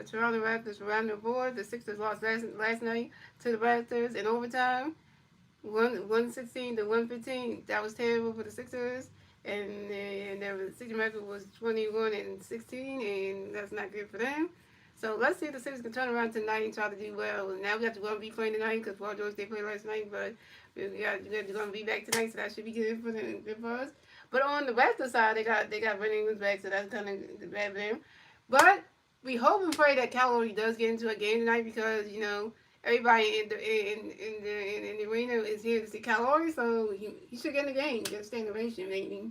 The Toronto Raptors around the board. The Sixers lost last night to the Raptors in overtime. 116 to 115. That was terrible for the Sixers. And the Sixers record was 21-16, and that's not good for them. So let's see if the Sixers can turn around tonight and try to do well. Now we have to go and be playing tonight because Paul George they played last night, but we're going to be back tonight, so that should be good for us. But on the Raptors side, they got Brandon Ingram's back, so that's kind of bad for them. But we hope and pray that Calorie does get into a game tonight because everybody in the arena is here to see Calorie, so he should get in the game. Just stay in the race, maybe.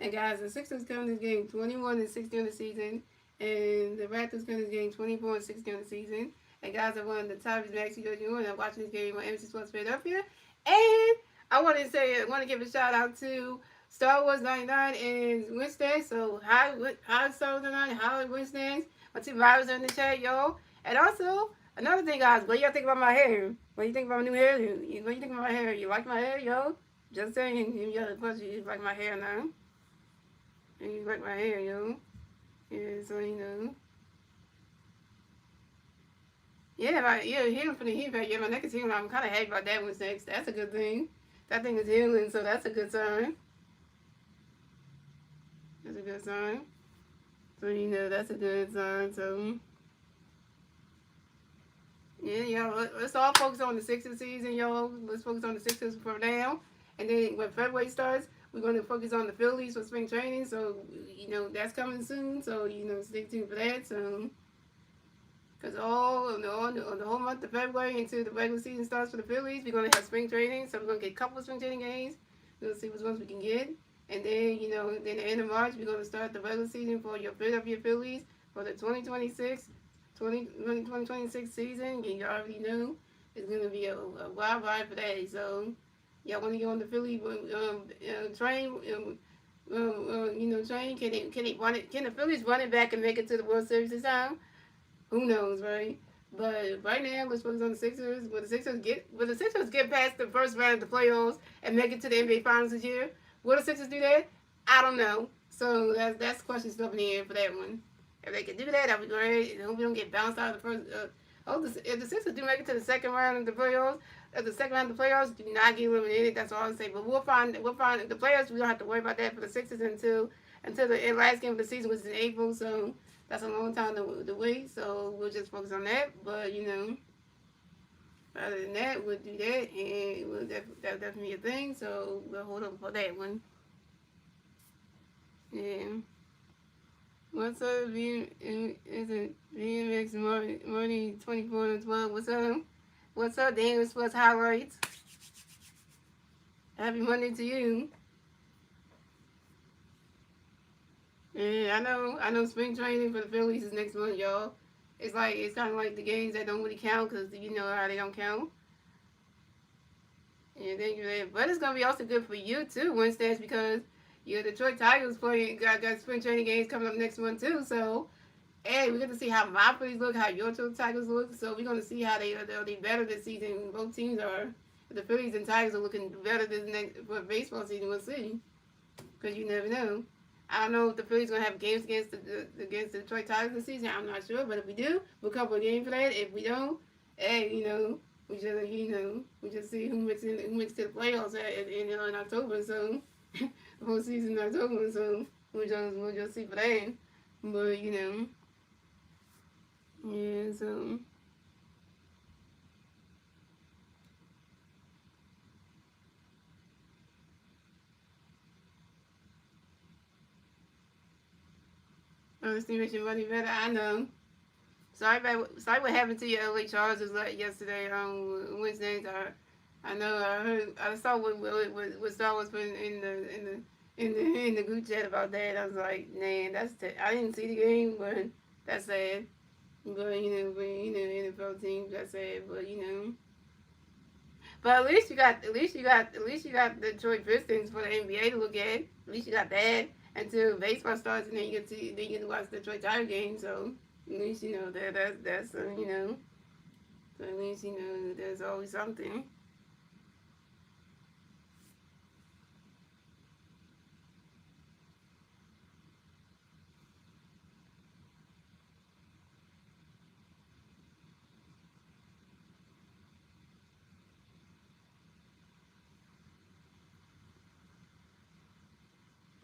And guys, the Sixers come in this game 21-60 on the season, and the Raptors come in this game 24-60 on the season. And guys, I won the Tyrese Maxey Jr. and I'm watching this game on MC Sports Philadelphia. And I want to give a shout out to Star Wars 99 and Winston. So hi Star Wars 99, hi Winston. My two rivals are in the chat, yo. And also another thing, guys, what do y'all think about my hair? What do you think about my new hair? What do you think about my hair? You like my hair, yo? Just saying, you like my hair now. And you like my hair, yo. Yeah, so healing from the heat pack. Yeah, my neck is healing. I'm kind of happy about that one, next. That's a good thing. That thing is healing, so that's a good sign. That's a good sign. So, that's a good sign. So, yeah, let's all focus on the Sixers season, yo. Let's focus on the Sixers for now. And then when February starts, we're going to focus on the Phillies for spring training. So, that's coming soon. So, stay tuned for that. So, because on the whole month of February until the regular season starts for the Phillies, we're going to have spring training. So, we're going to get a couple of spring training games. We're going to see which ones we can get. And then, then the end of March, we're going to start the regular season for your Philadelphia Phillies for the 2026 season. You already know it's going to be a wild ride for that. So, y'all want to get on the Philly train? Train? Can the Phillies run it back and make it to the World Series this time? Who knows, right? But right now, let's focus on the Sixers. Will the Sixers get past the first round of the playoffs and make it to the NBA Finals this year? Will the Sixers do that? I don't know. So that's the question still up in the air for that one. If they can do that, that'd be great. I hope we don't get bounced out of the first. If the Sixers do make it to the second round of the playoffs, do not get eliminated. That's all I say. But we'll find the players. We don't have to worry about that for the Sixers until the last game of the season, which is in April. So that's a long time to wait. So we'll just focus on that. But other than that, we'll do that, and that'll definitely be a thing. So we'll hold up for that one. Yeah. What's up, is it VMX Morning 24-12? What's up? What's up, Daniel Sports Highlights? Happy Monday to you. Yeah, I know spring training for the Phillies is next month, y'all. It's kind of like the games that don't really count because you know how they don't count. And then but it's gonna be also good for you too, Wednesdays, because your Detroit Tigers got spring training games coming up next month too. So hey, we get to see how my Phillies look, how your Tigers look. So we're gonna see how they'll be better this season. Both teams are. The Phillies and Tigers are looking better this next for baseball season. We'll see, because you never know. I don't know if the Phillies gonna have games against the Detroit Tigers this season. I'm not sure, but if we do, we'll cover a game for that. If we don't, hey, we just see who makes to the playoffs in October. So the whole season in October. So we'll just see for that. But yeah. So estimation money better. I know. Sorry what happened to your LA Chargers yesterday on Wednesday. I know I saw what Star was putting in the group chat about that. I was like, man, I didn't see the game, but that's sad. But NFL teams, that's sad. But at least you got the Detroit Pistons for the NBA to look at. At least you got that until baseball starts, and then you get to watch the Detroit Tiger game. So at least that's So at least there's always something.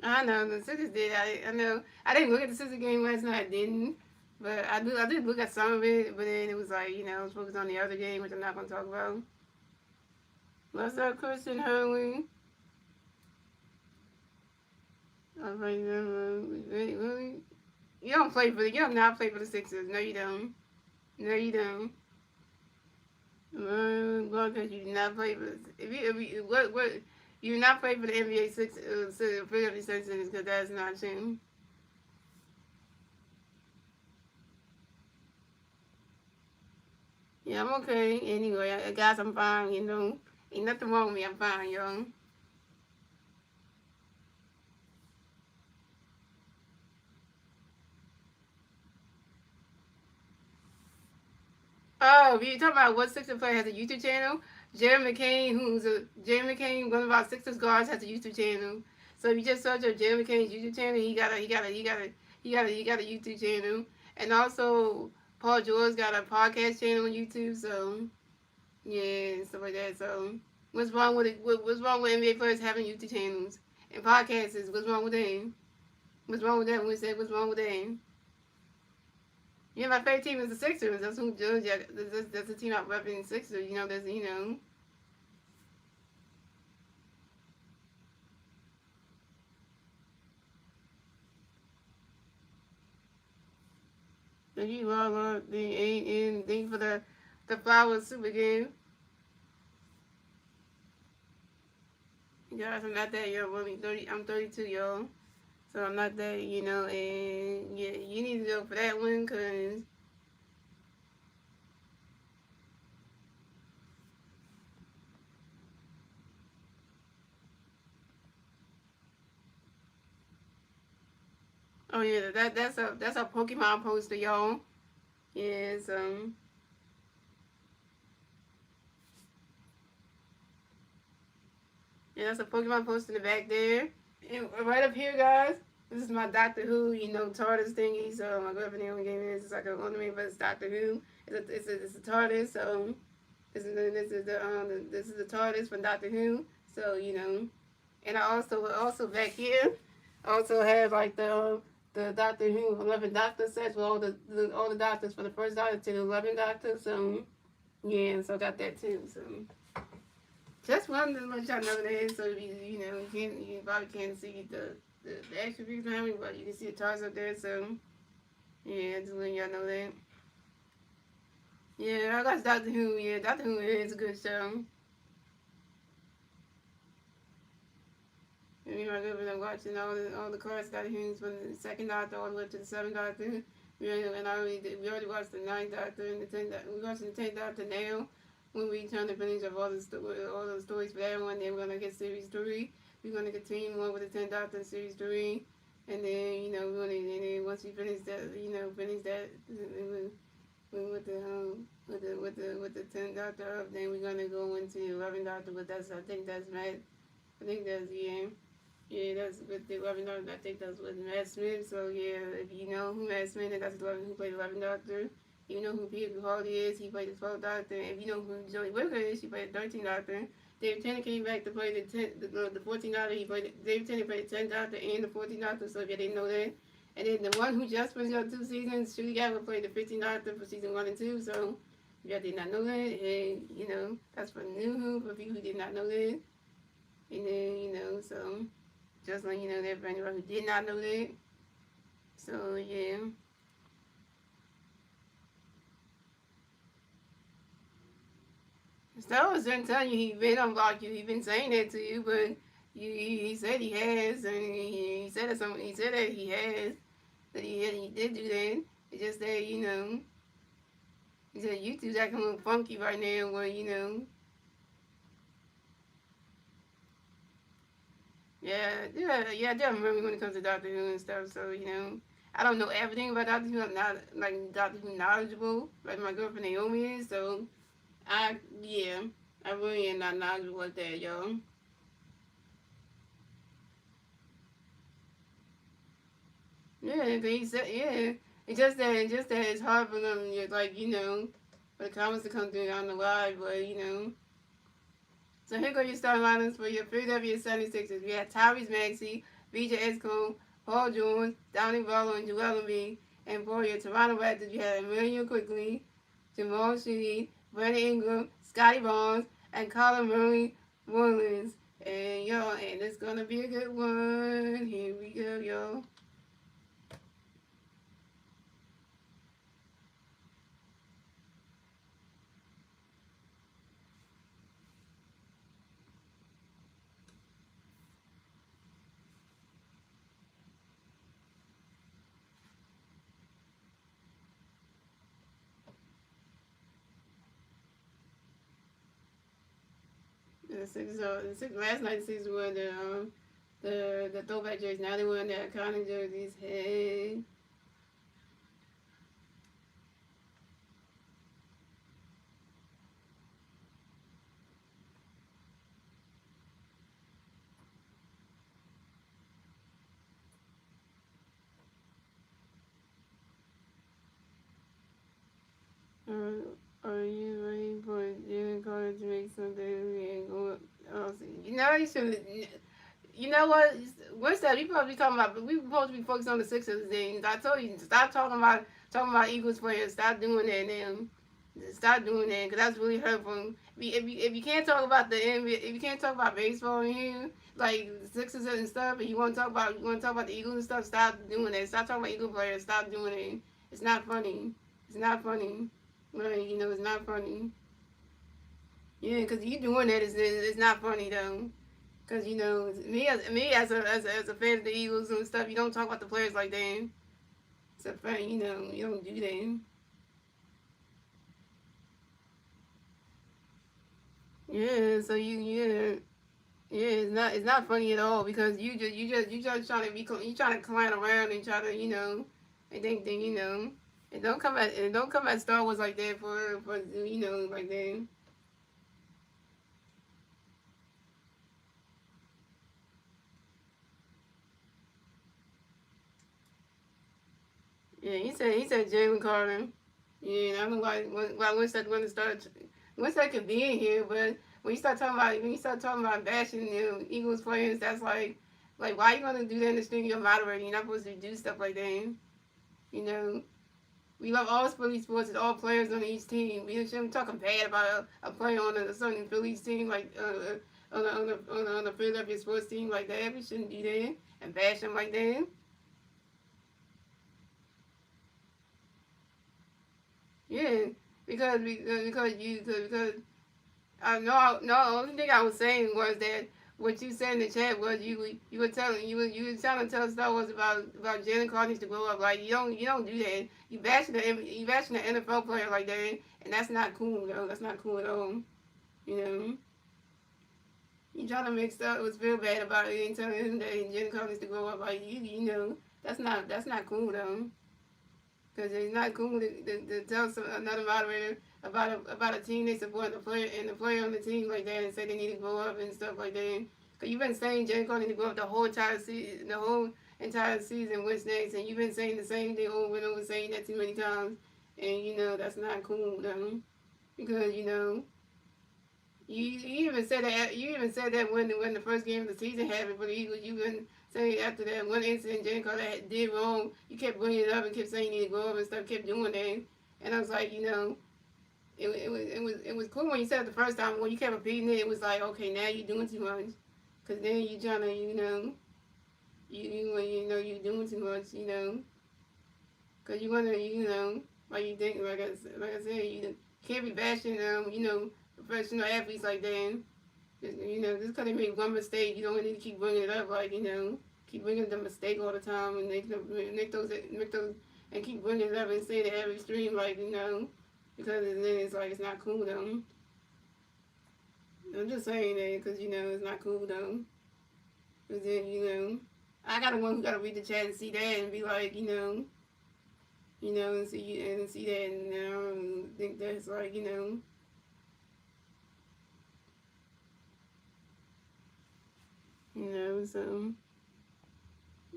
I know the Sixers did. I know. I didn't look at the Sixers game last night. I didn't. But I did look at some of it, but then it was like, I was focused on the other game, which I'm not going to talk about. What's up, Christian Hurley? I was like, really? You don't not play for the Sixers. No, you don't. No, you don't. Well, because you do not play for what, you do not play for the NBA Philadelphia Sixers because that's not true. Yeah, I'm okay. Anyway, guys, I'm fine. Ain't nothing wrong with me. I'm fine, yo. Oh, if you talking about what Sixers player has a YouTube channel, Jerry McCain, one of our Sixers guards, has a YouTube channel. So if you just search up Jerry McCain's YouTube channel, he got a YouTube channel, and also Paul George got a podcast channel on YouTube. So yeah, and stuff like that. So what's wrong with it? What's wrong with NBA players having YouTube channels and podcasts? What's wrong with them? What's wrong with that? When we say what's wrong with them? Yeah, my favorite team is the Sixers. That's who judge. That's the team I'm repping. Sixers. That's Thank you all the eight and thank you for the flowers super game. Guys, I'm not that young. I'm 32, y'all. So I'm not that, and yeah, you need to go for that one, cause oh yeah, that's a Pokemon poster, y'all. Yes, yeah, that's a Pokemon poster in the back there. And right up here, guys, this is my Doctor Who, TARDIS thingy. So my girlfriend the only game is it's like an ornament, but it's Doctor Who. It's a TARDIS. So this is the TARDIS from Doctor Who. So and I also back here, also have like the Doctor Who 11 Doctor sets with all the doctors for the first Doctor to the 11 Doctor. So yeah, so I got that too. So. Just wanted to let y'all know that, so you probably can't see the extra views behind me, but you can see the stars up there. So yeah, just letting y'all know that. Yeah, I got Doctor Who. Yeah, Doctor Who is a good show. Me and my girlfriend are watching all the cards Doctor Who's from the second Doctor all the way to the seventh Doctor. We already watched the ninth Doctor and the tenth. We watching the tenth Doctor now. When we turn the finish of all the stories for that one, then we're gonna get series 3. We're gonna continue on with the 10th Doctor series 3, and then and then once we finish that, with the 10th Doctor up, then we're gonna go into the 11th Doctor. But I think that's Matt. I think that's that's with the 11th Doctor. I think that's with Matt Smith. So yeah, if you know who Matt Smith is, that's the 11 who played the 11th Doctor. You know who Peter Capaldi is, he played the 12th Doctor. If you know who Joey Whitaker is, she played the 13th Doctor. David Tennant came back to play the 14th Doctor. David Tennant played the 10th Doctor and the 14th Doctor, so if you didn't know that. And then the one who just finished up 2 seasons, Julie Garland played the 15th Doctor for season 1 and 2, so if y'all did not know that, hey, that's for new who, for people who did not know that. And then, so just letting you know that for anyone who did not know that. So, yeah. Stars didn't tell you he been unblocked you. He been saying that to you, but he said he has, and he said that he said that he has, that he did do that. It's just that he said YouTube's acting a little funky right now. Where yeah, I do remember when it comes to Doctor Who and stuff. So I don't know everything about Doctor Who. I'm not like Doctor Who knowledgeable, like my girlfriend Naomi is. So yeah, I really am not knowledgeable like that, y'all. Yeah, he said, yeah. It's just that it's hard for them, like for the comments to come through on the live, but So here go your starting lineups for your Philadelphia 76ers. We have Tyrese Maxey, BJ Esco, Paul George, Donnie Barlow, and Joel Embiid. And for your Toronto Raptors, you had Emmanuel Quickly, Jamal Sheedy, Brandon Ingram, Scotty Barnes, and Colin Murray Williams. And y'all, and it's gonna be a good one. Here we go, y'all. Last night the Sixers were the throwback jerseys. Now they wearing their iconic jerseys. Hey. Are you ready for Jalen Carter to make something and go? You know you should. You know what? What's that? We supposed to be talking about. We supposed to be focused on the Sixers things. I told you stop talking about Eagles players. Stop doing that, and stop doing that because that's really hurtful. If you can't talk about the NBA, if you can't talk about baseball in here, like Sixers and stuff, and you want to talk about the Eagles and stuff, stop doing that. Stop talking about Eagle players. Stop doing it. It's not funny. It's not funny. Right? You know, it's not funny. Yeah, because you doing that is it's not funny though. Cause you know me as a fan of the Eagles and stuff, you don't talk about the players like that. It's a fan, you know, you don't do that. Yeah, so yeah, it's not funny at all because you just trying to you trying to clown around and try to and then and don't come at Star Wars like that for like that. Yeah, he said Jalen Carter. Yeah, and I don't know why Winston going to start. Winston could be in here, but when you start talking about bashing Eagles players, that's like why you gonna do that in the studio moderator? You're not supposed to do stuff like that. You know, we love all Philly sports and all players on each team. We shouldn't be talking bad about a player on a certain Phillies team like on a Philadelphia sports team like that. We shouldn't do that and bash them like that. Yeah, because no, the only thing I was saying was that what you said in the chat was you were trying to tell Star Wars about Jalen Carter needs to grow up. Like you don't do that. You bashing the NFL player like that, and that's not cool though. That's not cool at all. You know, you trying to make Star Wars feel bad about it and telling him that Jalen Carter needs to grow up. Like that's not cool though. Because it's not cool to tell another moderator about a team they support the player on the team like that and say they need to grow up and stuff like that. Because you've been saying Jalen Carter need to grow up the whole entire season, what's next, and you've been saying the same thing over and over, saying that too many times, and that's not cool though. Because you even said that when the first game of the season happened for the Eagles, you been saying after that one incident Jalen Carter did wrong, you kept bringing it up and kept saying you need to grow up and stuff, kept doing that, and I was like, it was cool when you said it the first time. When you kept repeating it, it was like, okay, now you're doing too much, cause then you trying to you're doing too much, cause you wanna like you think like I said you can't be bashing professional athletes like that. Just because they make one mistake, you don't need to keep bringing it up. Like, keep bringing the mistake all the time and make those, and keep bringing it up and say it every stream, like, because then it's like, it's not cool, though. I'm just saying that because, it's not cool, though. Because then, I got the one who got to read the chat and see that and be like, and see that, and I don't think that's like, so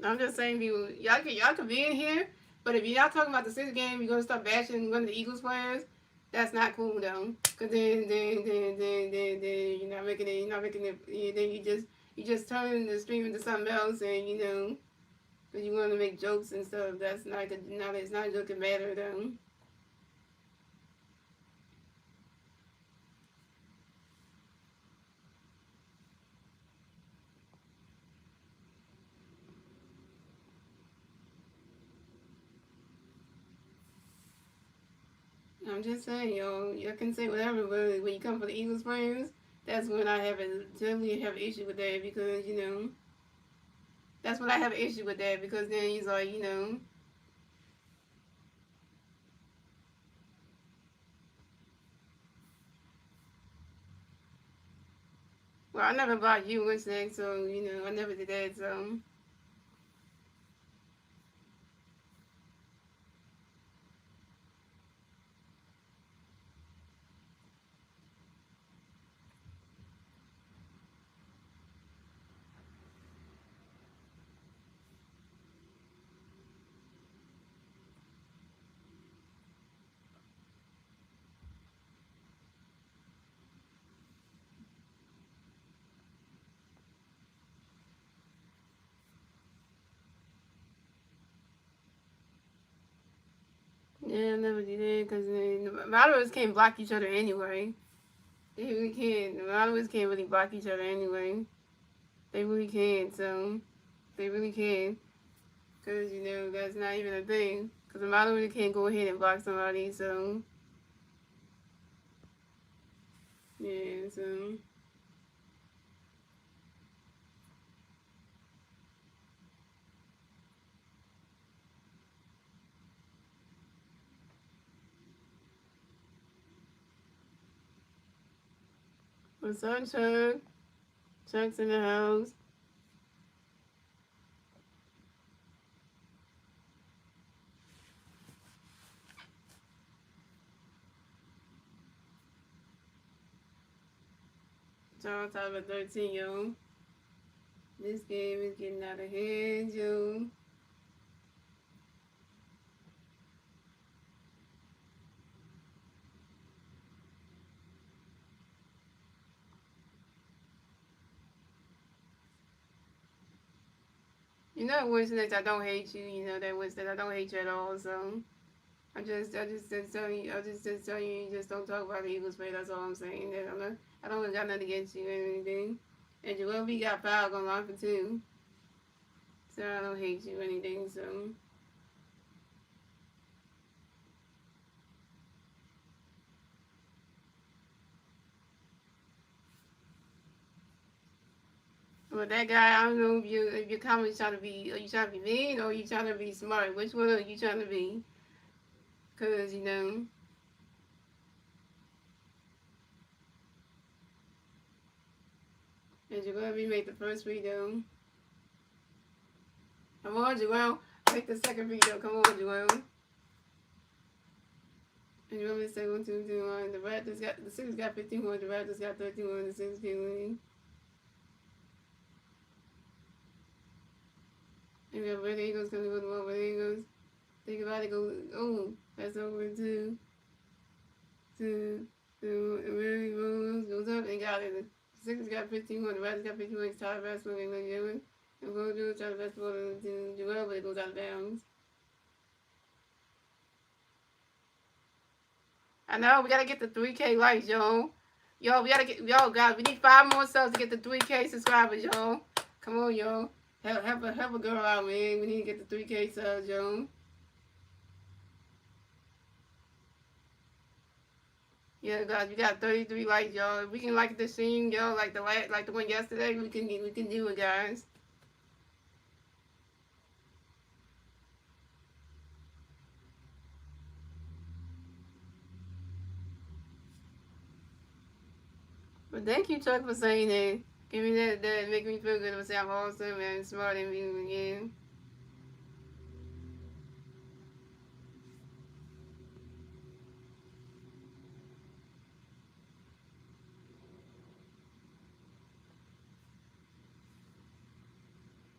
I'm just saying, people, y'all can be in here, but if you're not talking about the Sixers game, you're gonna start bashing one of the Eagles players. That's not cool though, cause then you're not making it. Then you just you just turn the stream into something else, and because you want to make jokes and stuff. That's not good. No, it's not looking better though. I'm just saying, you can say whatever, but when you come for the Eagles friends, that's when I definitely have an issue with that because that's when I have an issue with that because then he's like, well, I never blocked you and saying so, I never did that, so. Yeah, I never did that because a lot of us can't block each other anyway. They really can't. A lot of us can't really block each other anyway. They really can't, so they really can. Because, that's not even a thing. Because a lot of us can't go ahead and block somebody, so. Yeah, so. What's up, Chuck? Chuck's in the house. Toronto Raptors 13, yo. This game is getting out of hand, yo. Winston, that I don't hate you. That Winston, I don't hate you at all. So I just tell you, just tell you, you just don't talk about the Eagles play. That's all I'm saying. That I don't got nothing against you or anything. And Joel B got fouled on line for 2, so I don't hate you or anything. So. But that guy, I don't know if your comments trying to be, are you trying to be mean or are you trying to be smart? Which one are you trying to be? Cause and Joel B made the first free throw. Come on, Joel, make the second free throw. Come on, Joel. And you want me to say 1, 2, 3, 1. The Sixers got 15 points. The Raptors got 13 points. The Sixers can win. And we have Red Eagles coming with the one. Red Eagles. Think about it. Go. Oh, that's over 2. 2. 2. And Red Eagles goes up and got it. The Sixers got 15 points. The Raptors got 15 points. Tyler basketball game like doing. And we'll do Tyler basketball to Joel, but it goes out of bounds. I know we gotta get the 3K likes, yo. Yo, guys, we need 5 more subs to get the 3K subscribers, yo. Come on, yo. Help a girl out, man. We need to get the 3K subs, yo. Yeah, guys, we got 33 likes, y'all. If we can like the stream, yo, like the one yesterday, we can do it, guys. But thank you, Chuck, for saying that. Give me that make me feel good to say I'm awesome and smart and you again.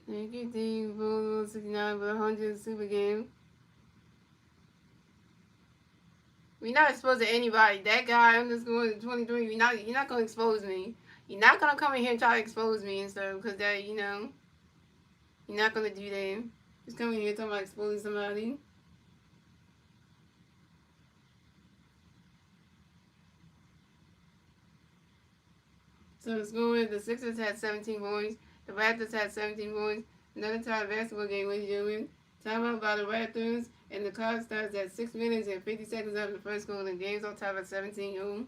Thank you, Dean, for 69 for the 100 super game. We're not exposing anybody. That guy, I'm just going to 23. You're not going to expose me. You're not gonna come in here and try to expose me and stuff, because that, you're not gonna do that. Just come in here talking about exposing somebody. So the score is the Sixers had 17 points, the Raptors had 17 points. Another tie basketball game, ladies and gentlemen. Timeout by the Raptors, and the clock starts at 6 minutes and 50 seconds after the first goal, and the game's on top at 17-0.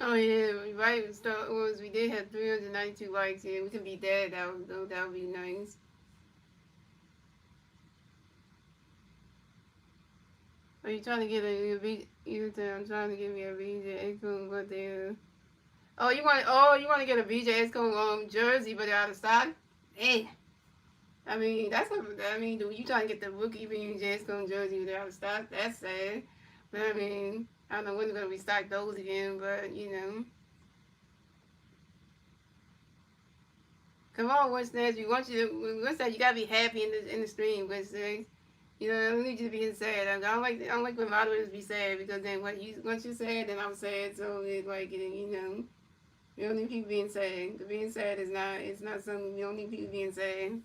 Oh yeah, right. Star Wars. We did have 392 likes here. We could beat that. That would be nice. Are you trying to get I'm trying to get me a BJ Exco, but they. Oh, you want to get a BJ Exco jersey, but they're out of stock. Eh. I mean, you trying to get the rookie BJ Exco jersey, but they're out of stock. That's sad. But I mean, I don't know when they're gonna restock those again, but Come on, what's that? What's that? You gotta be happy in the stream, what's that? I don't need you to be sad. I don't like when moderators be sad, because then once you're sad, then I'm sad. So it's like we don't need people being sad. Being sad is not it's not something we don't need people being sad.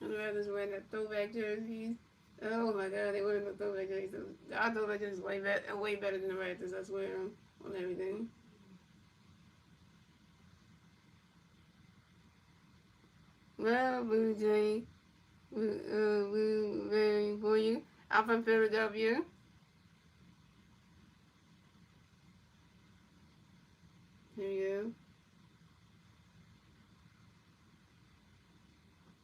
I'd rather just wear the throwback jerseys. Oh my God, they wearing the throwback jerseys. Our throwback jerseys way better than the Raptors. I swear on everything. Well, Blue Jay, Blue for you. I'm from Philadelphia. Here you go.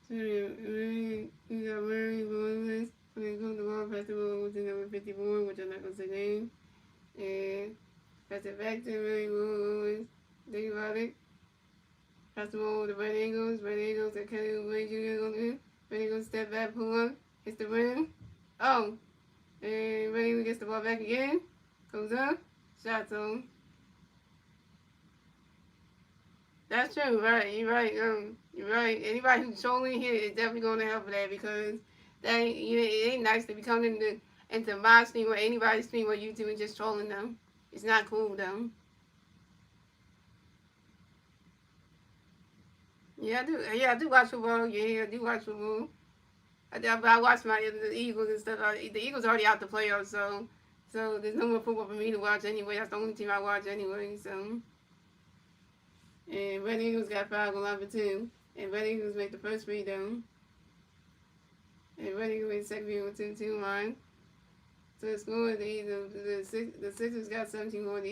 So we got Murray Williams. We go to the World Festival, which is number 54, which I'm not gonna say name. And pass it back to Murray Williams. Think about it. Festival with the Red Eagles. Red Eagles that Kelly Ray Jr. gonna do. Red Eagles step back, pull up, hits the rim. Oh, and Red Eagles gets the ball back again. Goes up, shots on. That's true, right? You're right. You're right. Anybody who's trolling here is definitely going to help with that, because it ain't nice to be coming into my stream or anybody's stream or YouTube and just trolling them. It's not cool though. Yeah, I do. Yeah, I do watch football. Yeah, I do watch football. But I watch the Eagles and stuff. The Eagles are already out the playoffs, so there's no more football for me to watch anyway. That's the only team I watch anyway. So. And Red Eagles got fouled on number 2. And Red Eagles make the first free throw. And Red Eagles made the second free throw 2-2 line. So the score, the Sixers got 17 more. The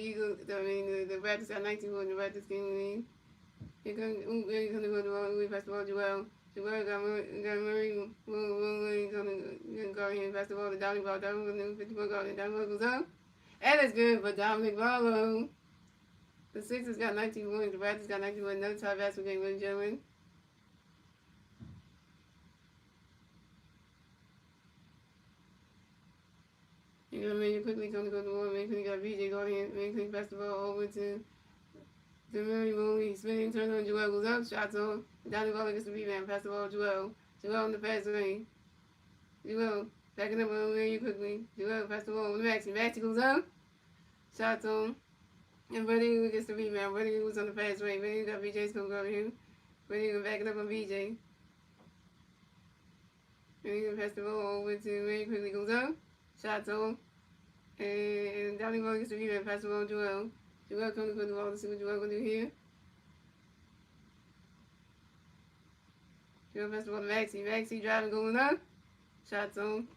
Raptors got 19 more. The Raptors game lead. Here comes the ball. We pass the ball, Joel. Joel got Murray. Murray gonna go ahead and pass the ball to Dominic Ball. Dominic 54 goes in. Dominic goes up. And it's good for Dominic Barlow. The Sixers got 19 points. The Raptors got 19 points. Another tie basketball game, ladies and gentlemen. You quickly come to go to the wall. Quickly got VJ going in. Quickly pass the ball over to Murray Mooney. Spinning, turn on. Joel goes up. Shots on. Down the ball gets the rebound. Pass the ball. Joel. Joel on the pass lane. Joel backing up on you quickly. Joel pass the ball with Maxi. Maxi goes up. Shots on. And Buddy gets the rebound. Buddy was on the fast way. Buddy got VJ's gonna go to him. Buddy gonna back it up on VJ. And he's gonna pass the ball over to Ray. Quickly goes up. Shots on. And Donnie Ball gets the rebound. Pass the ball to Joel. Joel comes to put the ball. Let's see what Joel gonna do here. Joel pass the ball to Maxey. Maxey driving, going up. Shots on.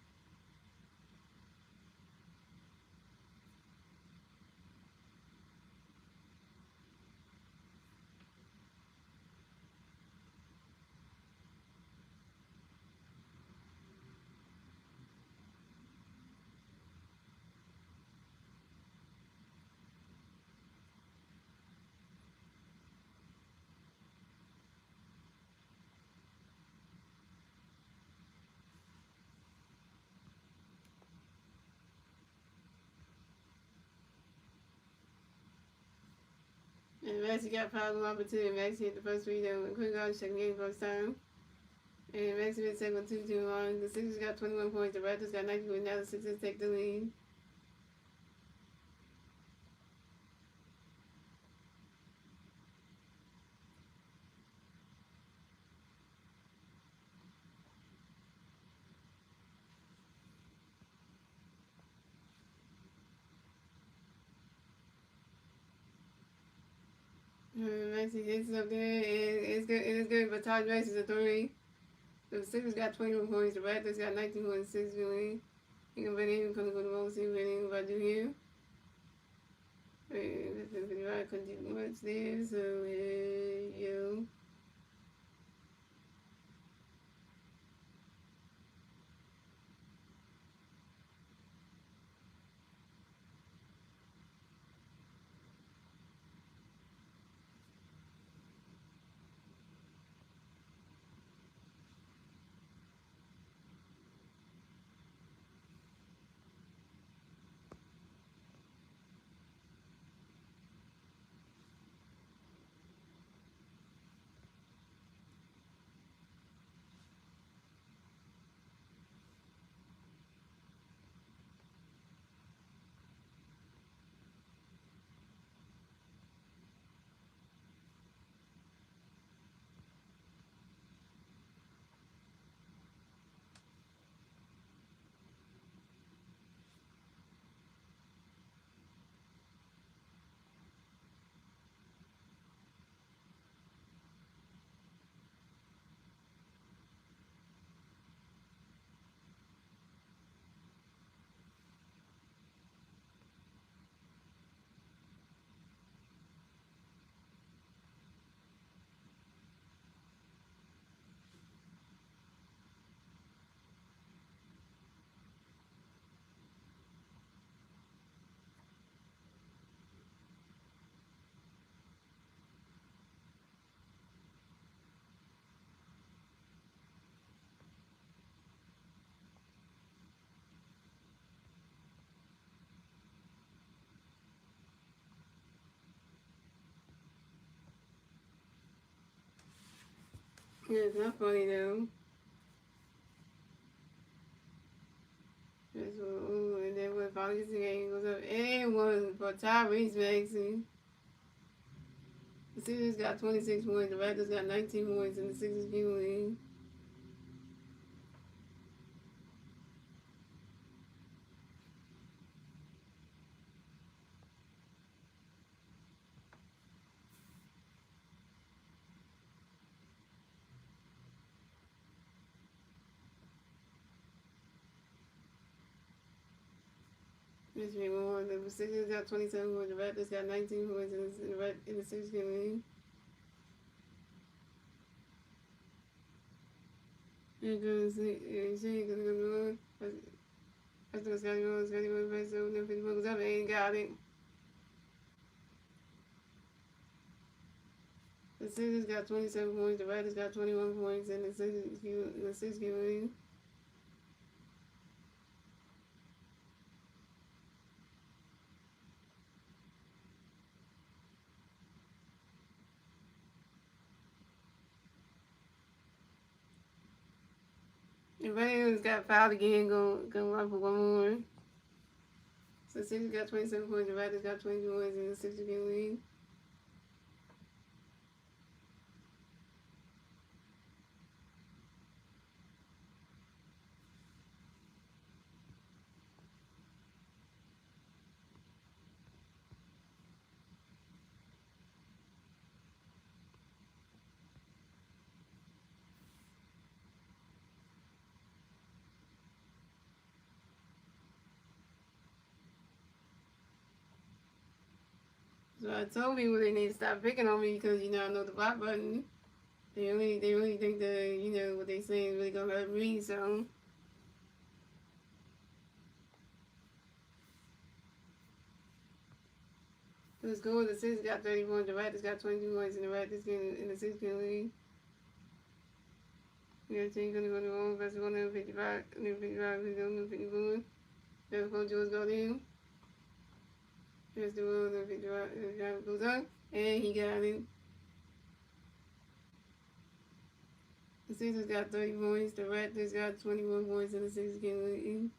And Maxey got fouled opportunity. Maxey hit the first free throw. And quick guard checking game first time. And Maxey been second 2-2 The Sixers got 21 points. The Raptors got 19 points. Now the Sixers take the lead. Maxey hits up there. And it's good. It is good. But Todd Maxey's a 3. The Sixers got 21 points. The Raptors got 19 points. 6 lead. You can bet in. Come to the ball. See what anything about to do here. I couldn't do much there. So, yo. Yeah, it's not funny though. That's what, ooh, and then when finally gets the game goes up, and one for Tyrese Maxey. The Sixers got 26 points, the Raptors got 19 points, and the Sixers keep lead. Let's read more. The Sixers got 27 points, the Raptors got 19 points, and the Sixers keep lead. And goes, she gonna go. After the Scotty Rose, press over, then 50 goes up, and got it. The Sixers got 27 points, the Raptors got 21 points, and the Sixers keep lead. And Williams got fouled again, gonna run for one more. So Sixers got 27 points, the Raptors got 22 points, and the Sixers can lead. So I told people they need to stop picking on me because I know the block button. They really think that what they saying is really gonna hurt me. So let's go. The Sixers got 31. The Raptors got 22 points in the Raptors in the 6-game league. Your team gonna go to home versus 155, 155, 154. Never go Jules go in. Here's the 155 goes up. And he got it. The Sixers got 30 points. The Raptors got 21 points in the 6-game league.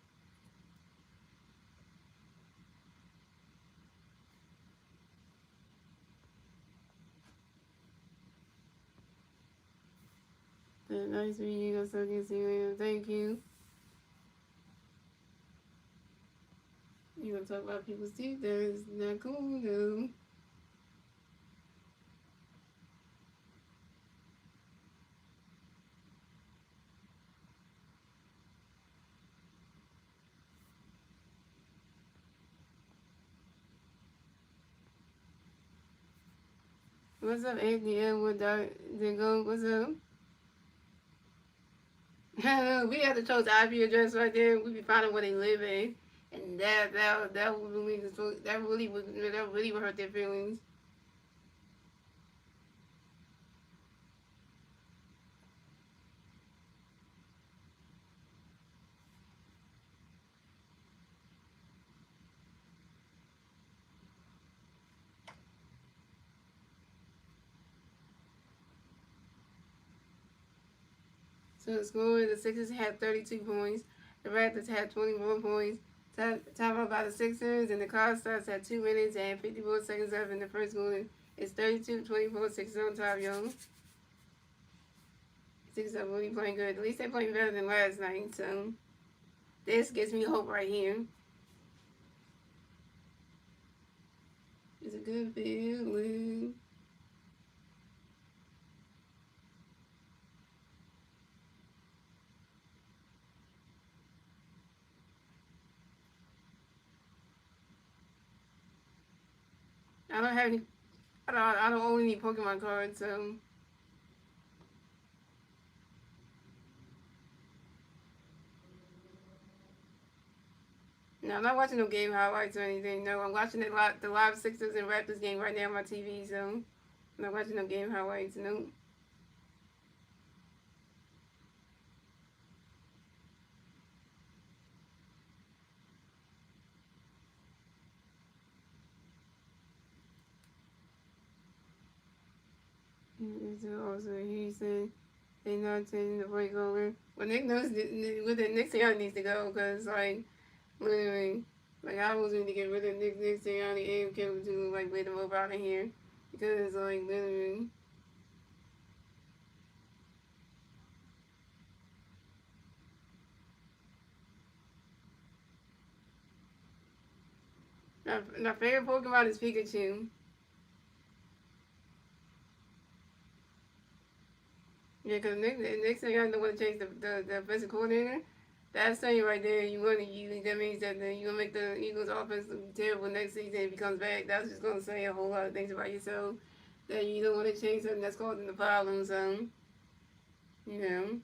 Nice meeting you. So good to see you. Thank you. You gonna talk about people's teeth? That's not cool, though. What's up, Anthony Edward? Dingo? What's up? We have to choose the IP address right there. We be finding where they live in, and that really would hurt their feelings. So the score: the Sixers had 32 points. The Raptors had 24 points. Time out by the Sixers, and the clock starts at 2 minutes and 54 seconds left in the first quarter. It's 32-24. Sixers on top, yo. Sixers are really playing good. At least they're playing better than last night. So this gives me hope right here. It's a good feeling. I don't have any. I don't own any Pokemon cards, so. No, I'm not watching no game highlights or anything. No, I'm watching the live Sixers and Raptors game right now on my TV, so I'm not watching no game highlights. No. Also, he said they not changing the break over. Well, Nick knows what the Nick Sirianni needs to go because, like, literally, like, I was going to get rid of Nick Sirianni and Kevin to, like, let him up out of here because, like, literally. My favorite Pokemon is Pikachu. Yeah, because Nick Sirianni don't want to change the offensive coordinator. That's saying right there, that means that you're gonna make the Eagles offense terrible next season if he comes back. That's just gonna say a whole lot of things about yourself that you don't want to change something that's causing the problems. You know,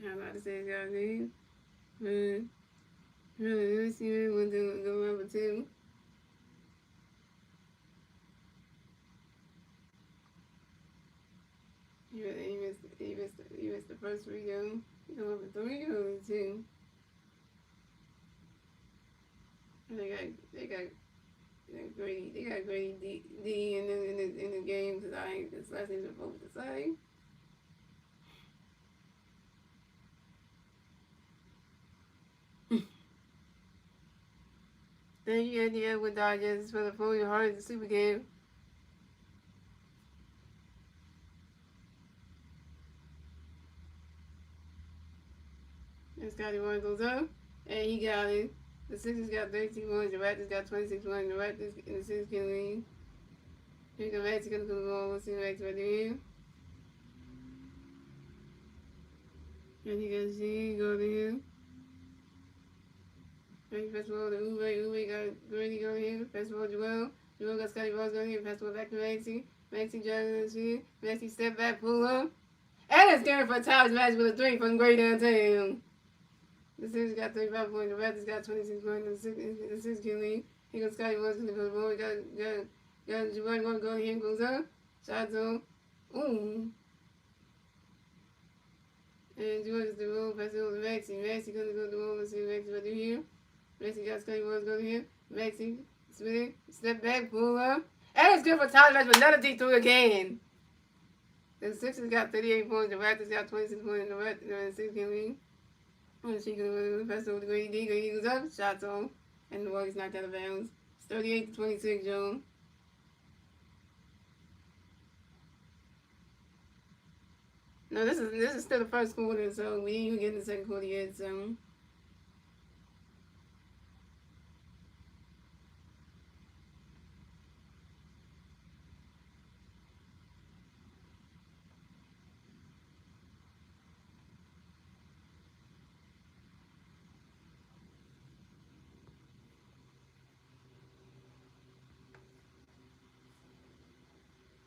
I'm about to say it's got to be. Really, let me see what the number two. You missed the first free throw. You go number three or two. They got Grady D in the game because I ain't this last name's both the same. Then you had the Edward Dodgers for the fully hard super game. And Scotty Warren goes up, and he got it. The Sixers got 13 points. The Raptors got 26 points. The Raptors in the 6-game lead. Here the Raptors gonna come along. Let's see the Raptors right there. And you can see, go to him. Ready, first of all, the Ube got Grady go to him. First of all, Joel got Scotty Balls go to him. First of all, back to Maxie. Maxie driving the shit. Maxie step back, pull up. And it's going for a Towers match with a 3 from Great Downtown. The Sixers got 35 points. The Raptors got 26 points. The Sixers can lead. He got Scotty Balls going to go to the ball. Got Joel going to go to him. Goes up. Shots on. Ooh. And Joel gets the ball. Pass it over to Maxie. Maxie going to go to the ball. Let's see what Maxie about to do here. Maxie got Scotty Balls go to him. Maxie, swing, step back, pull up. And it's good for Tyler Match, but another D3 again. The Sixers got 38 points. The Raptors got 26 points. The Sixers can lead. And she can pass over to Grady D. Grady goes up, shots on. And the ball gets knocked out of bounds. It's 38-26, Joe. No, this is still the first quarter, so we ain't even getting the second quarter yet, so.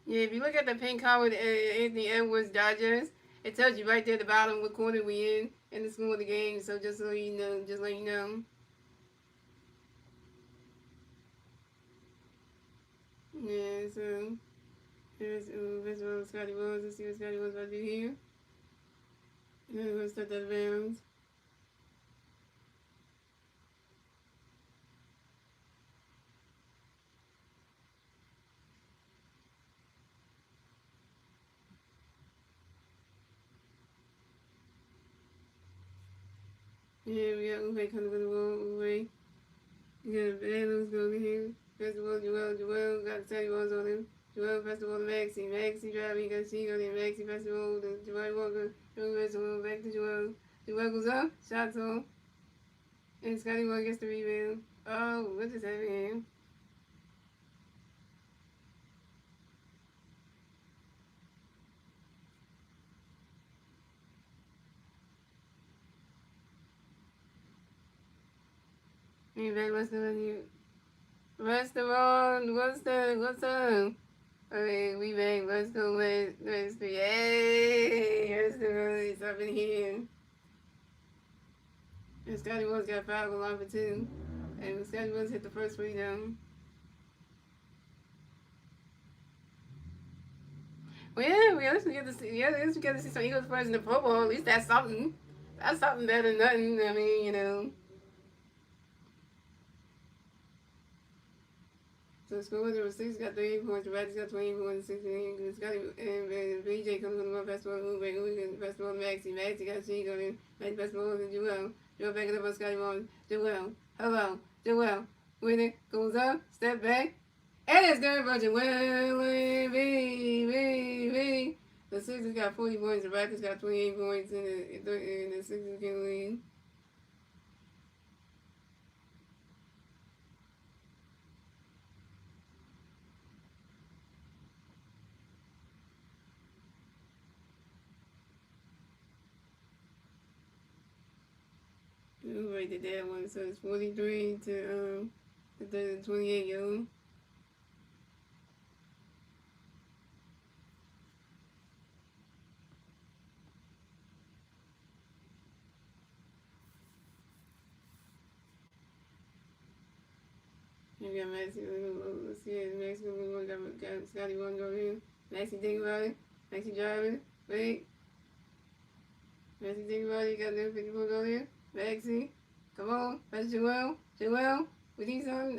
Yeah, if you look at the pink card with Anthony Edwards Dodgers, it tells you right there at the bottom what quarter we in and the score of the game. So just so you know, just let you know. Yeah, so here's first of all Scotty Wills. Let's see what Scotty Wills about to do here. And we're gonna start that bounds. Yeah, we got Uwe coming to the ball. Uwe. Yeah, Baylor's going here. First of all, Joel got Scotty Wills on him. Joel, first of all, Maxie. Maxie driving, he got she on him. Maxie, first of all, the Joel Walker. Joel, first of all, back to Joel. Joel goes up, shots on. And Scotty Wills gets the rebound. Oh, what just happened here? Anyway, what's the restaurant? What's up? Okay, we back. Let's go. Let's be. Hey, restaurant is up in here. And Scotty Wills got fouled along for 2. And Scotty Wills hit the first free down. Well, yeah, we at least we get to see. Yeah, at least we get to see some Eagles players in the Pro Bowl. At least that's something. That's something better than nothing. I mean, you know. So score there was 6 got 38 points, the Raptors got 20 points, 16. Scotty and BJ comes on the festival, Uwe festival, Maxie got she going, Maxie festival to Joel. Joel back it up on Scotty Moore. Joel, hello, Joel. When it goes up, step back, and it's good for Joel. The Sixers got 40 points, the Raptors got 28 points, and the Sixers can lead. Right did that one, so it's 43 to 28, yo. You got Maxie, let's see it. Maxie got Scotty one go in. Maxie think about it. Maxie driving. Wait. Maxie think about it. You got them 54 go in. Maxie. Come on. That's Joel. Joel. We need something.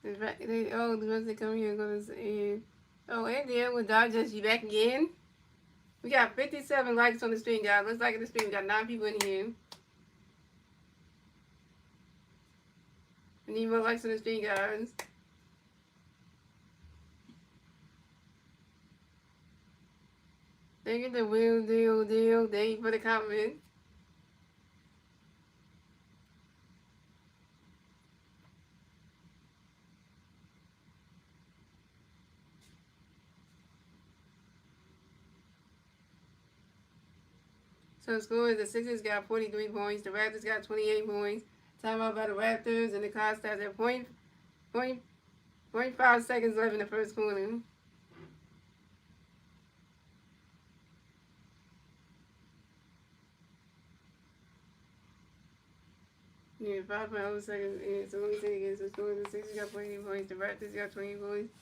The ones that come here are going to say, oh, and then with Dodgers, you back again? We got 57 likes on the stream, guys. Let's like the stream. We got 9 people in here. I need more likes on the stream, guys. Thank you, the real deal. Thank you for the comment. So the score is the Sixers got 43 points, the Raptors got 28 points. Timeout by the Raptors, and the clock starts at point 0.5 seconds left in the first quarter. Yeah, 5.0 seconds. Yeah, so let me say it again. So the score is the Sixers got 48 points, the Raptors got 20 points.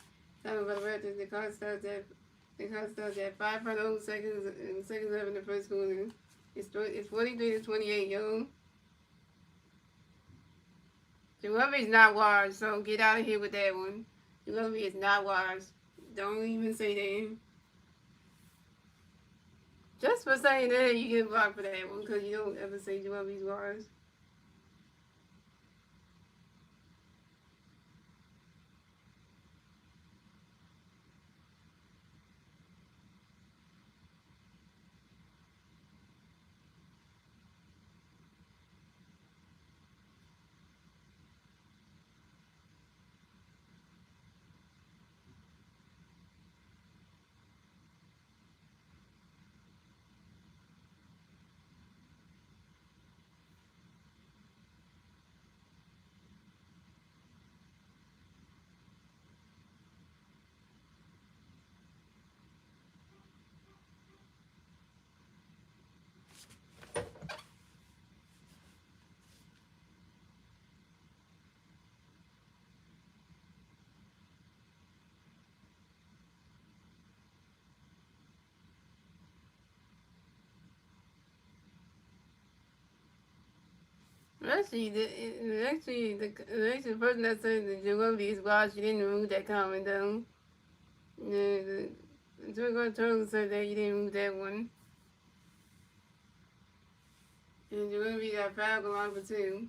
Timeout by the Raptors, the clock starts at 5.0 seconds left in the first quarter. It's 43 to 28, yo. Jacoby is not wise, so get out of here with that one. Jacoby is not wise. Don't even say that. Just for saying that, you get blocked for that one because you don't ever say Jacoby's wise. Actually, the person that said that Jacoby is wise, she didn't remove that comment though. The Toronto said that you didn't remove that one. And Jacoby got fouled along for two.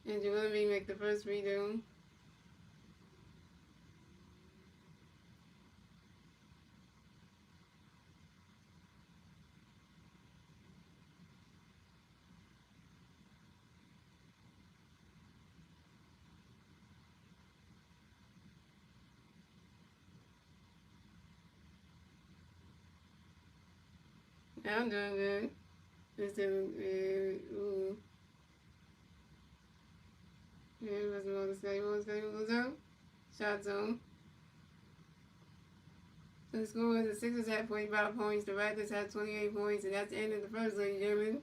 And Jacoby make the first free throw. I'm doing good. Just ooh. Yeah, what's more to say? What was goes out? Shot zone. So the score was the Sixers had 45 points, the Raptors had 28 points, and that's the end of the first, ladies and gentlemen.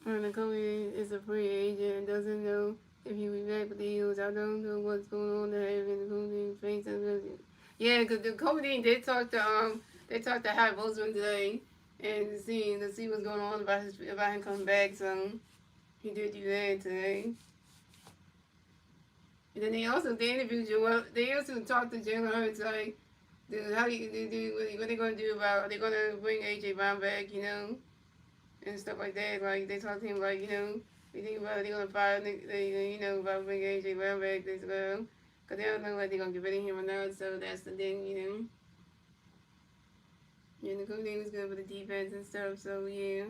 And Kobe is a free agent and doesn't know if he will be back with the Eagles. I don't know what's going on there in the Kobe face. Yeah, because the Kobe they talked to Hot Bozeman today and to see what's going on about him coming back. So he did do that today. And then they interviewed Joel. They also talked to Jalen Hurts like, how do you do what they gonna do about? Are they gonna bring AJ Brown back? And stuff like that. Like they talk to him like, you think about they gonna fire about bringing AJ Brown back as well, cause they don't know like they gonna get rid of him or not. So that's the thing. And the coaching was good for the defense and stuff. So yeah.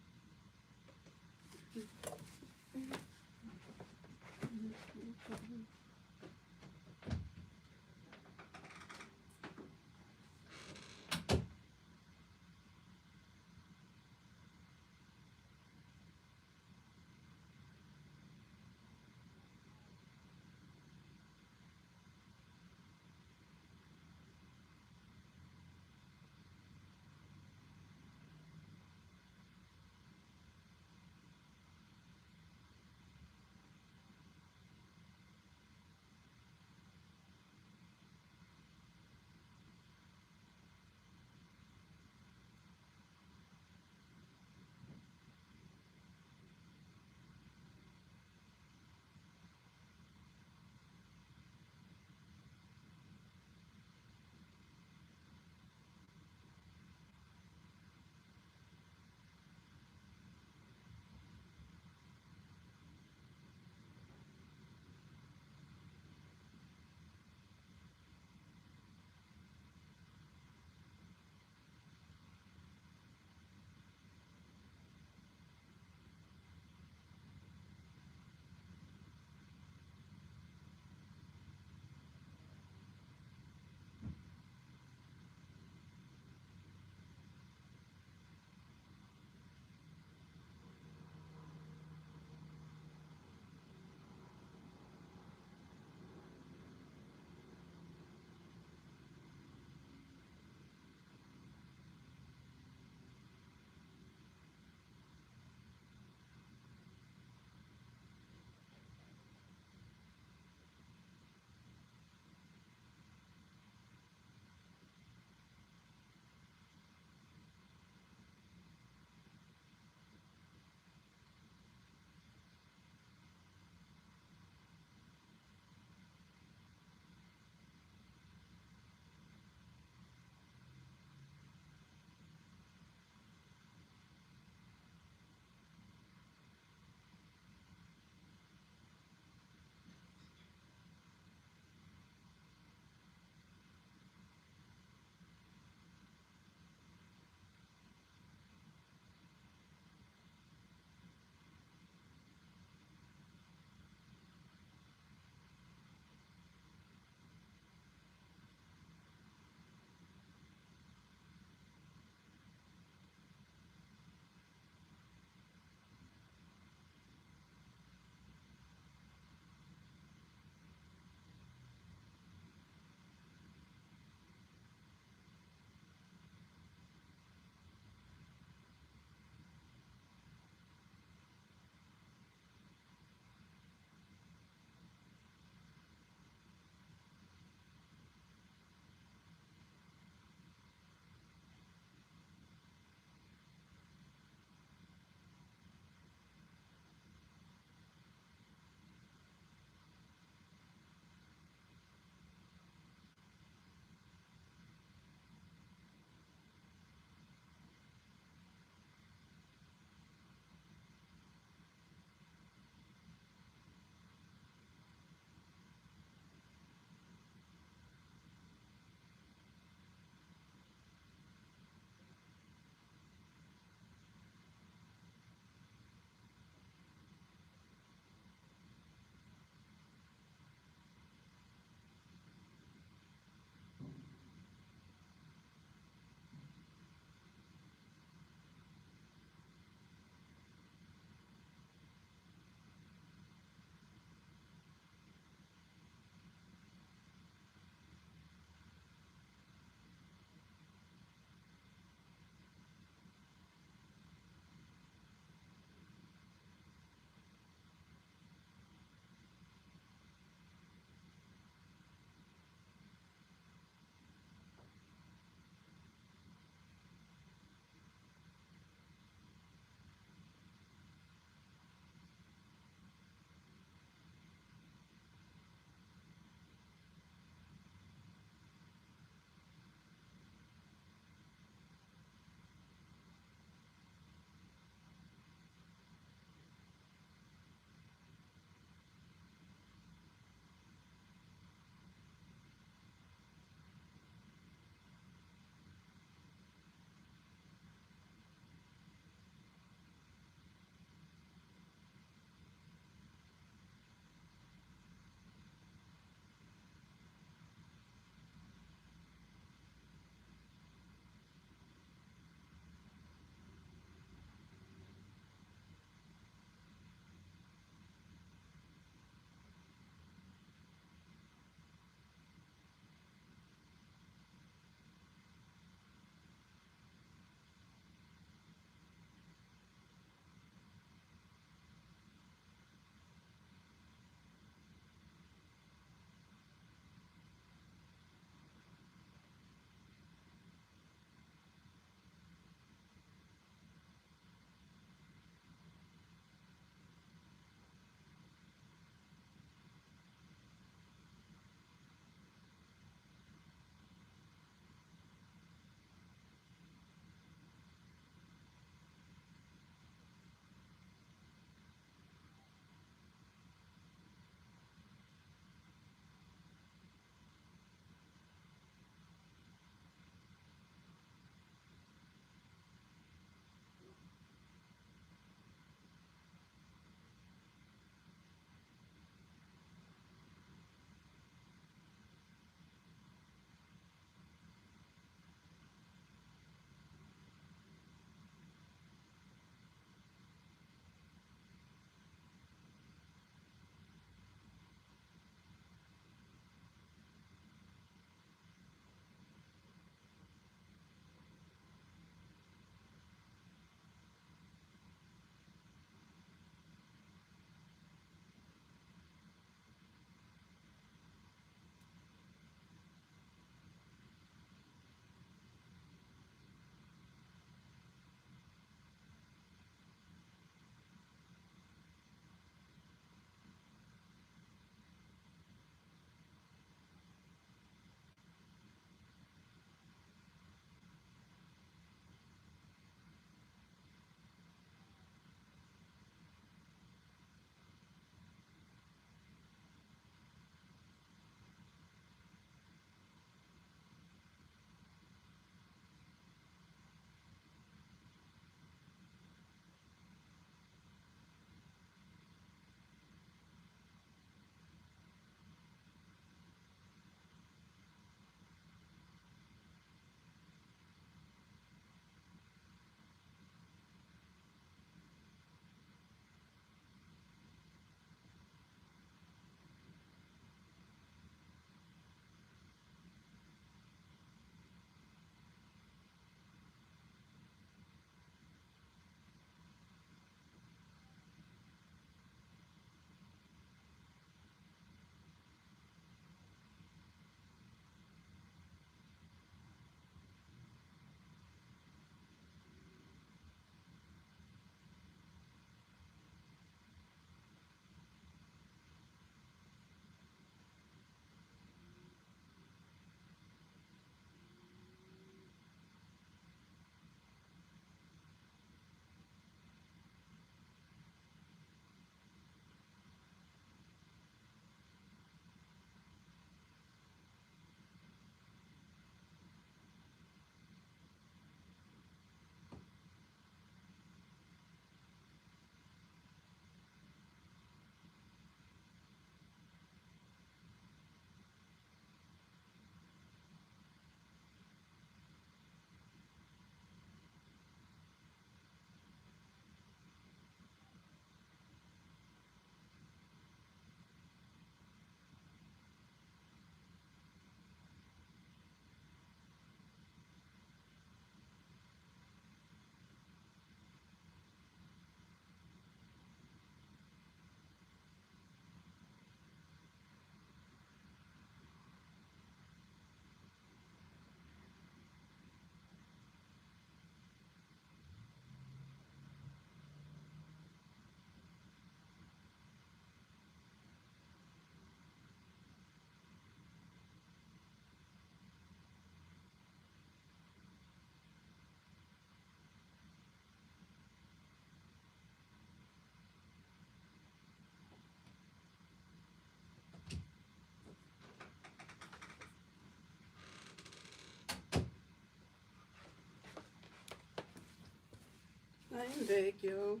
I'm back, yo.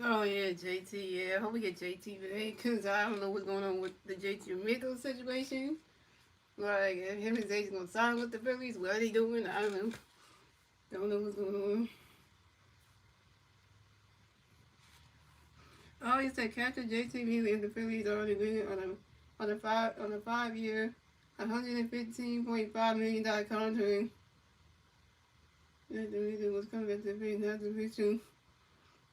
Oh yeah, JT. Yeah, I hope we get JT today because I don't know what's going on with the JT Mitchell situation. Like, if him and Zay's gonna sign with the Phillies, what are they doing? I don't know. Don't know what's going on. Oh, he said catcher JT Mitchell and the Phillies are agreeing on a 5 year, $115.5 million contract. That the reason was coming to be not the issue.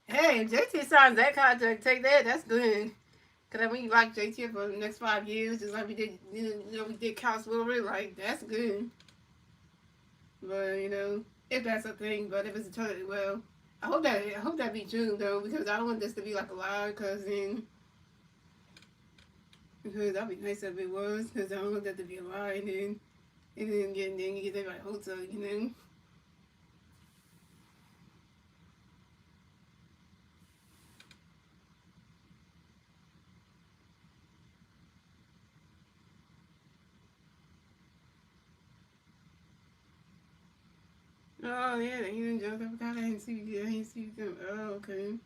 Hey, if JT signs that contract, take that. That's good. Cause we like JT for the next 5 years, just like we did, we did Cal Silver. Like that's good. But if that's a thing, but if it's a tournament, well, I hope that be true though, because I don't want this to be like a lie. Because that'd be nice if it was, because I don't want that to be a lie, and then you get that like hotel. Oh yeah, he didn't jump. I forgot I didn't see them. Oh okay.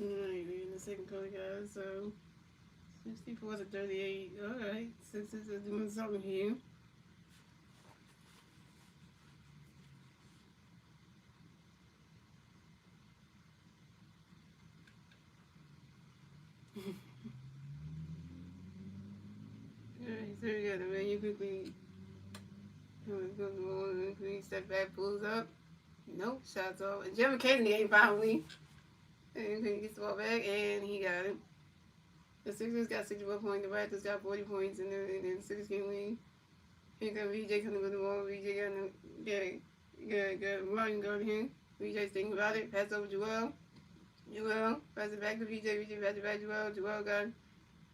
Alright, in the second color, guys. So 64 to 38. Alright, Sixers are doing something here. Alright, so we got the menu quickly. Quickly step back, pulls up. Nope, shots off. And Jim McKinney ain't finally. And he gets the ball back, and he got it. The Sixers got 61 points. The Raptors got 40 points in the 6-game lead. Here comes VJ coming with the ball. VJ got Martin going here. VJ's thinking about it. Pass over Joel. Joel, pass it back to VJ. VJ pass it back to Joel. Joel got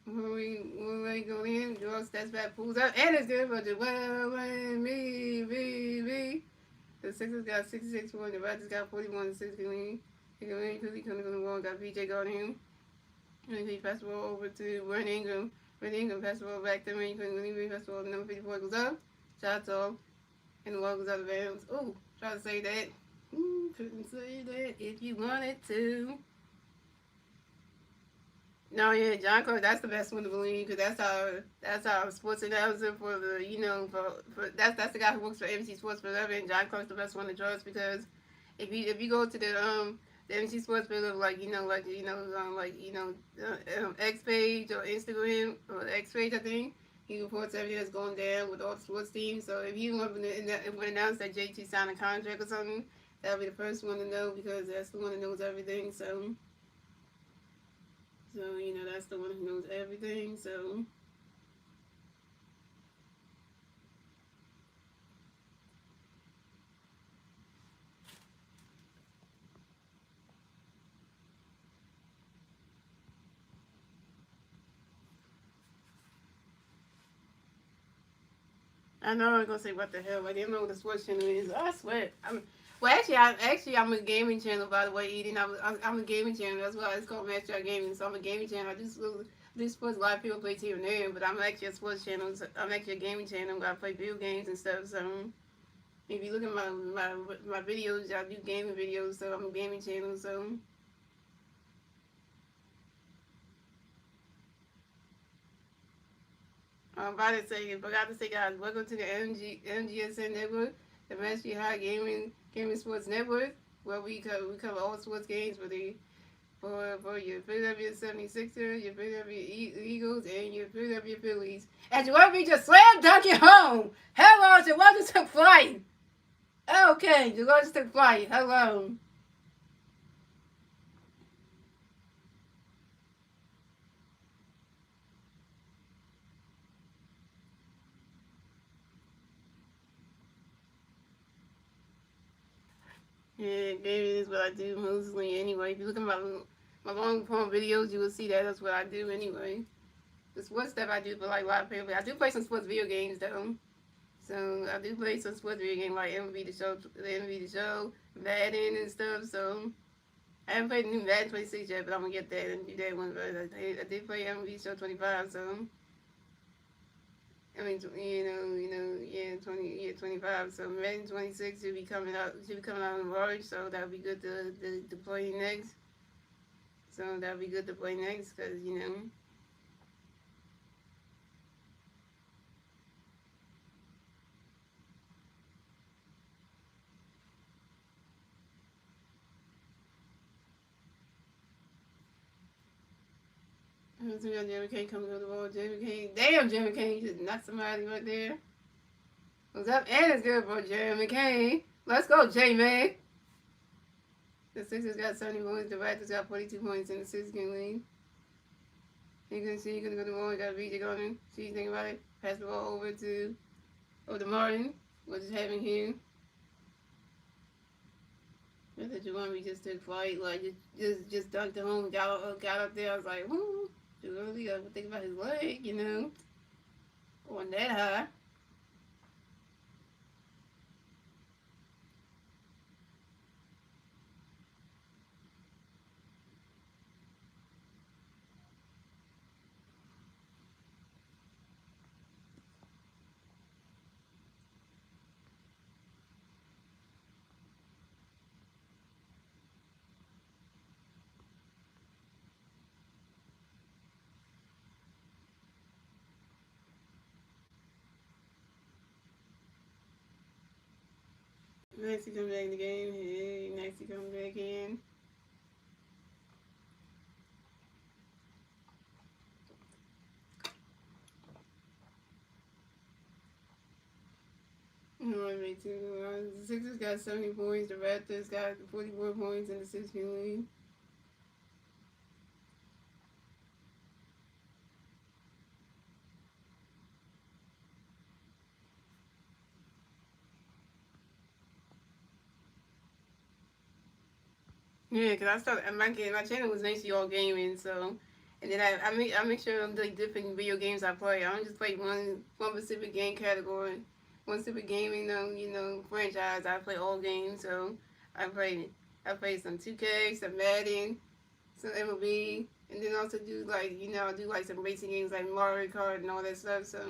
we go in. Joel steps back, pulls up, and it's good for Joel and me. The Sixers got 66 points. The Raptors got 41 in 6-game lead. He go in quickly, coming to the wall. Got VJ going in. And he passed the ball over to Ren Ingram. Ren Ingram passed the ball back to me. He passed the ball. Number 54 goes up. Shots off. And the ball goes out of bounds. Oh, try to say that. Couldn't say that if you wanted to. No, yeah, John Clark, that's the best one to believe because that's our sports announcer for the for that's the guy who works for MC Sports Forever, and John Clark's the best one to trust because if you go to the MC Sports Forever X page or Instagram or X page I think he reports everything that's going down with all the sports teams. So if he would announce that JT signed a contract or something, that'll be the first one to know because that's the one that knows everything. So, that's the one who knows everything. So, I know I'm gonna say what the hell. I didn't know what the sports channel is. I swear. I'm a gaming channel. By the way, Eden. I'm a gaming channel. That's why it's called Match Out Gaming. So I'm a gaming channel. I do sports. A lot of people play here and there, but I'm actually a sports channel. So I'm actually a gaming channel. I play video games and stuff. So if you look at my videos, I do gaming videos. So I'm a gaming channel. So. I'm about to say, forgot to say, guys, welcome to the MGSN Network, the Mastery High Gaming Sports Network, where we cover all sports games, whether for your Philadelphia 76ers, your Philadelphia Eagles, and your Philadelphia Phillies. And you want me to slam dunk it home. Hello, the Lakers took flight. Okay, the Lakers took flight. Hello. Yeah, gaming is what I do mostly anyway. If you look at my long form videos, you will see that that's what I do anyway. The sports stuff I do for like a lot of people. I do play some sports video games though. So I do play some sports video games like MLB the Show, Madden and stuff. So I haven't played the new Madden 26 yet, but I'm gonna get that and do that one. But I did play MLB the Show 25. So I mean, yeah, 25. So Madden 26 should be coming out. Should be coming out in March. So that'll be good to play next. So that'll be good to play next because Jimmy Kane coming to the ball. Jimmy Kane, damn, Jimmy Kane just knocked somebody right there. What's up? And it's good for Jeremy Kane. Let's go, J-Man. The Sixers got 70 points. The Raptors got 42 points in the six-game lead. You can see, you're going to go to the ball. You got to read it on him. See, you think about it. Pass the ball over to Martin. What is happening here? I thought Jeremy just took flight. Like, just dunked it home. Got up there. I was like, whoo. You really got to think about his leg, going that high. Maxie comes back in the game. Hey, Maxie comes back in. The Sixers got 70 points. The Raptors got 44 points in the 16 league. Yeah, because I started my channel was Nancy All Gaming, so and then I make sure I'm like different video games I play. I don't just play one specific game category, one specific gaming franchise. I play all games, so I play I play some 2K, some Madden, some MLB, and then also do I do like some racing games like Mario Kart and all that stuff. So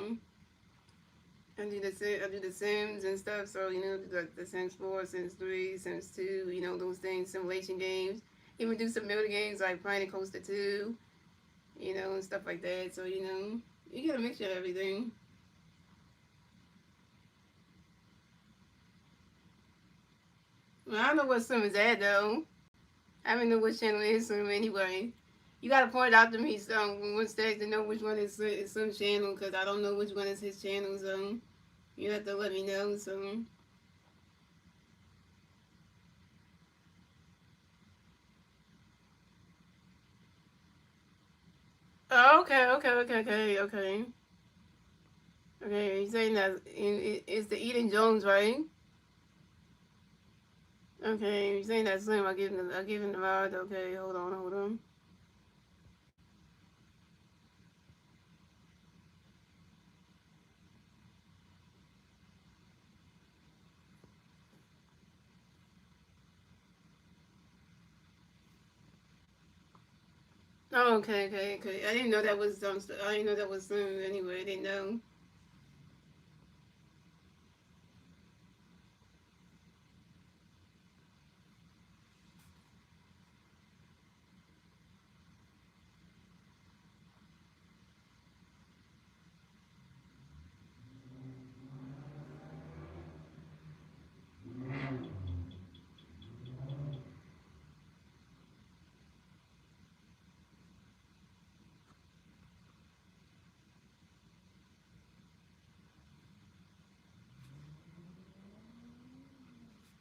I do the Sims and stuff. So the Sims 4, Sims 3, Sims 2. Those things, simulation games. Even do some building games like Planet Coaster 2. And stuff like that. So you get a mixture of everything. Well, I don't know what Sim is at though. I don't know which channel is Sim anyway. You gotta point out to me one stage to know which one is Sim channel because I don't know which one is his channel. So you have to let me know. So. Oh, okay. Okay, you're saying that it's the Eden Jones, right? Okay, you're saying that Slim. I give him the ride. Okay, hold on. Oh, okay. I didn't know that was I didn't know that was Slim anyway. I didn't know.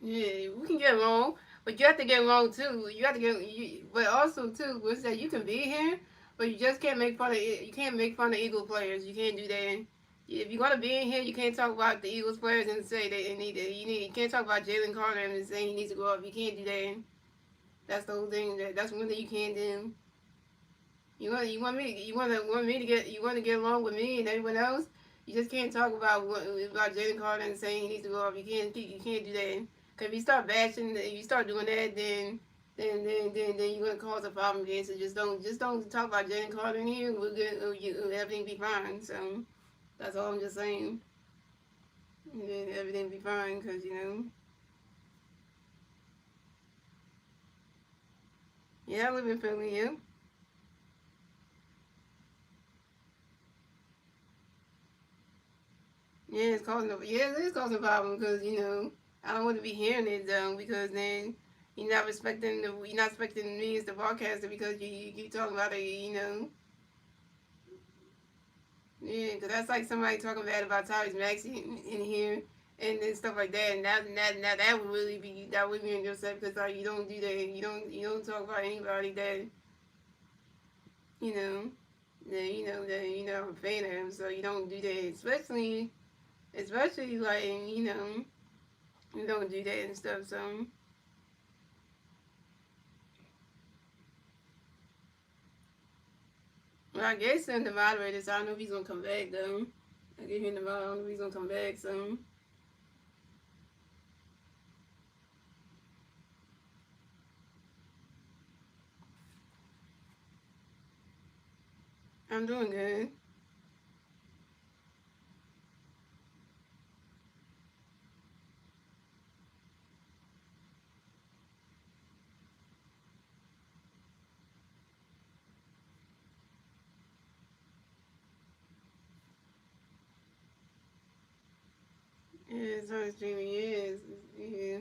Yeah, we can get along, but you have to get along too. You have to get, but also too, what's that? You can be here, but you just can't make fun of it. You can't make fun of Eagle players. You can't do that. If you're gonna be in here, you can't talk about the Eagles players and say that they need it. You can't talk about Jalen Carter and say he needs to go up. You can't do that. That's the whole thing. That's one thing you can't do. You want to get along with me and everyone else. You just can't talk about Jalen Carter and saying he needs to go up. You can't do that. Cause if you start bashing, if you start doing that, then you're gonna cause a problem again. So just don't talk about Jalen Carter in here. We'll get everything be fine. So that's all I'm just saying. And then everything be fine. Cause yeah, I live in Philly. Yeah. Yeah, it is causing a problem because I don't want to be hearing it though because then you're not respecting me as the broadcaster because you keep talking about it, yeah, because that's like somebody talking bad about Tyrese Maxey in here and then stuff like that, and that would really be that would be in yourself because like you don't do that, you don't talk about anybody that you know that I'm a fan of him, so you don't do that, especially like you don't do that and stuff. So, well, I guess in the moderator, so I don't know if he's gonna come back though. I get him tomorrow. I don't know if he's gonna come back. So I'm doing good. Yeah, it's on streaming. Yeah,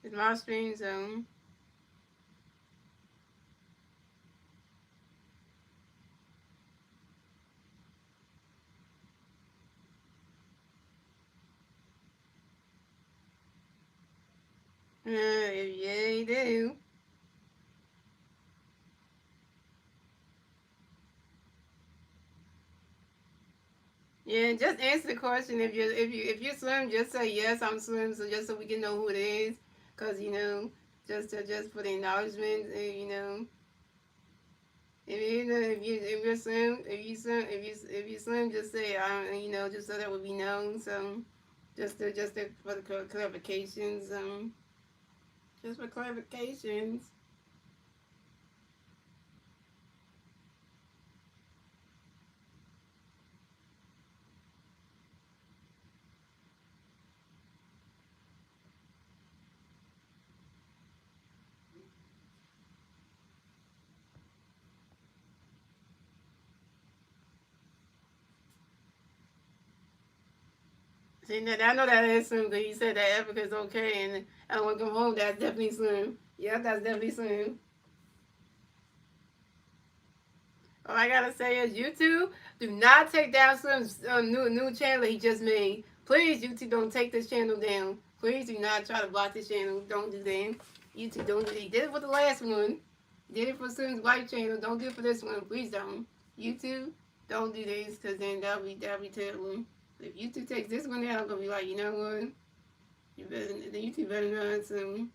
it's my stream. So yeah, you do. Yeah, just answer the question. If you're slim, just say yes, I'm slim. So just so we can know who it is, cause just for the acknowledgement. If you're slim, if you slim, just say just so that would be known. So just for the clarifications. Just for clarifications. See, now I know that is slim because you said that Africa's okay, and I want to come home. That's definitely slim. Yeah, that's definitely slim. All I gotta say is YouTube, do not take down Slim's new channel he just made. Please, YouTube, don't take this channel down. Please do not try to block this channel. Don't do that. YouTube, don't do that. He did it for the last one. He did it for Slim's white channel. Don't do it for this one. Please don't. YouTube, don't do this because then that'll be terrible. If YouTube takes this one down, I'm gonna be like, you know what? The YouTube better not. So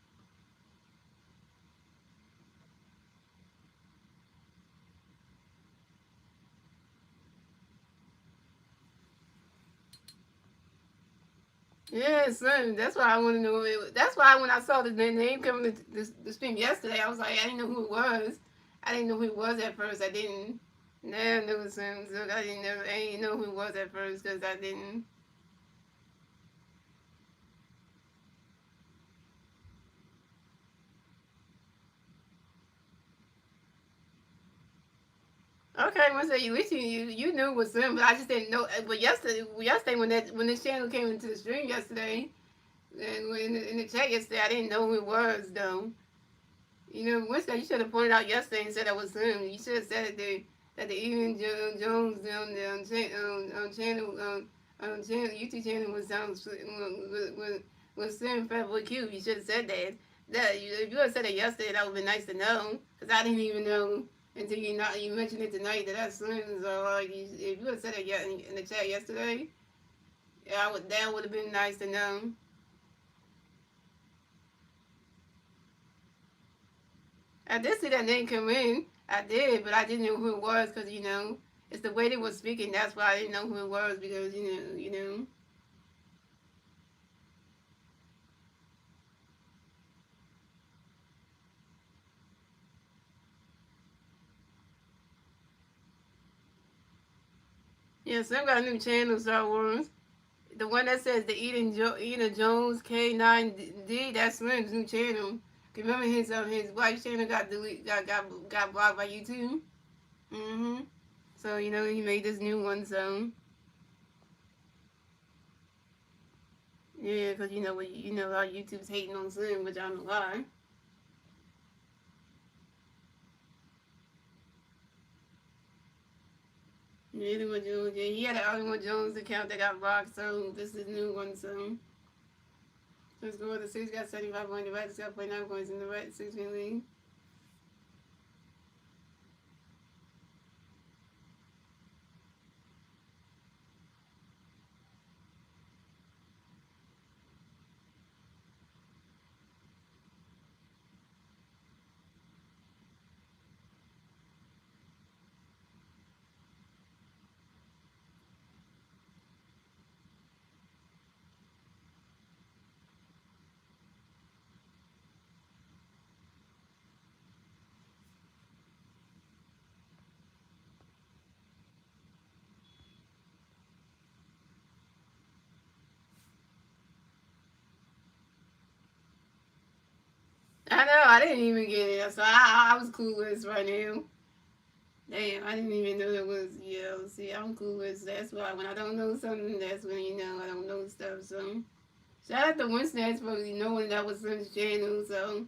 yeah, son. That's why I want to know. That's why when I saw the name coming to the stream yesterday, I was like, I didn't know who it was. I didn't know who it was at first. I didn't. No, it was him. So I didn't know who it was at first because I didn't. Okay, once at least you knew it was him, but I just didn't know. But yesterday when this channel came into the stream yesterday, and in the chat yesterday, I didn't know who it was though. Winston, you should have pointed out yesterday and said that was him. You should have said that the Evan Jones channel YouTube channel was was Slim Fat Q. You should have said that. If you had said it yesterday, that would have been nice to know. Because I didn't even know until you mentioned it tonight that that's Slim. So if you had said it in the chat yesterday, yeah, that would have been nice to know. I did see that name come in. I did, but I didn't know who it was because it's the way they were speaking. That's why I didn't know who it was because you know. Yeah, Slim got a new channel, Star Wars. The one that says the Eden Jones K9D. That's Slim's new channel. Remember his wife's channel got blocked by YouTube. Mhm. So he made this new one. So yeah, because how YouTube's hating on Slim, which I don't know why. Yeah, Jones. Yeah, he had an Hollywood Jones account that got blocked. So this is a new one. So let's go. The six got 75 points. The Raptors got 49 points in the Red 16 league. I know, I didn't even get it, so I was clueless right now. Damn, I didn't even know it was, see, I'm clueless. That's why when I don't know something, that's when I don't know stuff. So, shout out to Winston for knowing that was Slim's channel. So,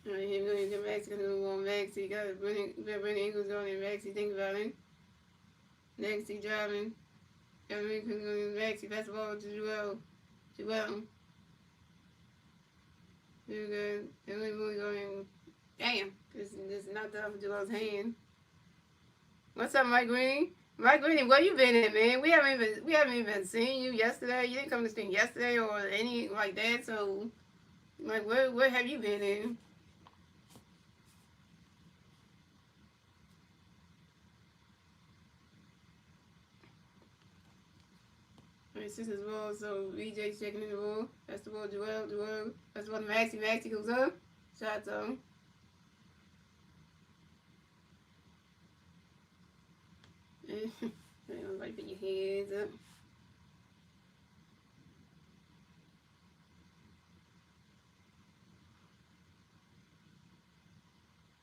him going to Mexico, going to go Mexico. He got Brandon Ingles going to Mexico. Think about it. Next, he driving. Got Mexico going to Mexico. Basketball to Joel. You're good. The only one going, damn, this is not the of Joel's hand. What's up, Mike Green? Mike Green, where you been at, man? We haven't even seen you yesterday. You didn't come to stream yesterday or any like that. So, like, where have you been in? Six as well. So VJ's checking in the room. That's the ball, Joel. That's the one Maxi goes up. Shots on. Like put your hands up.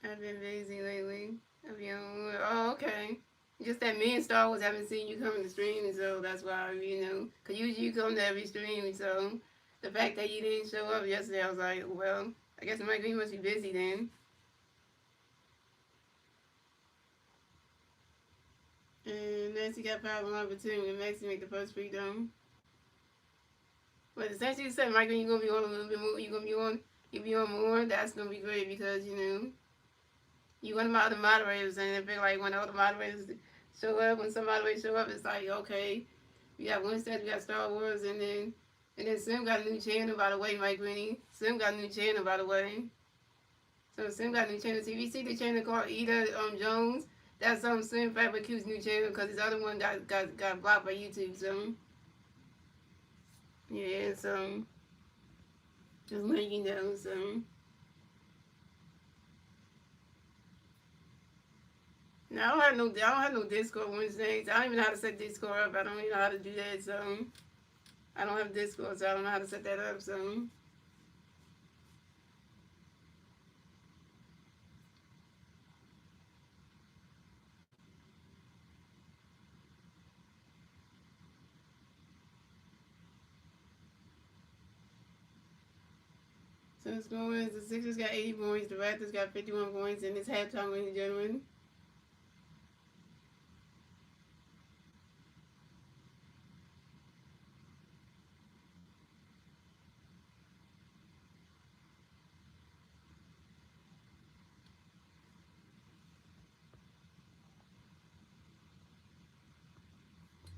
I've been busy lately. I've been on. Oh, okay. Just that me and Star Wars haven't seen you come to stream, so that's why Cause usually you come to every stream, so the fact that you didn't show up yesterday, I was like, well, I guess Mike you must be busy then. And Nancy got power number two, and Maxie make the first free throw. But essentially, you said, Michael, you're gonna be on a little bit more. You're gonna be on. You be on more. That's gonna be great because you one of my other moderators, and I feel like when the other moderators show up, when some moderators show up, it's like okay, we got Winston, we got Star Wars, and then Sim got a new channel by the way, Mike Winnie. Sim got a new channel by the way. So Sim got a new channel. So if you see the channel called Eda Jones, that's Sim Fabric Q's new channel because his other one got blocked by YouTube. So yeah, so just letting you know. So no, I don't have no Discord Wednesdays. I don't even know how to set Discord up. I don't even know how to do that. So I don't have Discord, so I don't know how to set that up. So the score is the Sixers got 80 points, the Raptors got 51 points, and it's halftime, ladies and gentlemen.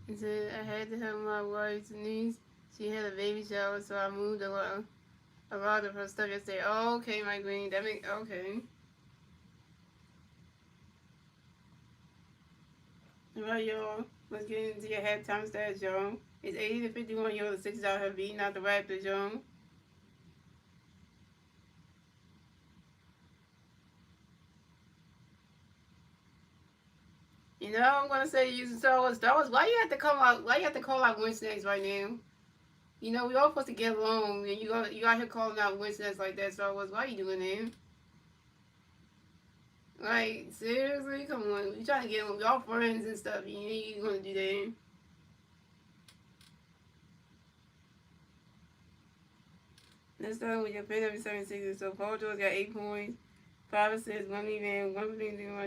He said I had to help my wife's niece. She had a baby shower, so I moved a lot of her stuff yesterday. Oh, okay, my green. That make okay. All right, y'all. Let's get into your halftime stats, y'all. It's 80-51, y'all. The Sixers out here beating out the Raptors, y'all. You know, I'm gonna say you Star Wars. Star Wars. Why you have to come out? Why you have to call out Wednesdays right now? You know, we all supposed to get along, and you out here calling out Wednesdays like that. Star Wars. Why you doing that? Like seriously, come on. You trying to get with y'all friends and stuff. You gonna do that? Let's start with your PW 76. So Paul George got 8 points, 5 assists, 1 rebound, 1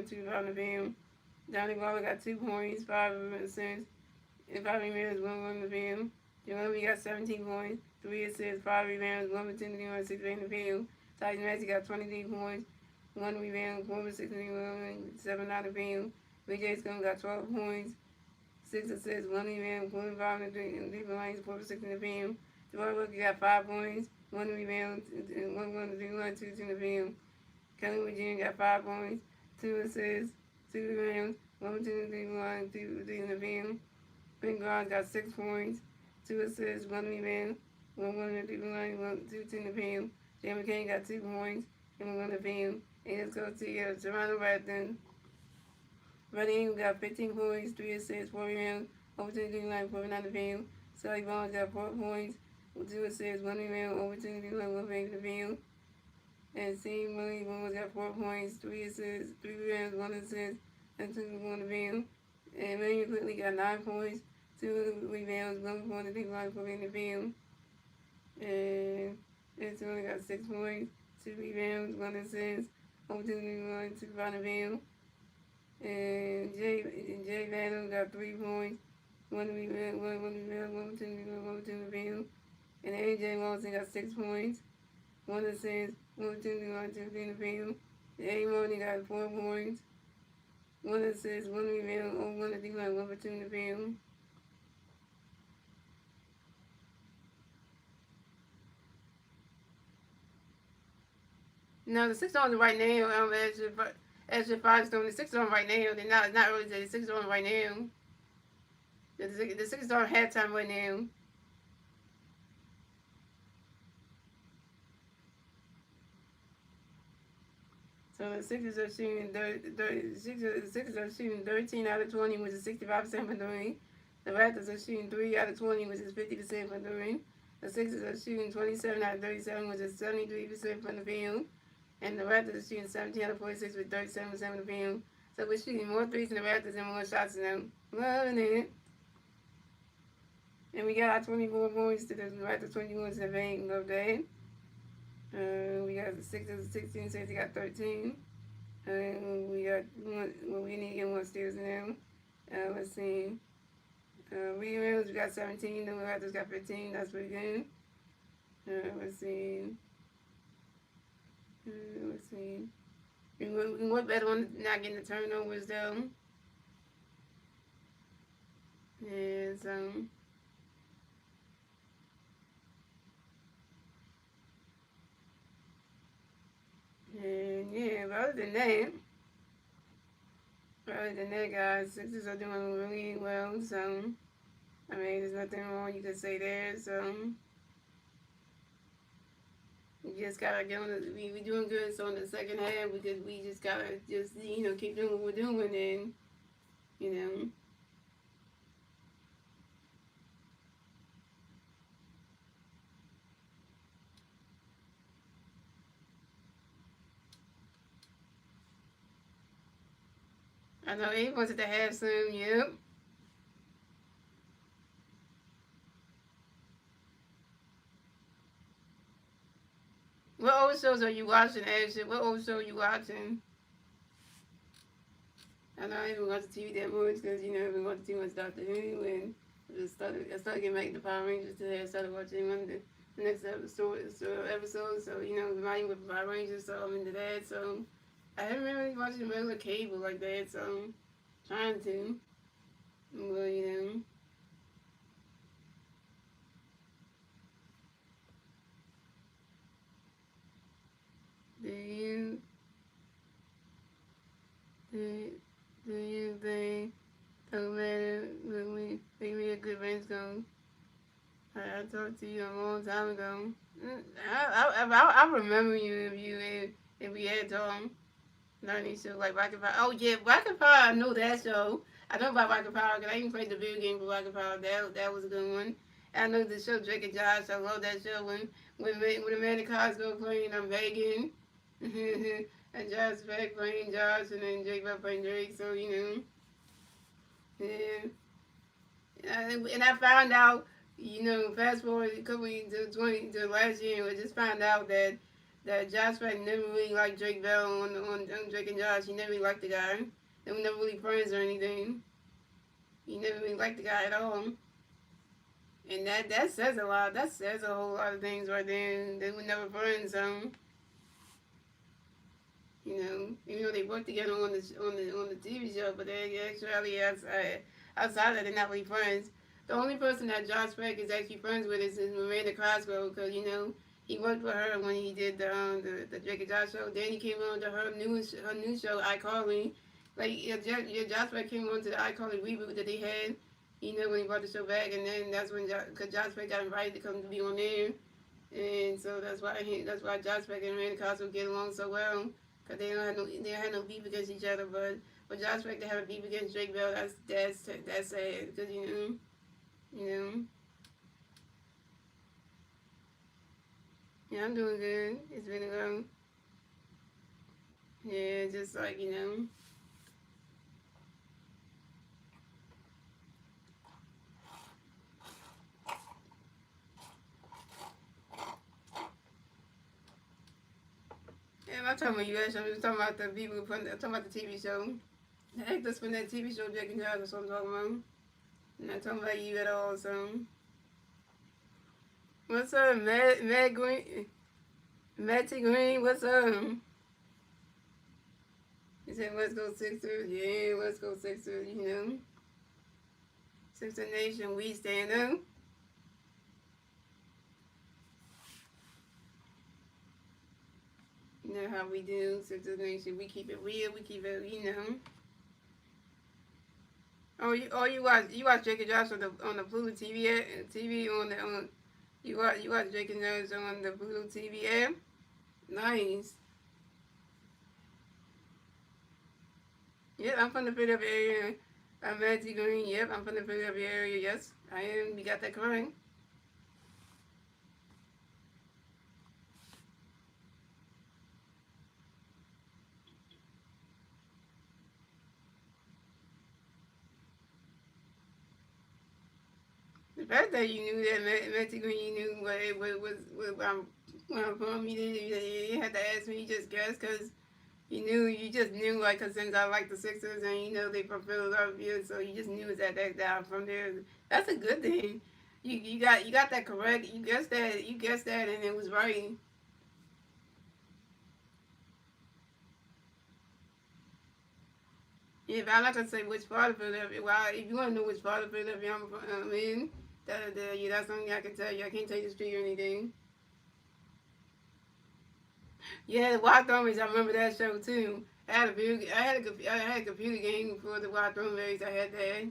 2 5 the bam. Johnny Waller got 2 points, 5 assists, and 5 rebounds, 1 rebound. Jeremy got 17 points, 3 assists, 5 rebounds, 1 6 in the field. Tyson Maxey got 23 points, 1 rebound, 4 6 rebound, 7 out of the field. BJ Scum got 12 points, 6 assists, 1 rebound, 45 in the 3 points, 4 6 in the field. Joy Wilkie got 5 points, 1 rebound, and 2 in the field. Kelly Virginia got 5 points, 2 assists, 2 rebounds, 2 in the field. Ben Garland got 6 points, 2 assists, 1 rebound, 2 in the field. Jay McCain got 2 points and 1 in the field. And let's go to Toronto Raptors. Buddy Ingram got 15 points, 3 assists, 4 rebounds, over 2 in the field. Sully Barnes got 4 points, 2 assists, 1 rebound, over 1 in the field. And C. Murray Bones got 4 points, 3 assists, 3 rebounds, 1 assist, and 2 in the field. And Manuel Quickly got 9 points, 2 rebounds, 1 in the field. And Antonio got 6 points, 2 rebounds, 1 assist, over 2 in the field. And Jay Vandal got 3 points, 1 rebound, 1 in the field. And AJ Wilson got 6 points, 1 assist, 1 in the field. And A. Money got 4 points, 1 assist, 1 rebound, over 1 in the field. No, the Sixers on right now. As your five stone, the Sixers on right now. They're not really the Sixers on right now. The Sixers on halftime right now. So the Sixers are shooting 13 out of 20, which is 65% for three. The Raptors are shooting 3 out of 20, which is 50% for three. The Sixers are shooting 27 out of 37, which is 73% from the field. And the Raptors are shooting 17 out of 46 with 37% of the field. So we're shooting more threes than the Raptors and more shots than them. Loving it. And we got our 24 points to the Raptors 21 to the bank. Love that. We got the Sixers 16, so they got 13. We got we need to get 1 steals now. Let's see. Rebounds, we got 17. The Raptors got 15. That's pretty good. Let's see. Let's see. We went better on not getting the turnovers though. And and yeah, but other than that, guys, Sixers are doing really well. So I mean, there's nothing wrong you could say there. So we just gotta get on. We doing good. So in the second half, we just gotta just keep doing what we're doing, and you know. I know he wanted to have some. Yep. What old shows are you watching, Ashley? What old show are you watching? I know I haven't watched TV that much because I haven't watched too much Doctor Who, and I started getting back into Power Rangers today. I started watching one of the next episode. So reminding with Power Rangers, so I'm into that. So I haven't really watched regular cable like that. So I'm trying to, well. talked to you a long time ago. I remember you if we had learning show like Rocket Power. Oh yeah, Rocket Power. I know that show. I know about Rocket Power because I even played the video game for Rocket Power. That was a good one. And I know the show Drake and Josh. I love that show when Amanda Cosgrove playing Megan, and Josh back playing Josh, and then Drake back playing Drake. So yeah. And I found out, fast forward a couple years to last year, I just found out that Josh Beck never really liked Drake Bell on Drake and Josh. He never really liked the guy. They were never really friends or anything. He never really liked the guy at all. And that says a lot. That says a whole lot of things right there. They were never friends. Even though they worked together on the TV show, but they actually outside that they're not really friends. The only person that Josh Beck is actually friends with is Miranda Cosgrove because he worked with her when he did the Drake and Josh show. Then he came on to her new show iCarly. Like Josh Beck came on to the iCarly reboot that they had. When he brought the show back, and then that's when because Josh Beck got invited to come to be on there, and so that's why Josh Beck and Miranda Cosgrove get along so well. Cause they don't have no beef against each other, but for Josh Beck to have a beef against Drake Bell, that's sad. Cause you know, yeah, I'm doing good. It's been a while. Yeah, just like Yeah, I'm not talking about US. I'm just talking about the people who I'm talking about the TV show. The actors from that TV show, Jack and Josh, that's what I'm talking about. I'm not talking about you at all. So, what's up, Matt Green? Matty Green, what's up? He said, let's go Sixers. Yeah, let's go Sixers, Sixer Nation, we stand up. You know how we do, Sixer Nation. We keep it real. We keep it. You watch Drake and Josh on the Pluto TV on you watch Drake and Josh on the Pluto TV app. Nice. Yep, I'm from the Philadelphia area. I'm Matty Green. Yep, I'm from the Philadelphia area. Yes, I am. You got that correct. The fact that you knew that Matty Green, you knew what it was where I'm from, you had to ask me. You just guessed because you just knew, like, cause since I like the Sixers and they from Philadelphia, so you just knew that I'm from there. That's a good thing. You got that correct. You guessed that, and it was right. Yeah, but I'm not gonna say which part of Philadelphia. Well, if you want to know which part of Philadelphia I'm in, that's something I can tell you. I can't tell you the street or anything. Yeah, the Wild Thornberries, I remember that show too. I had a computer game for the Wild Thornberries. I had that.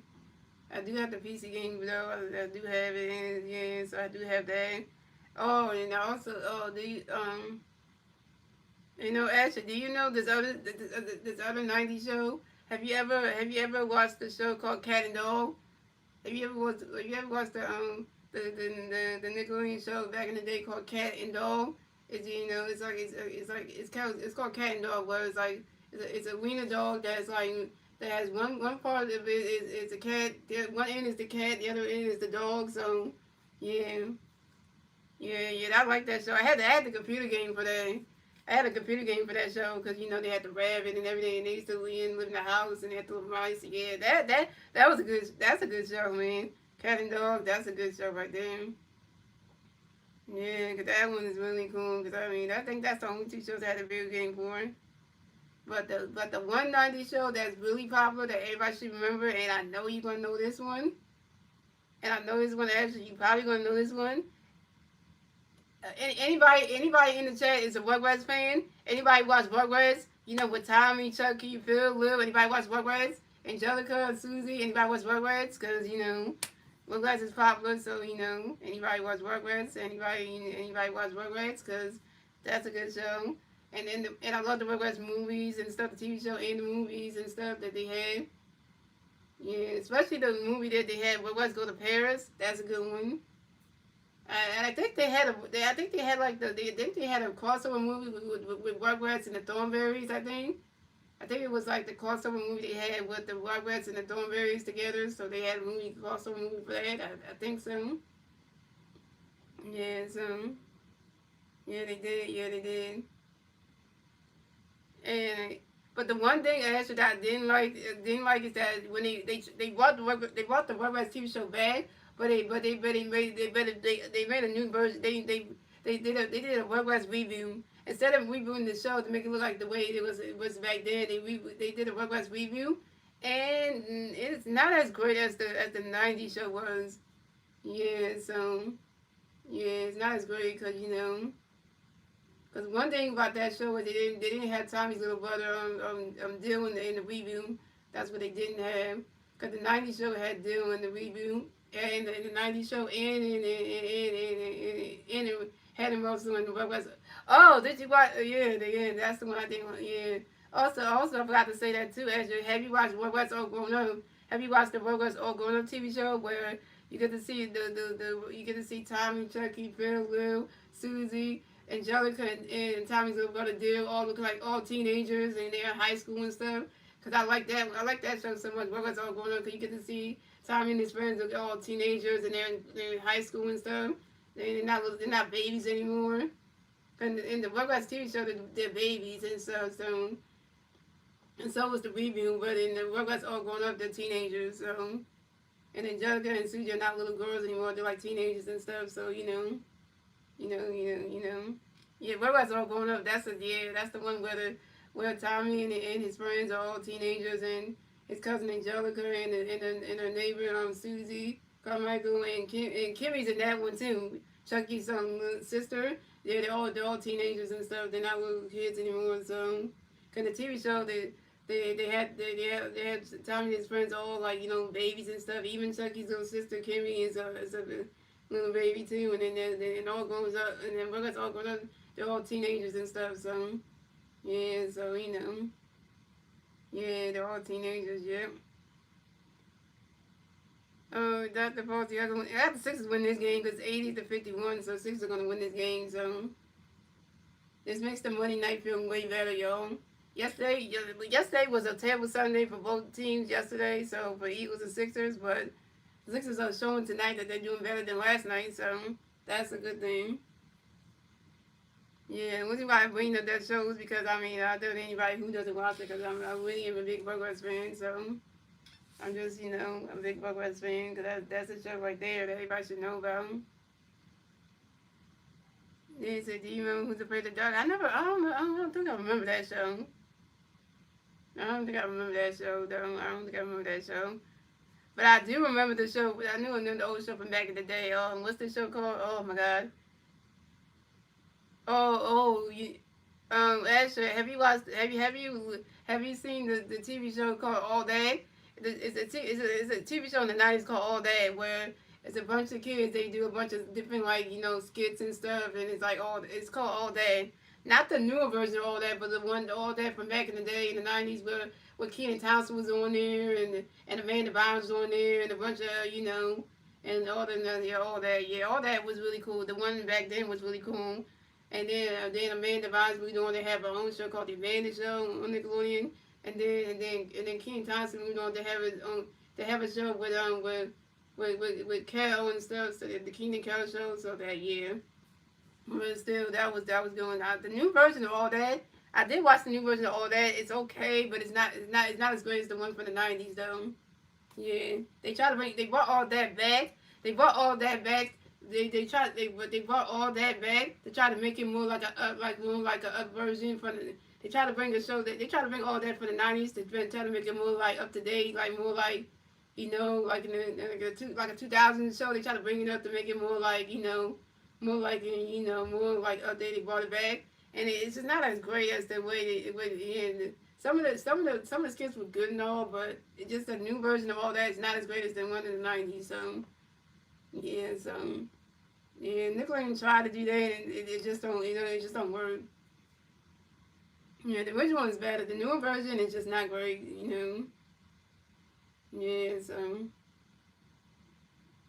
I do have the PC game though. I do have it. Yeah, so I do have that. Oh, and I also do Ashley, do you know this other '90s show? Have you ever watched the show called Cat and Dog? Have you ever watched the Nickelodeon show back in the day called Cat and Dog? It's called Cat and Dog, where it's a wiener dog that has one part of it is a cat. One end is the cat, the other end is the dog. So yeah, yeah. I like that show. I had the computer game for that. I had a computer game for that show because they had the rabbit and everything, and they used to live in the house and they had the mice. Yeah, that was a good. That's a good show, man. Cat and Dog. That's a good show right there. Yeah, because that one is really cool. Because I think that's the only two shows I had a video game for. But the 190 show that's really popular that everybody should remember, and I know you're gonna know this one, and I know this one actually you probably gonna know this one. Anybody in the chat is a Rugrats fan? Anybody watch Rugrats? With Tommy, Chucky, Phil, Lil. Anybody watch Rugrats? Angelica, Susie. Anybody watch Rugrats? Because Rugrats is popular, so anybody watch Rugrats, anybody watch Rugrats, because that's a good show. And I love the Rugrats movies and stuff, the TV show and the movies and stuff that they had. Yeah, especially the movie that they had, Rugrats Go to Paris. That's a good one. And I think I think they had like they had a crossover movie with Rugrats and the Thornberries. I think it was like the crossover movie they had with the Rugrats and the Thornberries together. So they had a crossover movie for that. I think so. Yeah, so yeah, they did. Yeah, they did. And but the one thing actually that I didn't like is that when they brought the Rugrats TV show back, but they made a new version. They did a Rugrats review. Instead of rebooting the show to make it look like the way it was back then, they did a Rugrats review, and it's not as great as the '90s show was. Yeah, so yeah, it's not as great because one thing about that show was they didn't have Tommy's little brother Dill in the review. That's what they didn't have. Because the '90s show had Dill in the review, and in the '90s show, and it had him also in the Rugrats. Oh, did you watch? Yeah, that's the one I think. Yeah. Also, I forgot to say that too. Actually, have you watched Rugrats All Grown Up? Have you watched the Rugrats All Grown Up TV show where you get to see you get to see Tommy, Chucky, Phil, Lil, Susie, Angelica, and Tommy's little brother Dill all look like all teenagers and they're in high school and stuff. Cause I like that. I like that show so much. Rugrats All Grown Up. Cause you get to see Tommy and his friends are all teenagers and they're in high school and stuff. They're not babies anymore. And in the Rugrats TV show, they're babies and stuff. So was the review. But in the Rugrats All Grown Up, they're teenagers. So and Angelica and Susie are not little girls anymore. They're like teenagers and stuff. So you know. Yeah, Rugrats All Grown Up. That's the one where Tommy and his friends are all teenagers and his cousin Angelica and her neighbor Susie Carmichael and Kimmy's in that one too. Chucky's sister. Yeah, they're all teenagers and stuff. They're not little kids anymore. So, cause the TV show they had Tommy and his friends all like babies and stuff. Even Chucky's little sister Kimmy is a little baby too. And then it all grows up. And then Rugrats all grown up. They're all teenagers and stuff. So yeah, so yeah, they're all teenagers. Yeah. Oh, Dr. Faulty, I got the Sixers win this game because 80-51, so Sixers are gonna win this game. So this makes the Monday night feel way better, y'all. Yesterday was a terrible Sunday for both teams. Yesterday, so for Eagles and Sixers, but the Sixers are showing tonight that they're doing better than last night, so that's a good thing. Yeah, the reason why I bring up that shows because I tell anybody who doesn't watch it because I really am a big Rugrats fan, so I'm just I'm a big Rugrats fan because that's a show right there that everybody should know about. They said, "Do you remember Who's Afraid of the Dark?" I don't think I remember that show. I don't think I remember that show though. I don't think I remember that show. But I do remember the show. I knew the old show from back in the day. What's the show called? Oh my God. You, actually, have you seen the TV show called All That? It's a TV show in the '90s called All That, where it's a bunch of kids. They do a bunch of different skits and stuff, and it's called All That. Not the newer version of All That, but the one All That from back in the day in the '90s, where Kenan Thompson was on there, and Amanda Bynes was on there, and a bunch of and all that was really cool. The one back then was really cool. And then Amanda Bynes moved on to have her own show called The Amanda Show on Nickelodeon. And then Kenan Thompson moved on to have a show with Carol and stuff. So the Kenan Carol show. So but still that was going out. The new version of All That. I did watch the new version of All That. It's okay, but it's not as great as the one from the '90s though. Yeah, they brought all that back. They brought all that back. They brought all that back to try to make it more like a up version from the. They try to bring a show that they try to bring all that from the '90s to try to make it more like up to date, like more like like like a 2000 show. They try to bring it up to make it more like more like more like updated. They brought it back, and it's just not as great as the way it went in. Some of the skits were good and all, but it's just a new version of all that is not as great as the one in the '90s. So Yeah, so yeah, Nickelodeon tried to do that, and it just don't, it just don't work. Yeah, the original is better. The newer version is just not great. Yeah, so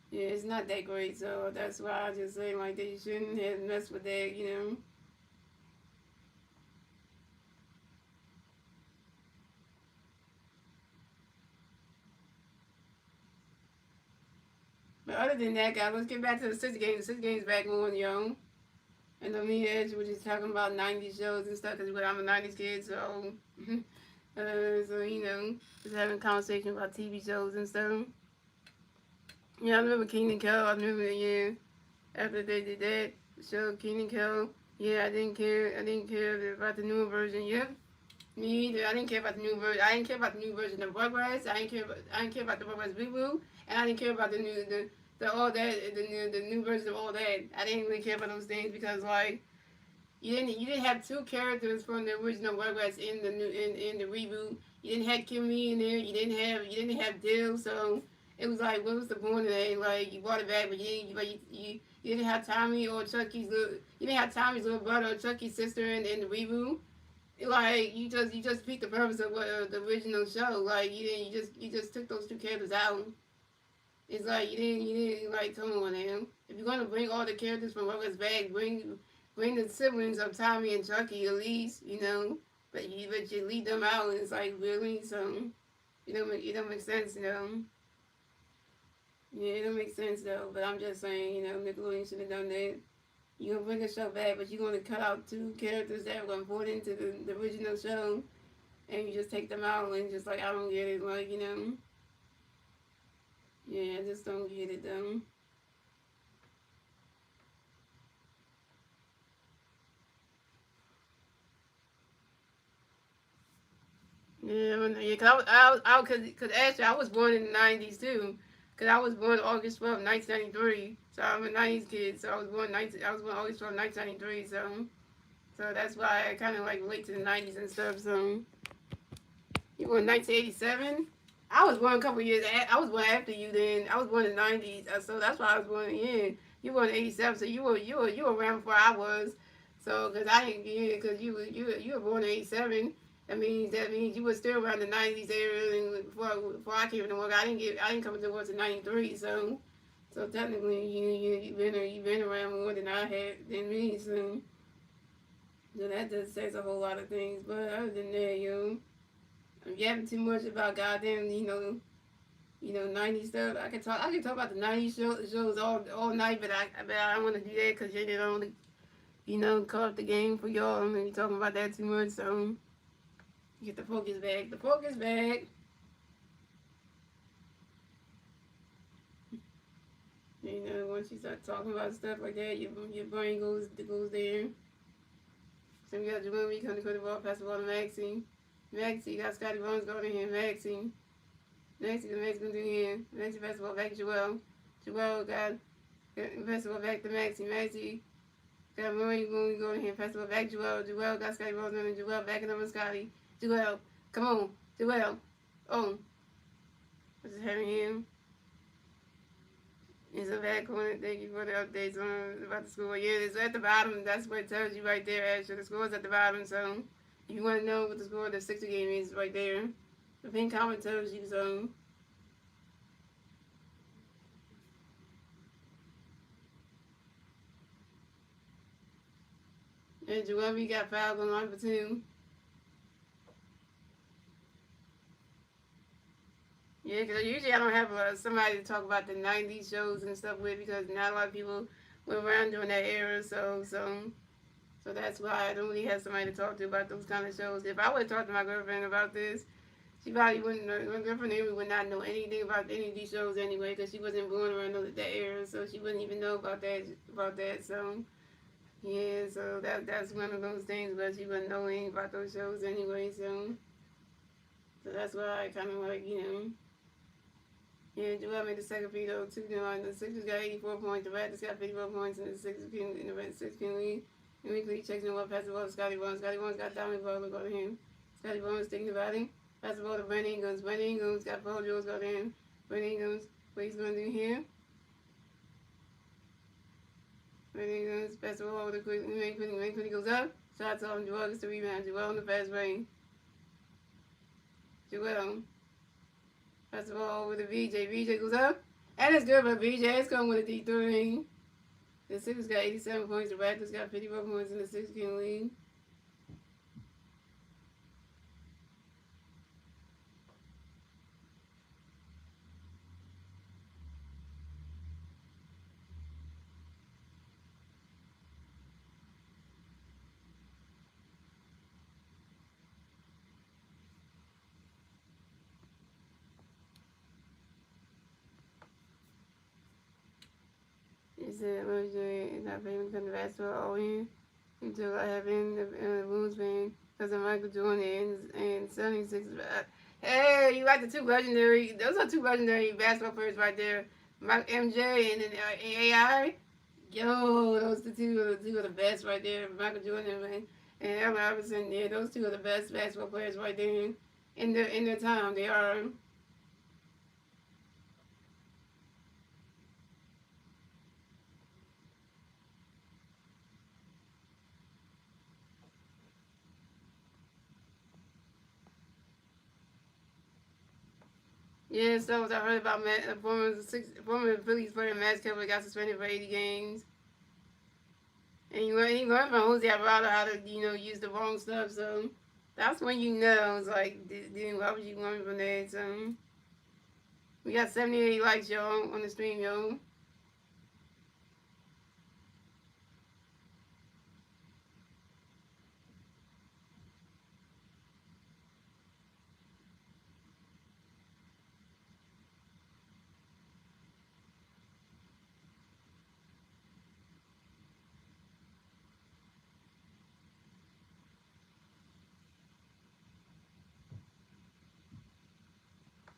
yeah, it's not that great. So that's why I just say like they shouldn't have messed with that. But other than that, guys, let's get back to the six games. The six games back on. And then me and Edge were just talking about '90s shows and stuff because I'm a '90s kid, so just having a conversation about TV shows and stuff. Yeah, I remember King and Kel. I remember, yeah, after they did that show, King and Kel. Yeah, I didn't care. I didn't care about the newer version. Yep, me either. I didn't care about the new version. I didn't care about the new version of Rugrats. I didn't care about the Rugrats reboot, and I didn't care about the all that the new version of all that. I didn't really care about those things because like you didn't have two characters from the original Rugrats in in the reboot. You didn't have Kimmy in there. You didn't have Dill. So it was like, what was the point of that? Like you brought it back, but you didn't have Tommy or Chucky's little. You didn't have Tommy's little brother or Chucky's sister in the reboot. Like you just beat the purpose of what the original show. Like you just took those two characters out. It's like you didn't like, come on now. If you're gonna bring all the characters from Rugrats back, bring the siblings of Tommy and Chucky at least. But you leave them out, and it's like, really. So it don't make sense. Yeah, it don't make sense though. But I'm just saying, Nickelodeon should have done that. You're gonna bring the show back, but you're gonna cut out two characters that were important to the original show, and you just take them out, and just like, I don't get it. Like. Yeah, I just don't get it though. Yeah, cause actually I was born in the '90s too, cause I was born August 12th, 1993. So I'm a '90s kid. So I was born August 12th, 1993. So that's why I kind of like relate to the '90s and stuff. So you born 1987? I was born a couple years. I was born after you. Then I was born in the '90s. So that's why I was born. Yeah, you born in '87. So you were around before I was. So because I didn't, yeah, because you were born in '87. That means you were still around the '90s era, and before I came into work, I didn't come into work in '93. So technically you've been around more than I had than me. So that just says a whole lot of things. But other than that, I'm yapping too much about goddamn, '90s stuff. I can talk about the '90s shows all night, but I don't want to do that because you don't want to, call up the game for y'all. I'm gonna be talking about that too much. So get the focus back. The focus back. Once you start talking about stuff like that, your brain goes there. So we got Jamal, we come to the ball, pass the ball to Maxie. Maxie got Scotty Bones going in here. Maxie. The Max gonna do here. Maxie pass the ball back to Joel. Joel got pass the ball back to Maxie. Maxie got Murray going here. Pass the ball back to Joel. Joel got Scotty Bones on, and Joel backing up on Scotty. Joel, come on. Joel. Oh, what's happening here? It's a back corner. Thank you for the updates on about the score. Yeah, it's at the bottom. That's what it tells you right there, actually. The score is at the bottom, so if you want to know what the score of the Sixer game is, right there. The pink comment tells you, so. And Joel, we got fouled on line for two. Yeah, because usually I don't have somebody to talk about the '90s shows and stuff with because not a lot of people were around during that era. So that's why I don't really have somebody to talk to about those kind of shows. If I would talk to my girlfriend about this, she probably wouldn't. My girlfriend Amy would not know anything about any of these shows anyway because she wasn't born around that era, so she wouldn't even know about that. So yeah, so that's one of those things, but she wouldn't know anything about those shows anyway. So that's why I kind of like. Yeah, Joel made the second free throw, 2-0. The Sixers got 84 points. The Raptors got 54 points in the Sixers lead. And weekly checks in what pass the ball to Scotty Barnes. Scotty Barnes got Dominic Butler, go to him. Scotty Barnes thinking about him. Pass the ball to Brandon Ingrams. Brandon Ingrams got Paul George, go to him. Brandon Ingrams, what he's going to do here? Basketball with a quickly goes up. Shots on Joel gets the rebound. Joel on the fast break. Joel. Basketball with a VJ. VJ goes up. And it's good, but VJ is coming with a D3. The Sixers got 87 points. The Raptors got 54 points in the 6-game lead. He said, "MJ is not paying because the basketball all in until I have in the Bulls fan because of Michael Jordan and 76. Hey, you like the two legendary? Those are two legendary basketball players right there. MJ and then AI. Yo, those two are the best right there. Michael Jordan and Allen Iverson. Yeah, those two are the best basketball players right there in their time. They are." Yeah, so I heard about former Phillies player Max Kepler got suspended for 80 games. And he learned from Jose Alvarado how to, use the wrong stuff. So that's when you know, it's like, why would you learn from that? So we got 78 likes, y'all, on the stream, yo.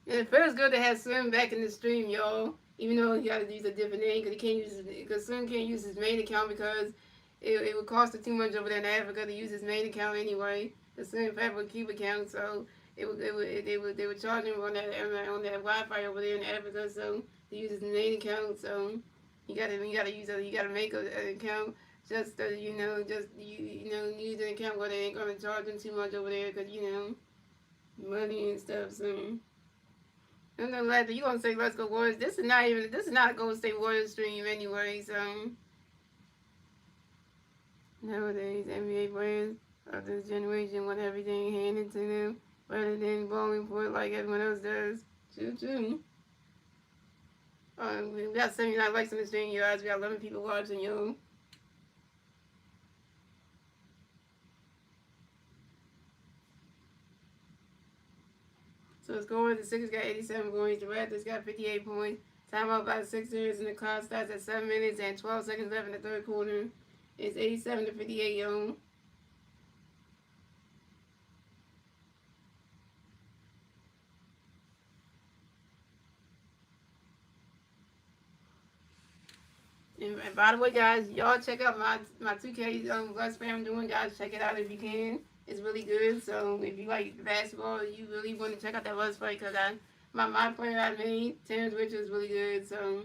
And it feels good to have Slim back in the stream, y'all. Even though he got to use a different name because Slim can't use his main account because it would cost him too much over there in Africa to use his main account anyway. The Slim Fat would keep account, so they would charge him on that Wi-Fi over there in Africa, so to use his main account. So you gotta make an account just to, use an account where they ain't gonna charge him too much over there because money and stuff. So. And then later you gonna say let's go Warriors. This is not a Golden State Warriors stream anyway, so nowadays NBA players of this generation want everything handed to them rather than balling for it like everyone else does. True. We got 79 likes on the stream, guys. We got 11 people watching, yo. So the score, the Sixers got 87 points, the Raptors got 58 points. Timeout by the Sixers, and the clock starts at 7 minutes and 12 seconds left in the third quarter. It's 87 to 58, yo. And by the way, guys, y'all check out my 2K Let's Play I'm doing, guys. Check it out if you can. It's really good. So if you like basketball, you really want to check out that Let's Play because my player I made, Terrence Richards, is really good. So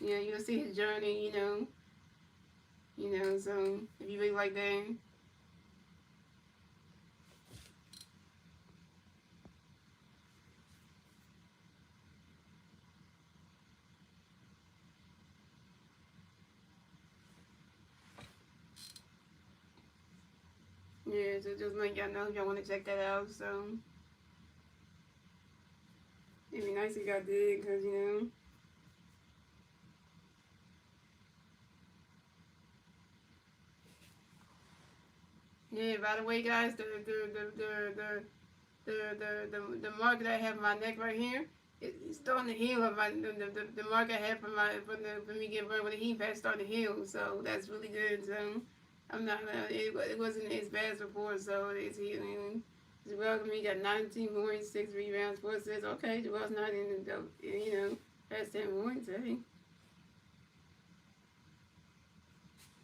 you'll see his journey. So if you really like that. Yeah, so just let y'all know if y'all want to check that out. So it'd be nice if y'all did, because Yeah. By the way, guys, the mark that I have on my neck right here, it's starting to heal. The mark I had from me getting burned with a heat pad starting to heal. So that's really good. So I'm not. It wasn't as bad as before. So it's healing. Joel me got 19 points, 6 rebounds, 4 assists. Okay, Joel's not in the past 10 points. Hey.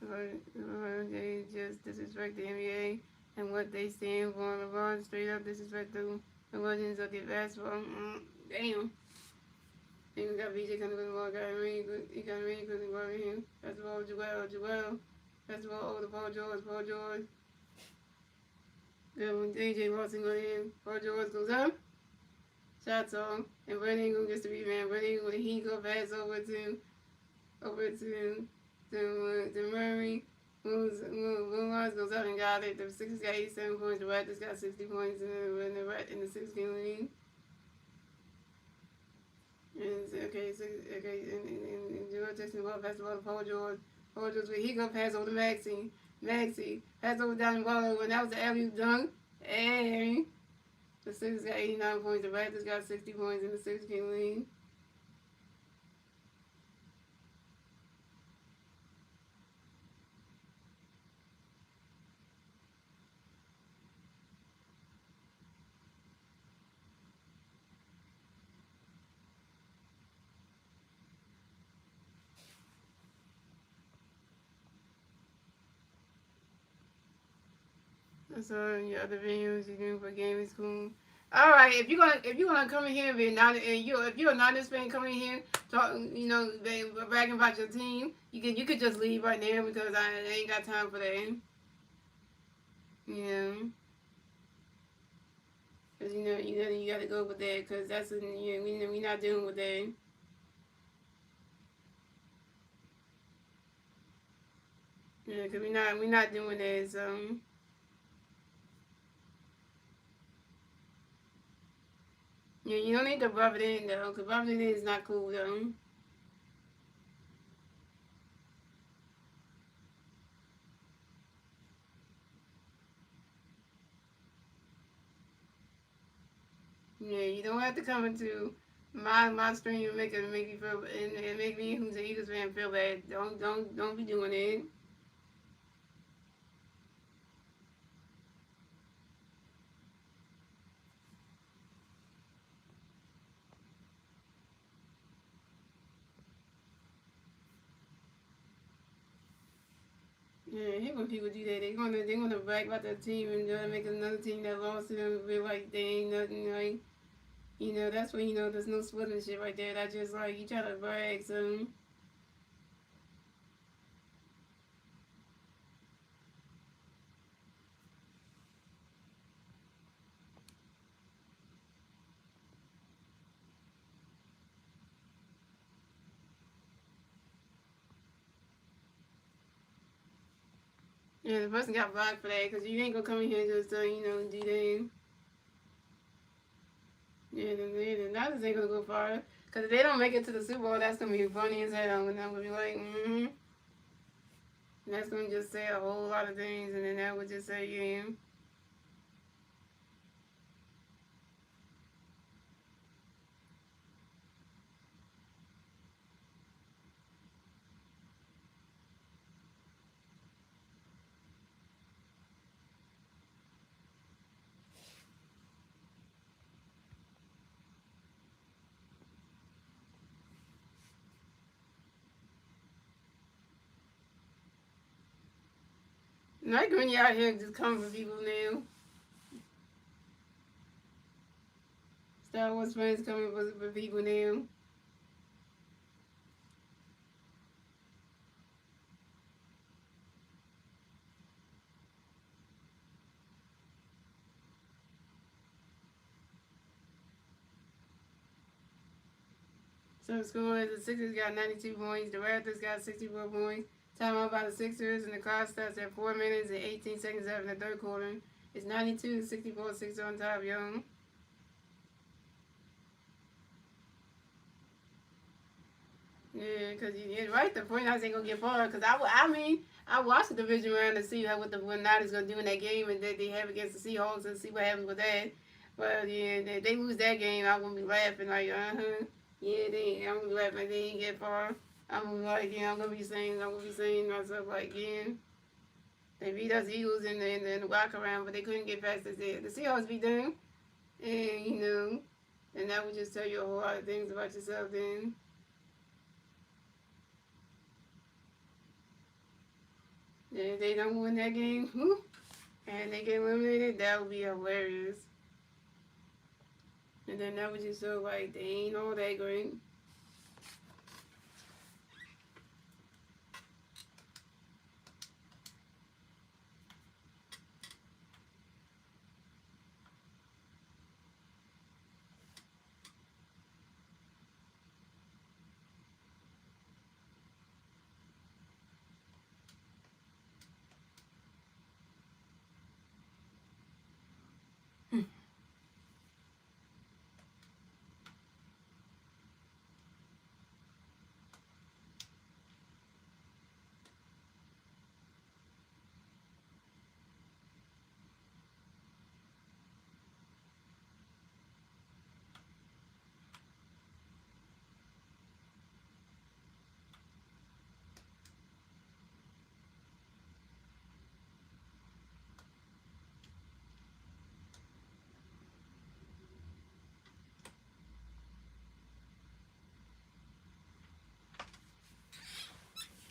They just disrespect the NBA and what they stand for. LeBron straight up disrespect the legends of the basketball. Damn. Then we got BJ coming with the ball. Got Rain quickly guarding him. That's the ball, Joel. That's the ball over to Paul George. Then when AJ Watson goes in, Paul George goes up. Shots on. And Brandon Ingram gets the rebound. Brandon Ingram with a heat go pass over to Murray. Moonwise goes up and got it. The Sixers got 87 points. The Raptors got 60 points in the 6-game lead. And George takes the ball, pass the ball to Paul George. Paul George, he gonna pass over to Maxey, pass over down the ball, and that was the alley dunk. And the Sixers got 89 points. The Raptors got 60 points in the 6-game lead. So your other videos you're doing for gaming school. All right, if you're gonna come in here and be not and you if you're a non fan coming in here talk bragging about your team, you could just leave right now because I ain't got time for that. Yeah, because you gotta go with that because that's we not dealing with that. Yeah, because we not doing that. So yeah, you don't need to rub it in though, because rubbing it in is not cool though. Yeah, you don't have to come into my stream and make me feel and make me who's an Eagles fan feel bad. Don't be doing it. Yeah, I hate when people do that. They're gonna brag about their team and make another team that lost to them feel like they ain't nothing like. That's when there's no splitting shit right there. That's just like you try to brag. So yeah, the person got blocked for that because you ain't gonna come in here and just do that. Yeah, the Niners ain't gonna go far. Cause if they don't make it to the Super Bowl, that's gonna be funny as hell. And I'm gonna be like, mm-hmm. And that's gonna just say a whole lot of things, and then that would just say, yeah. Like when you out here just coming for people now. Star Wars fans coming for people now. So the score is the Sixers got 92 points, the Raptors got 64 points. Timeout by the Sixers, and the clock starts at 4 minutes and 18 seconds after the third quarter. It's 92-64, Sixers on top, yo. Yeah, because you're right. The 49ers ain't going to get far. Because I watched the division round to see what the 49ers going to do in that game and that they have against the Seahawks and see what happens with that. But yeah, they lose that game, I'm going to be laughing like, uh-huh. Yeah, I'm going to be laughing like they ain't get far. I'm going to be like, yeah, I'm going to be saying myself like, yeah. They beat us Eagles in the walk around, but they couldn't get past the Seahawks beat them. And, and that would just tell you a whole lot of things about yourself then. If they don't win that game, and they get eliminated, that would be hilarious. And then that would just show like they ain't all that great.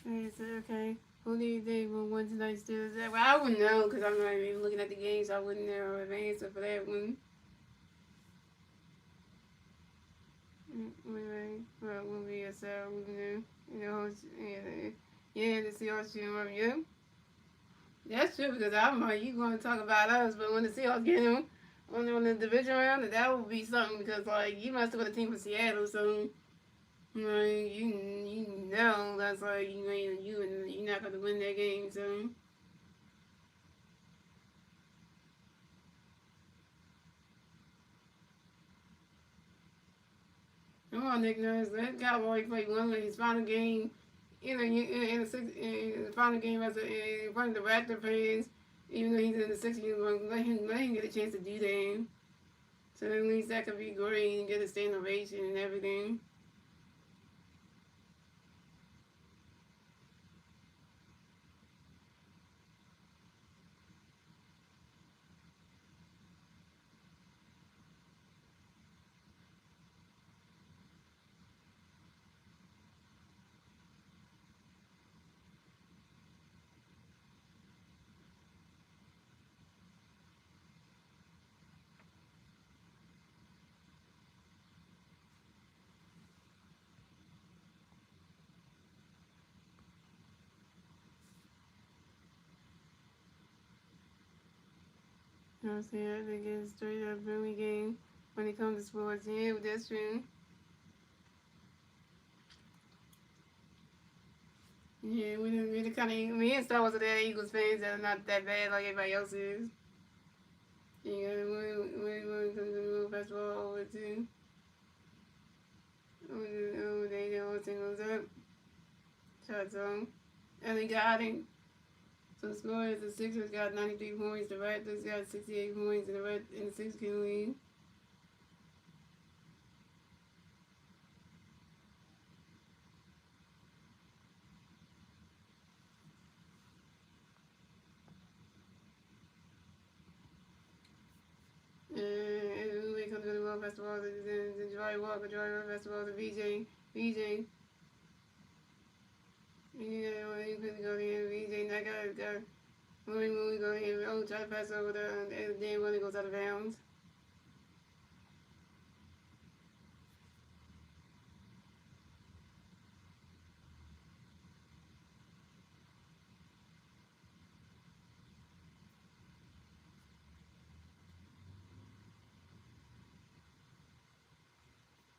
Okay. Who do you think will win tonight's Steelers? Well, I wouldn't know because I'm not even looking at the game, so I wouldn't know an answer for that one. Anyway, well, we'll be a so yeah, the Seahawks should run you. That's true because I'm like, you going to talk about us, but when the Seahawks get them on the division round, that would be something because like you must have got a team from Seattle, so you know that's like you're not gonna win that game. So come on, Nick Nurse, that Cowboy played one of his final game. In the final game as in front of the Raptor fans, even though he's in the 60s, let him get a chance to do that. So at least that could be great and get a standing ovation and everything. You know what I'm saying? I think it's straight up really game when it comes to sports. Yeah, that's true. Yeah, we the kind of me and Star Wars are that Eagles fans that are not that bad like everybody else is. Yeah, we come to the World Festival over to over they all singles up. Shots on. And they got it. So the score is the Sixers got 93 points, the Raptors got 68 points in the 6-game lead. And we come to the World Festival, the Joy Walker, Joy World Festival, the VJ. Yeah, when you couldn't go there, VJ, and I got when we go here, oh, try to pass over the then when it goes out of bounds.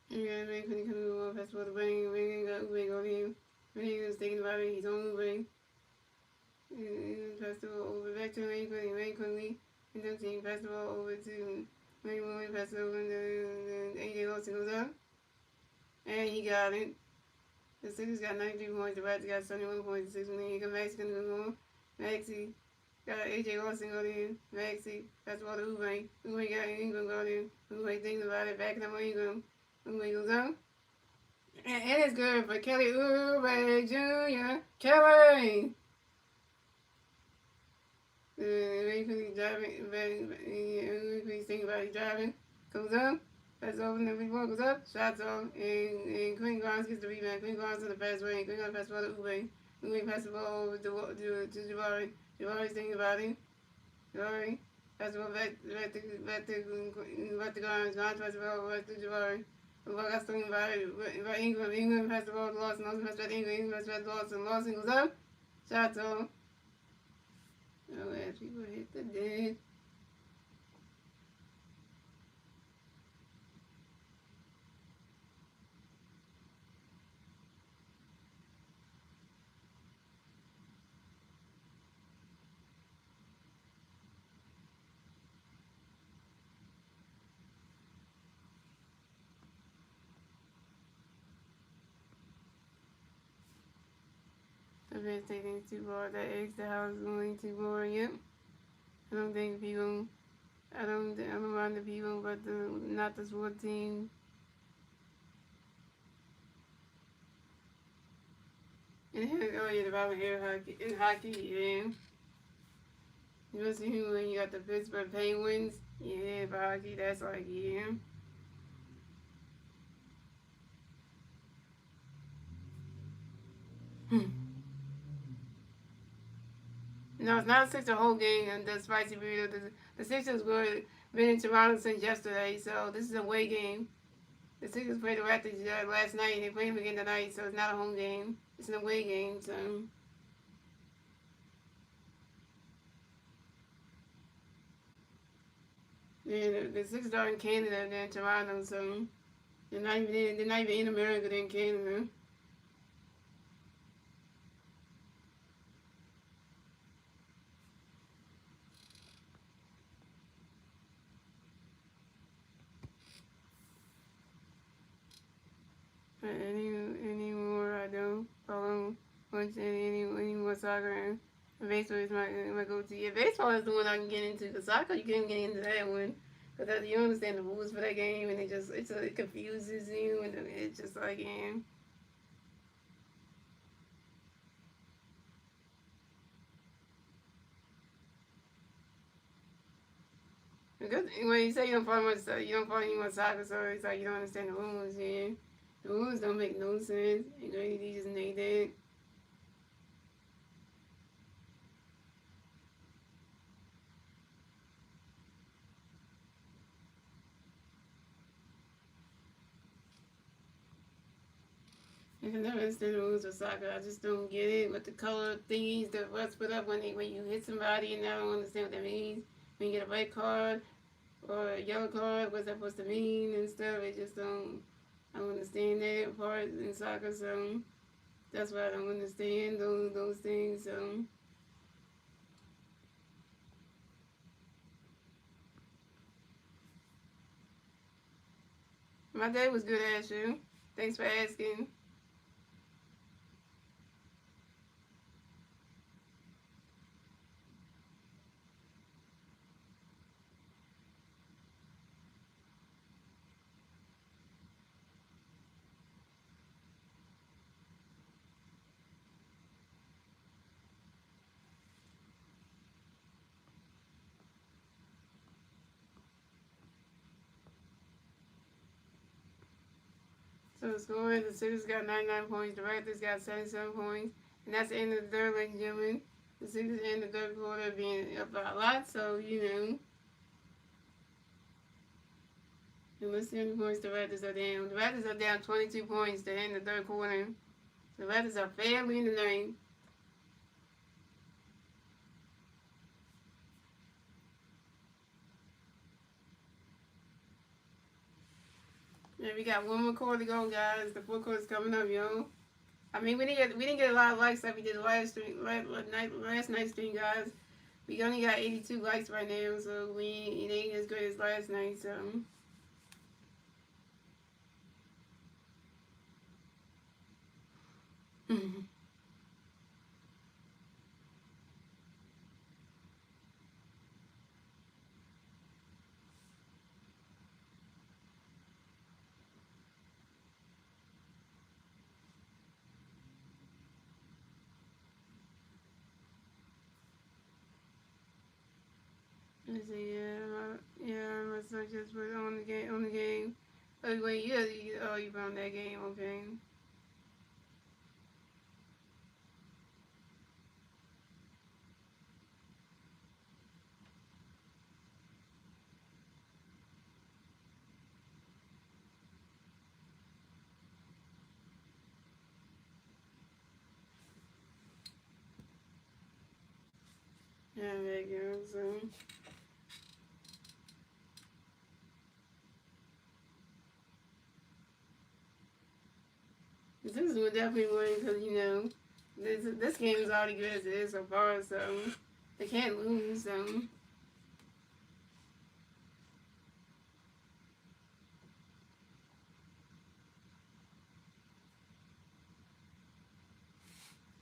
Yeah, man couldn't come to the World Festival, the ring got Ube on him. Ring was thinking about it, he's on Ube. Festival over back to Rain quickly. And then team festival over to Rain Festival and the AJ Wilson goes up. And he got it. The Sixers got 93 points, the Raptors got 71 points. The Sixers when Max gonna go more. Maxie got AJ Wilson go in. Maxie, festival to Ube. Ube got Ingram go in. Ube thinking about it, backing up on Ingram. Ube goes up. And it's good for Kelly Oubre Jr. Kelly! Basically driving, basically thinking about driving, goes up, pass over, and every ball goes up, shots off, and Queen Grimes gets the rebound. Queen Grimes on the fast way, and Queen Grimes pass the ball to Ube. Ube pass the ball over to Jabari. Jabari's thinking about it. Jabari pass the ball back to Grimes. Grimes pass the ball back to Jabari. The ball got stolen by Ingram. Ingram pass the ball to Lawson. Lawson pass back to Ingram. Ingram pass back to Lawson. Lawson goes up, shots off. Oh, as people hit the dead. The best taking too far. That X the house going too far yet. I don't think people. I don't mind the people, but not the SWAT team. And oh yeah, the Bible air hockey. In hockey, yeah. You see when you got the Pittsburgh Penguins. Yeah, for hockey, that's like yeah. No, it's not a Sixer whole game and the spicy burrito. The Sixers were been in Toronto since yesterday, so this is a away game. The Sixers played the Raptors last night and they play them again tonight, so it's not a home game. It's an away game, so. Yeah, the Sixers are in Canada, they're in Toronto, so they're not even in America, they're in Canada. Any more I don't follow much any more soccer. Baseball is my go-to. Yeah, baseball is the one I can get into. The soccer you can't get into that one because you don't understand the rules for that game and it confuses you and it's just like yeah. Because when you say you don't follow much, you don't follow any more soccer, so it's like you don't understand the rules. Yeah, the rules don't make no sense. You know, you just need that. I can never understand the rules of soccer. I just don't get it. With the color thingies that refs put up when you hit somebody, and I don't understand what that means. When you get a red card or a yellow card, what's that supposed to mean and stuff? It just don't. I don't understand that part in soccer, so that's why I don't understand those things. So my day was good, Asher. Thanks for asking. So the score is the Sixers got 99 points, the Raptors got 77 points, and that's the end of the third, ladies and gentlemen. The Sixers end the third quarter being up a lot, so you know. And let's see how many points the Raptors are down. The Raptors are down 22 points to end the third quarter. The Raptors are fairly in the ninth. Yeah, we got one more quarter to go, guys. The fourth quarter's coming up, yo. I mean, we didn't get a lot of likes like we did last night's stream, guys. We only got 82 likes right now, so it ain't as good as last night. So let's see, my son just put on the game. Oh wait, you found that game, okay. Yeah, there you go. So this is definitely win because this game is already good as it is so far, so they can't lose. So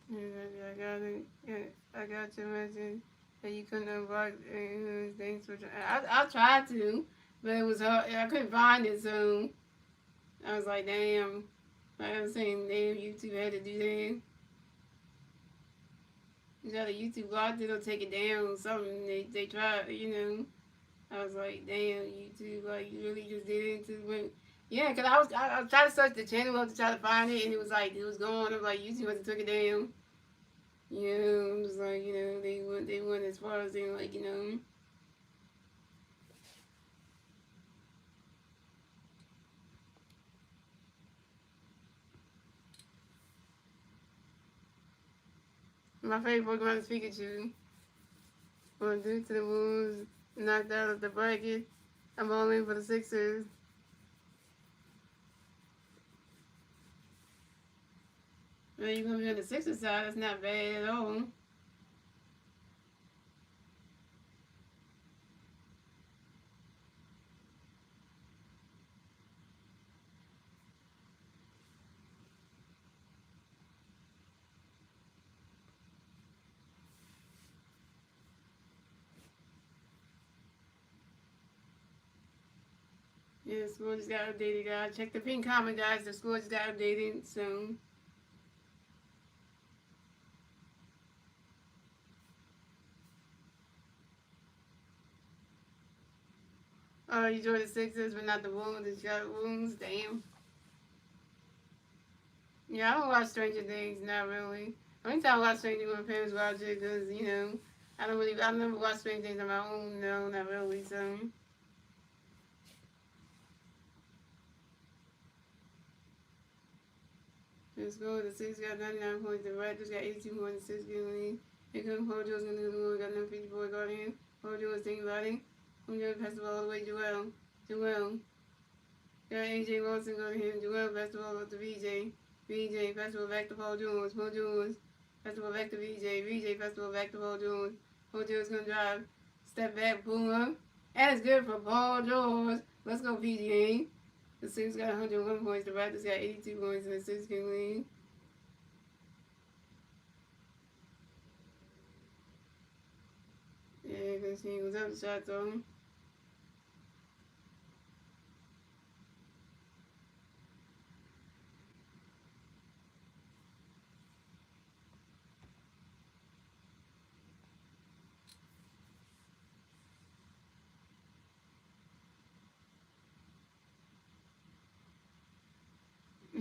yeah, I got your message that you couldn't unblock. Thanks for trying. I tried to, but it was hard. I couldn't find it, so I was like, damn. Like I was saying, damn, YouTube had to do that. You know, the YouTube blocked it or take it down or something. They tried, I was like, damn, YouTube, like, you really just did it to win. Yeah, because I was trying to search the channel up to try to find it, and it was like, it was gone. I was like, YouTube must have took it down. I'm just like, they going as far as in, like, my favorite Pokemon is Pikachu. Well, due to the Wolves knocked out of the bracket, I'm all in for the Sixers. Well, you gonna be on the Sixers side, that's not bad at all. Yeah, the score just got updated, guys. Check the pin comment, guys. The score just got updated soon. Oh, you joined the Sixers, but not the Wolves. The Charlotte Wolves. Damn. Yeah, I don't watch Stranger Things. Not really. Only time I watch Stranger Things, my parents watch it because I never watched Stranger Things on my own. No, not really. So. Let's go. The Sixers got 99 points. The Raptors got 82 points. The Sixers getting lead. Here comes Paul George going to the Lord. Got no 54 guardian. Paul George thinking about it. I'm going to pass the ball all the way. Joel. Got AJ Wilson going to him. Joel pass the ball up to VJ. VJ pass the ball back to Paul George. Paul George pass the ball back to VJ. VJ pass the ball back to Paul George. Paul George going to drive. Step back, pull up. And it's good for Paul George. Let's go, PGA. The Sixers got 101 points. The Raptors got 82 points, and the Sixers can lead. Yeah, because he was up the shot zone.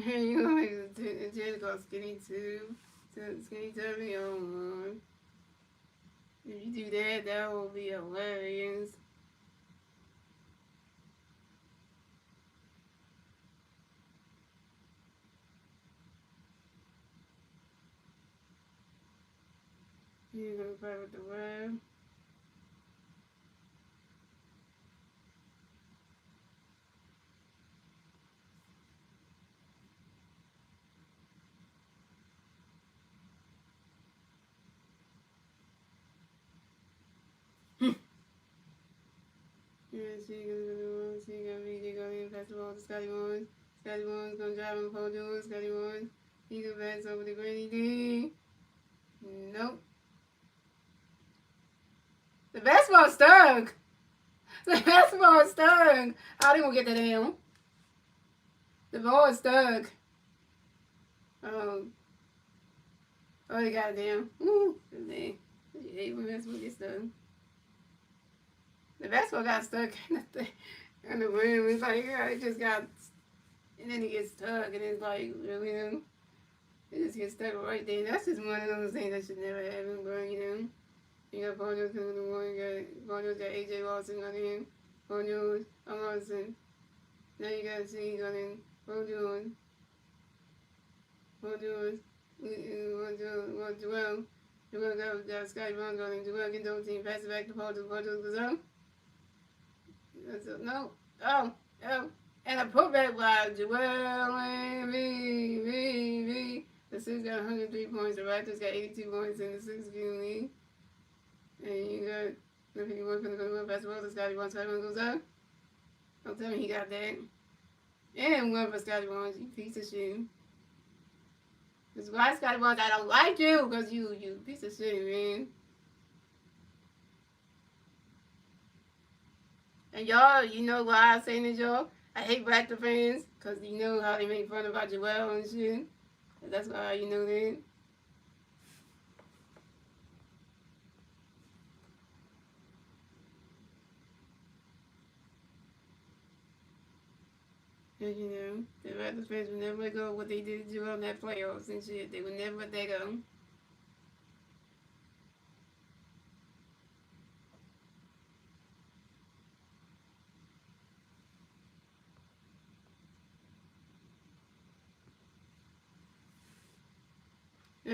You gonna make a 10 called Skinny Tube. Skinny Tubby, oh my. If you do that, that will be hilarious. You're gonna play with the web. Yeah, she gonna be going to pass the ball to Scotty Barnes. Scotty Barnes gonna drive on Paul George. Scotty Barnes, he can pass over the Granny D. Nope. The basketball stuck. The basketball is stuck. I didn't get that down. The ball is stuck. Oh. Oh, they got it down. Ooh. Man. You hate when basketball gets stuck. The basketball got stuck in the rim. It's like, yeah, it just got, and then it gets stuck, and it's like, really, it just gets stuck right there. That's just one of those things that should never happen, but, you got Paul George coming to one, you got AJ Wilson on in, Paul George, Wilson. Now you got C on in, Paul George, Joel got Scotty Barnes on in, Joel get double team, pass it back to Paul George goes up. No. Oh. And a putback by Joel and V. The Sixers got 103 points. The Raptors got 82 points in the Sixers game league. And you got the 51 going to go to pass the ball to Scotty Barnes. Scotty Barnes goes up. Don't tell me he got that. And one for Scotty Barnes, you piece of shit. That's why Scotty Barnes, I don't like you, because you piece of shit, man. And y'all, you know why I'm saying this, y'all? I hate Raptor fans, because you know how they make fun about Joel and shit. That's why you know that. And the Raptors fans would never let go of what they did to Joel in that playoffs and shit. They would never let that go.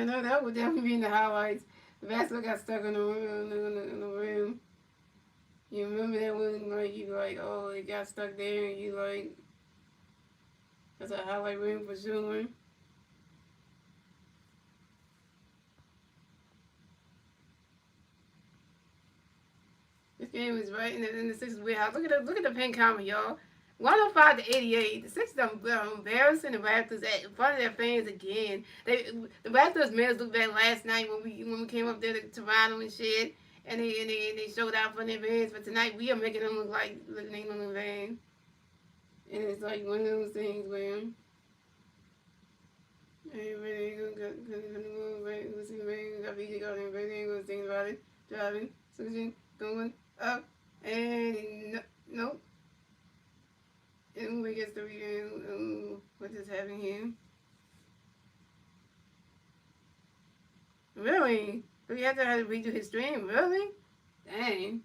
I know that would definitely be in the highlights. The basketball got stuck on the rim. On the rim. You remember that one? Like you like, oh, it got stuck there, and you like, that's a highlight rim for sure. This game is right in the Sixers warehouse. Look at the pin count, y'all. 105-88. The Sixers are embarrassing the Raptors in front of their fans again. The Raptors made us look bad last night when we came up there to Toronto and shit, and they showed out for their fans. But tonight we are making them look like they ain't no fans. And it's like one of those things where everybody gonna go right, who's in the rain, got VJ got in rain, gonna think about it, driving, switching, going up, and nope. And we get the review. What just happened here? Really? We have to have to redo his stream? Really? Dang.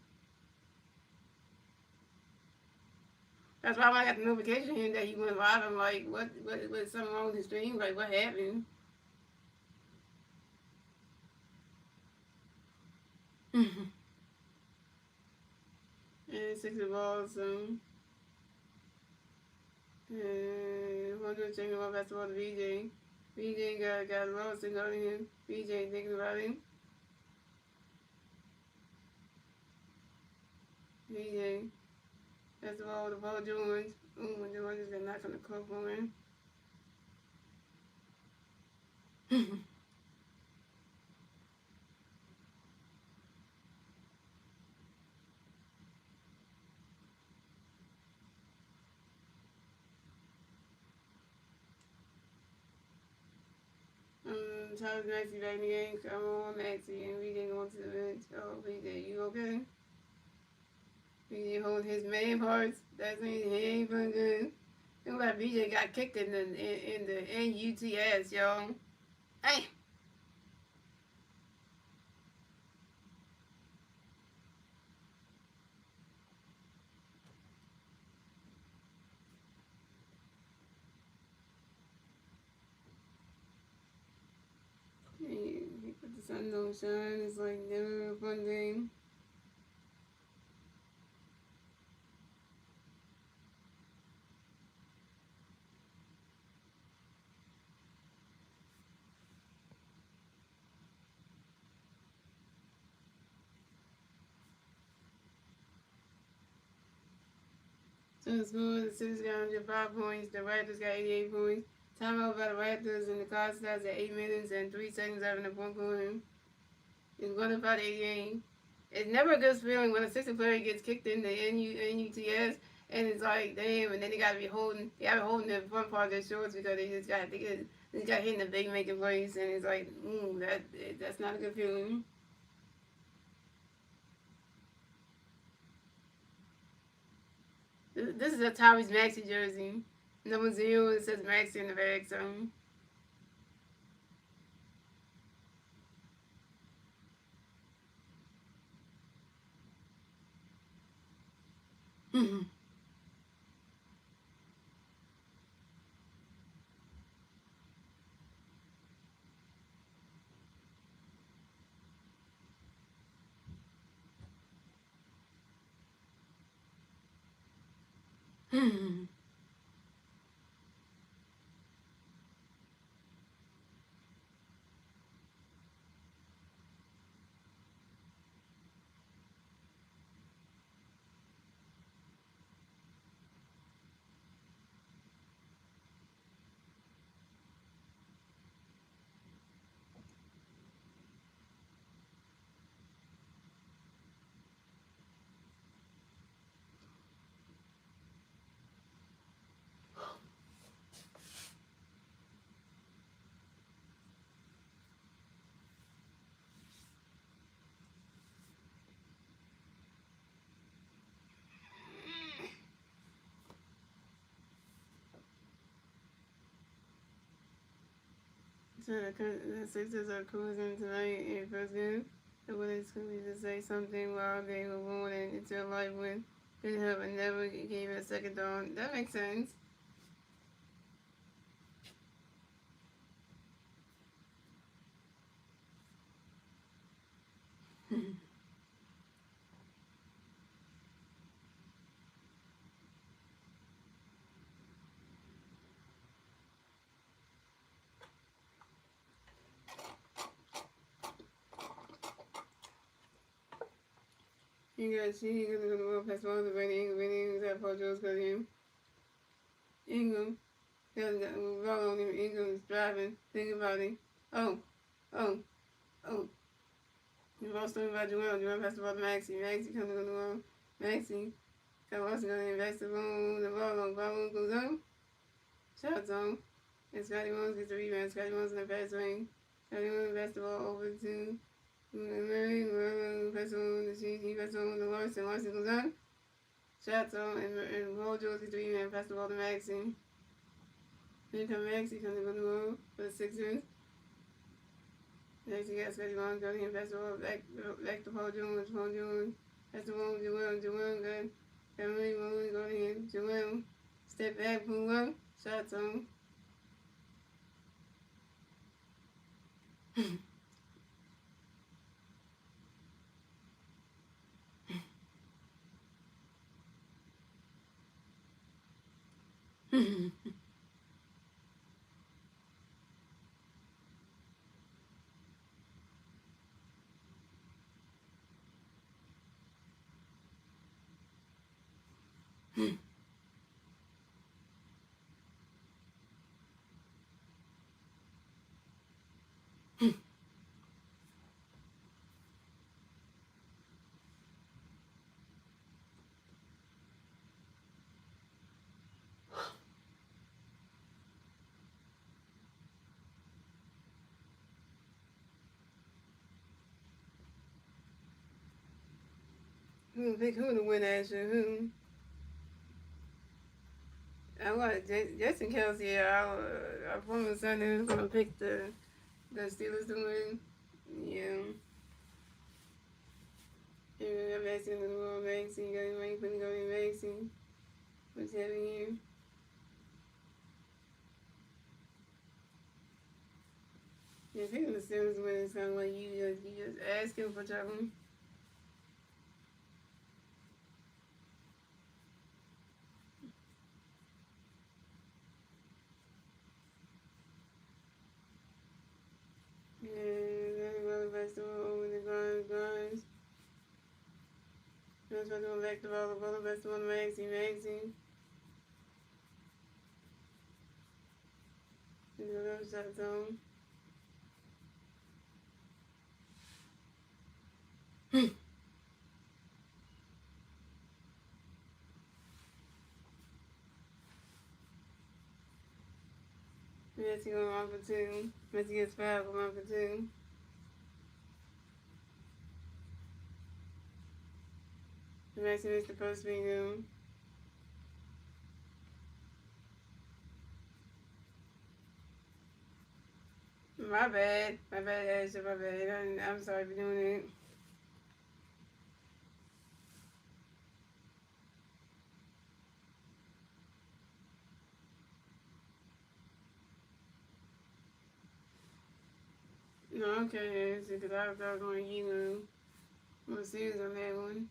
That's why when I got the notification here that he went live, I'm like, what's something wrong with his stream? Like, what happened? And 60 balls, one good thing about basketball to VJ. VJ got lost and got him. VJ thinking about him. VJ. That's the ball George. Ooh, George is gonna knock on the club for him. Charles Maxey back in the game. Come on, Maxey. And VJ going to the bench. Oh, VJ, you okay? VJ holding his man parts. That means he ain't feeling good. Look like VJ got kicked in the NUTS, y'all. Hey. He put the sun don't shine. It's like never a fun game. So the score, the Sixers got 105 points. The Raptors got 88 points. Timeout by the Raptors, and the clock starts at 8 minutes and 3 seconds after the point quarter. It's 105-88. It's never a good feeling when a Sixer player gets kicked in the NUTS, and it's like, damn, and then they gotta be holding the front part of their shorts because they just got hit in the big making place, and it's like, that's not a good feeling. This is a Tyrese Maxey jersey. Number 0, it says Maxey in the back, so. So the Sixers are cruising tonight in first game. The Willis could be to say something while they were rolling into a life win. Didn't have and never gave it a second thought. That makes sense. You guys see, he's gonna go past all the Brady Ingram, that Paul George got him. Ingram, got ball on him. Ingram's driving. Think about it. Oh, oh, oh. You lost him about Joel. Joel passed the ball to Maxie. Maxie comes on the wall. Maxie. So what's gonna invest the ball goes on. Shots on. And Scotty Williams gets the rebound. Scotty Williams in the fast lane. Scotty Williams passed the ball over to Murray. Pass on the sheet. He passes on to Larson. Larson goes on. Shots on. And Paul George gets the rebound. Pass the ball to Maxie. Then come Maxie comes on the wall for the Sixers. Next, you got Scotty Williams going in. Pass the ball back to Paul George. Paul George. Pass the ball to Joel. Joel good. Emily Williams going in. Joel. Step back. Pull up. Shots on. Who pick who to win that shit? Who? I want Jason Kelsey. Our former son is gonna pick the Steelers to win. Yeah. And I'm asking the world Maxie. You got anybody putting go in Maxie? What's happening here? Yeah, picking the Steelers win is kind of like you just asking for trouble. Guys. I'm supposed to go back to volleyball, best one Maxie. And the other shot zone. Messi going 1 for 2. Messi gets 5 for 1 for 2. Messi missed the post bingo. My bad, Ashley, my bad. I'm sorry for doing it. No, okay, Ashley, because I was going to you more serious on that one.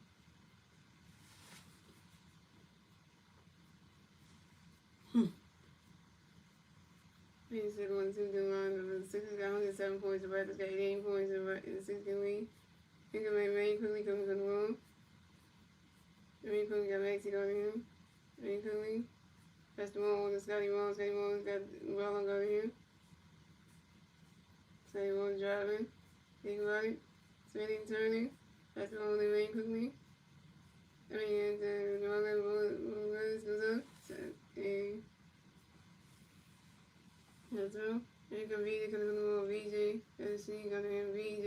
He's 1 2 the Sixers got 107 points, the Raptors got 88 points in the 16 league. You can make Rain quickly come to the room. Rain quickly got Maxie going in. Rain quickly. That's the one with the Scotty Williams. Scotty Williams got well on going in. Scotty Williams driving. Think about it. Spinning, turning. That's the one with Rain quickly. I mean, the one that goes up. So, and that's all. You can VJ because it's going to VJ. Let's see, going to have VJ.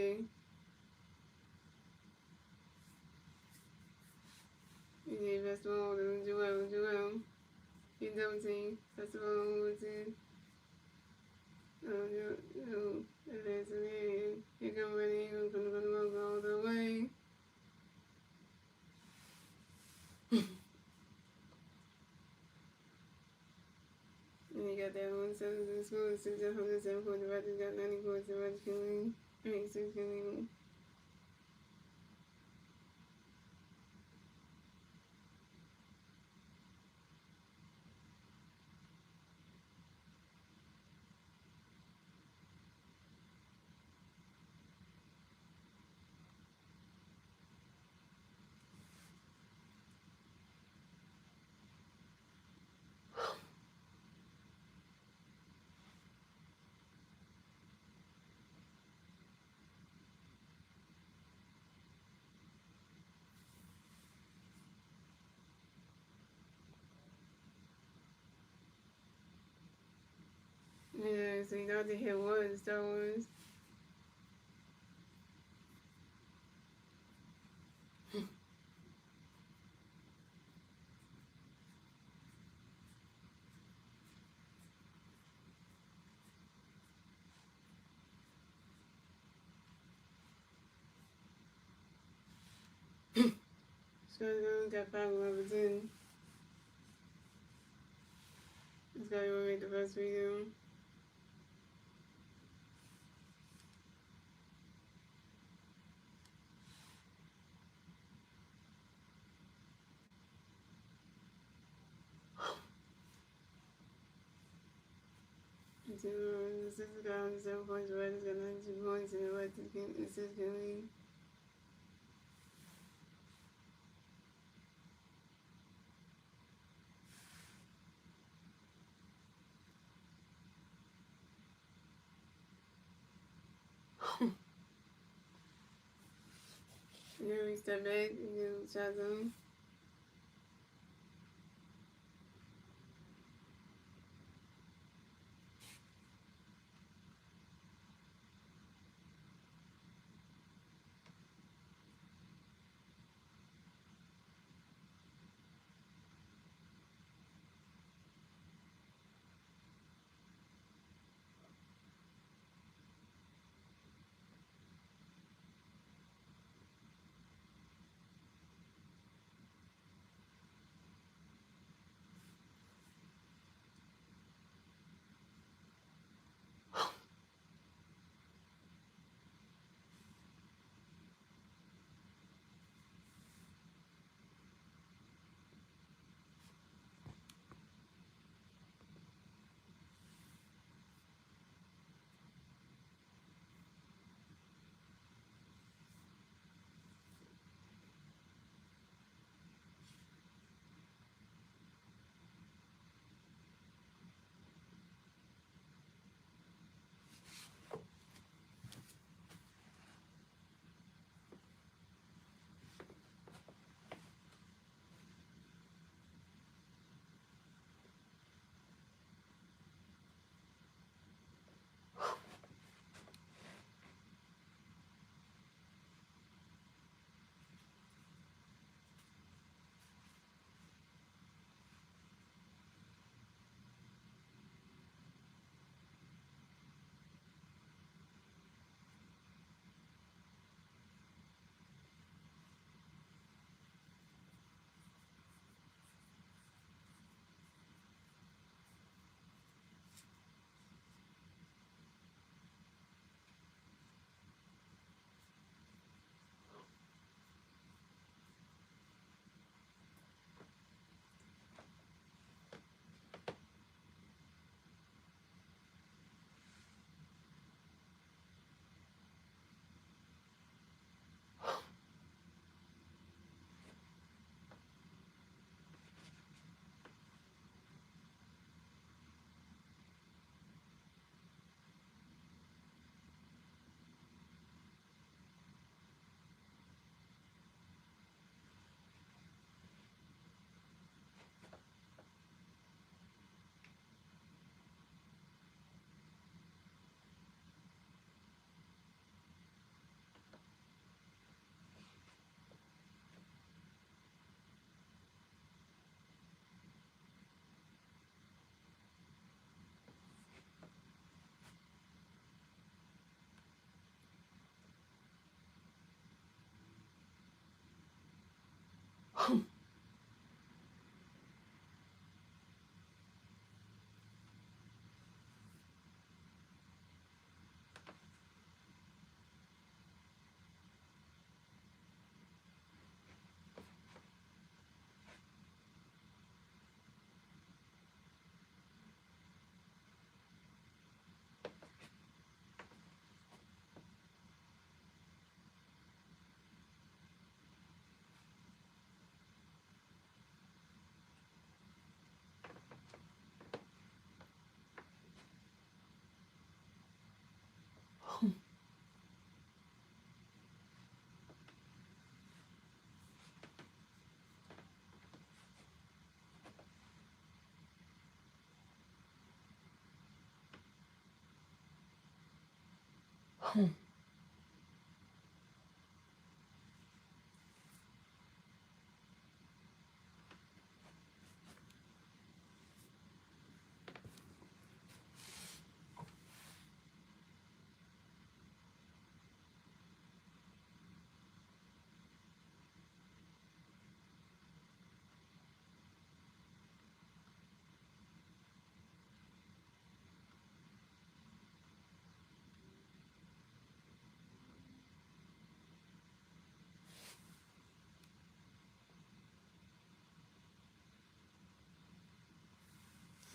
VJ, that's the one with Joel. He's 17. That's the one with it. Oh, that's it. Here come ready. He's going to go all the way. And you got that 1-7 in school, 607 points. The Raptors got 90 points. The Raptors can win. I mean, 6 can win. know they hit one Star Wars. So got 5-11. This guy will make the first video. This is the guy on 7 points. The Raptors got 92 points, and the Raptors can assist can lead. And then we step back and get shot zone.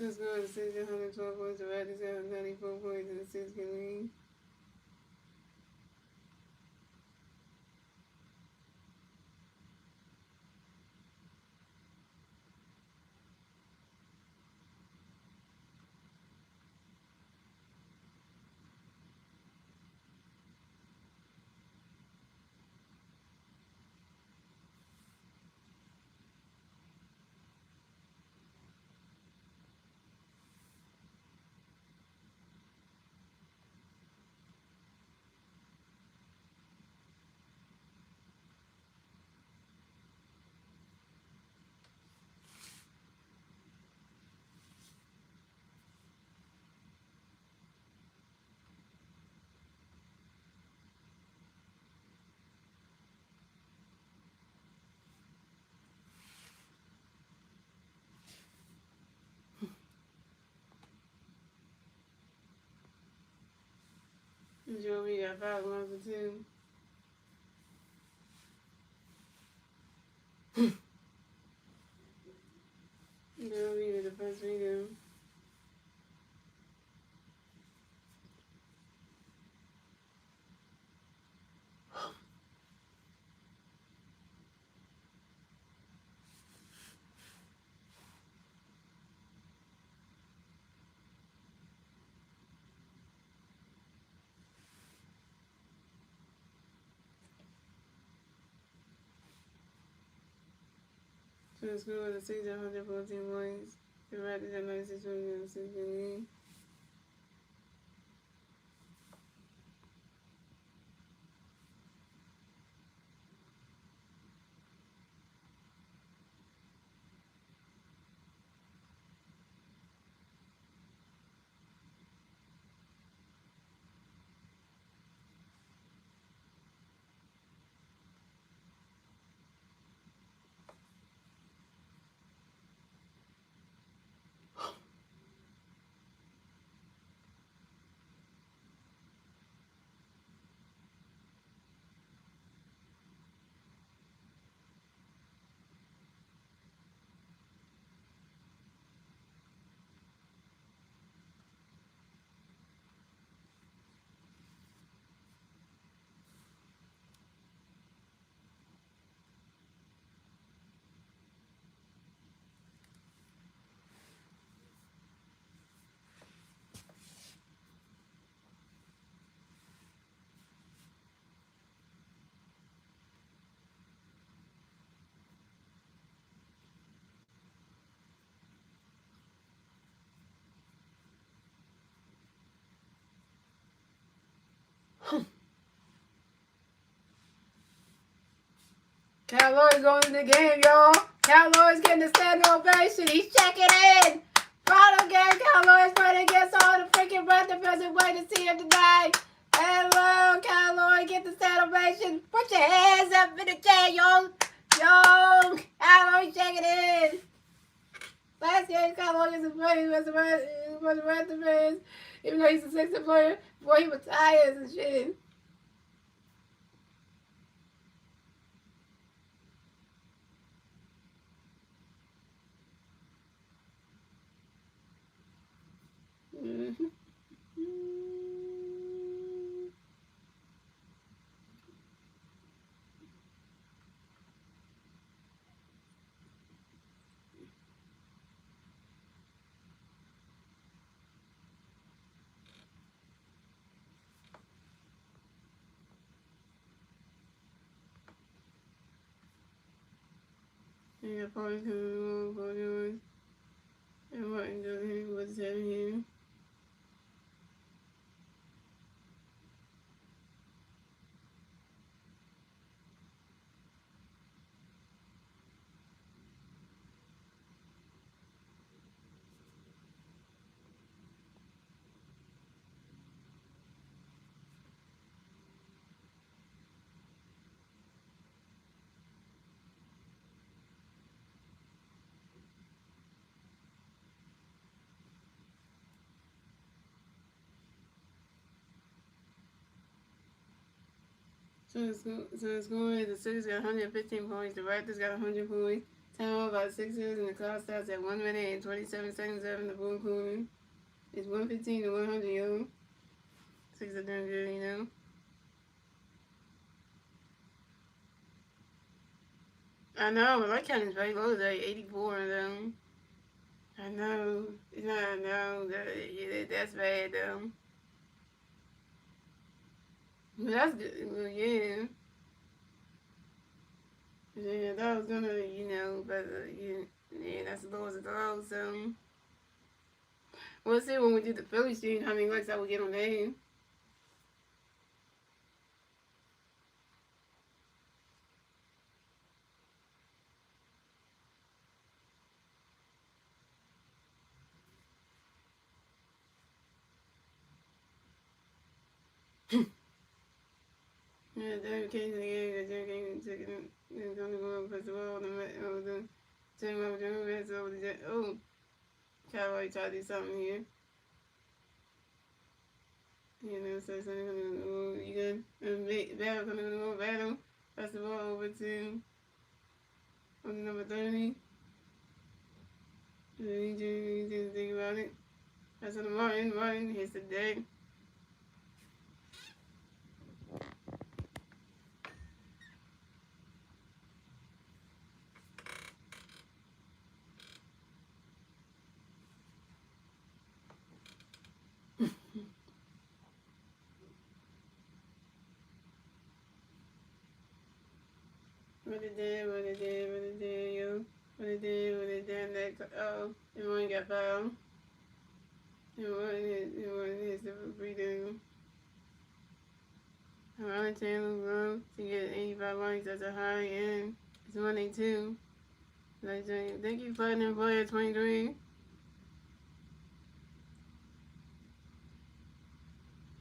Let's go to 612 points. The Raptors have 94 points in the 6-game lead. Joey got 5 1 for 2. Joey with the first rebound. So the score was 614 points. The Raptors have 96 points in the 6-game lead. Cal Lloyd's going in the game, y'all. Cal Lloyd's getting the standing ovation. He's checking in. Final game, Cal Lloyd's playing against all the freaking Raptors fans and waiting to see him tonight. Hello, Cal Lloyd, get the standing ovation. Put your hands up in the chair, yo. Yo, Cal Lloyd checking in. Last game, Cal Lloyd is playing with the Raptors fans, even though he's a Sixers player, before he retires and shit. Mm-hmm. Yeah, probably coming on, and Martin doing what's happening here. So the score is the Sixers got 115 points, the Raptors got 100 points. Time by the Sixers, and the clock starts at 1 minute and 27 seconds left in the fourth quarter. It's 115 to 100, yo. Sixers are doing good, you know. I know, but my count is very low today, 84 of them. I know. No, no, that's bad though. But that's good. Well, yeah. Yeah, that was gonna, but yeah, that's the lowest of the low. So we'll see when we do the Philly stream how many likes I will get on that. Yeah, David King again, David King taking is gonna go up first of all. The team over the rest over the Cowboy try to do something here. So something you good? Battle gonna go battle. First of all, over to on the number 30. You didn't think about it. That's on the Martin. Martin hits the deck. What it did, yo. What it did, that, everyone got fouled. Everyone hits the free throw. Around Taylor Grove to get 85 points at the high end. It's 182. Thank you, Platinum Player 23.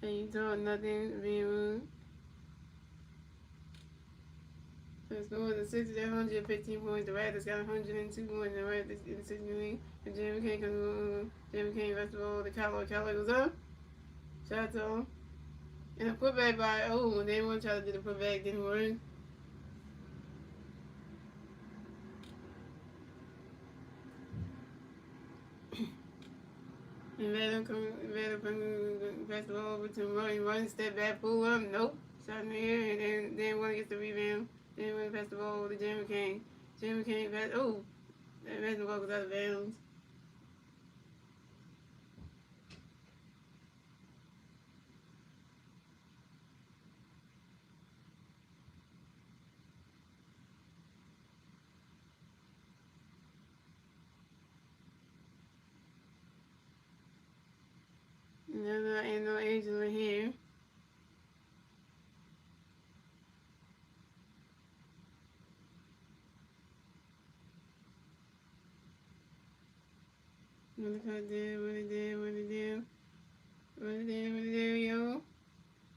And you told nothing, being rude. The score was the Sixers at 115 points. The Raptors got 102 points. The Raptors in the 60 league. And Jimmy King comes on. Jimmy King, first of all, the Cowboy goes up. Shout out to him. And a putback by, when they want to try to do the putback, didn't work. And Vader pass the ball over to Run, step back, pull up, nope. Shot in the air, and then one gets the rebound. Then one pass the ball over to Jimmy King. Jimmy King pass, that pass the ball goes out of bounds. Ain't no Angela here. What it did, yo.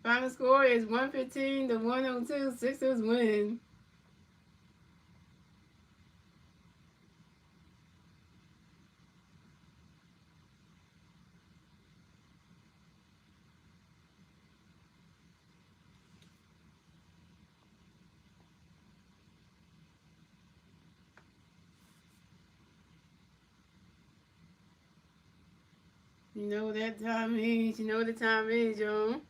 Final score is 115 to 102. Sixers win. You know what that time is. You know what the time is, yo.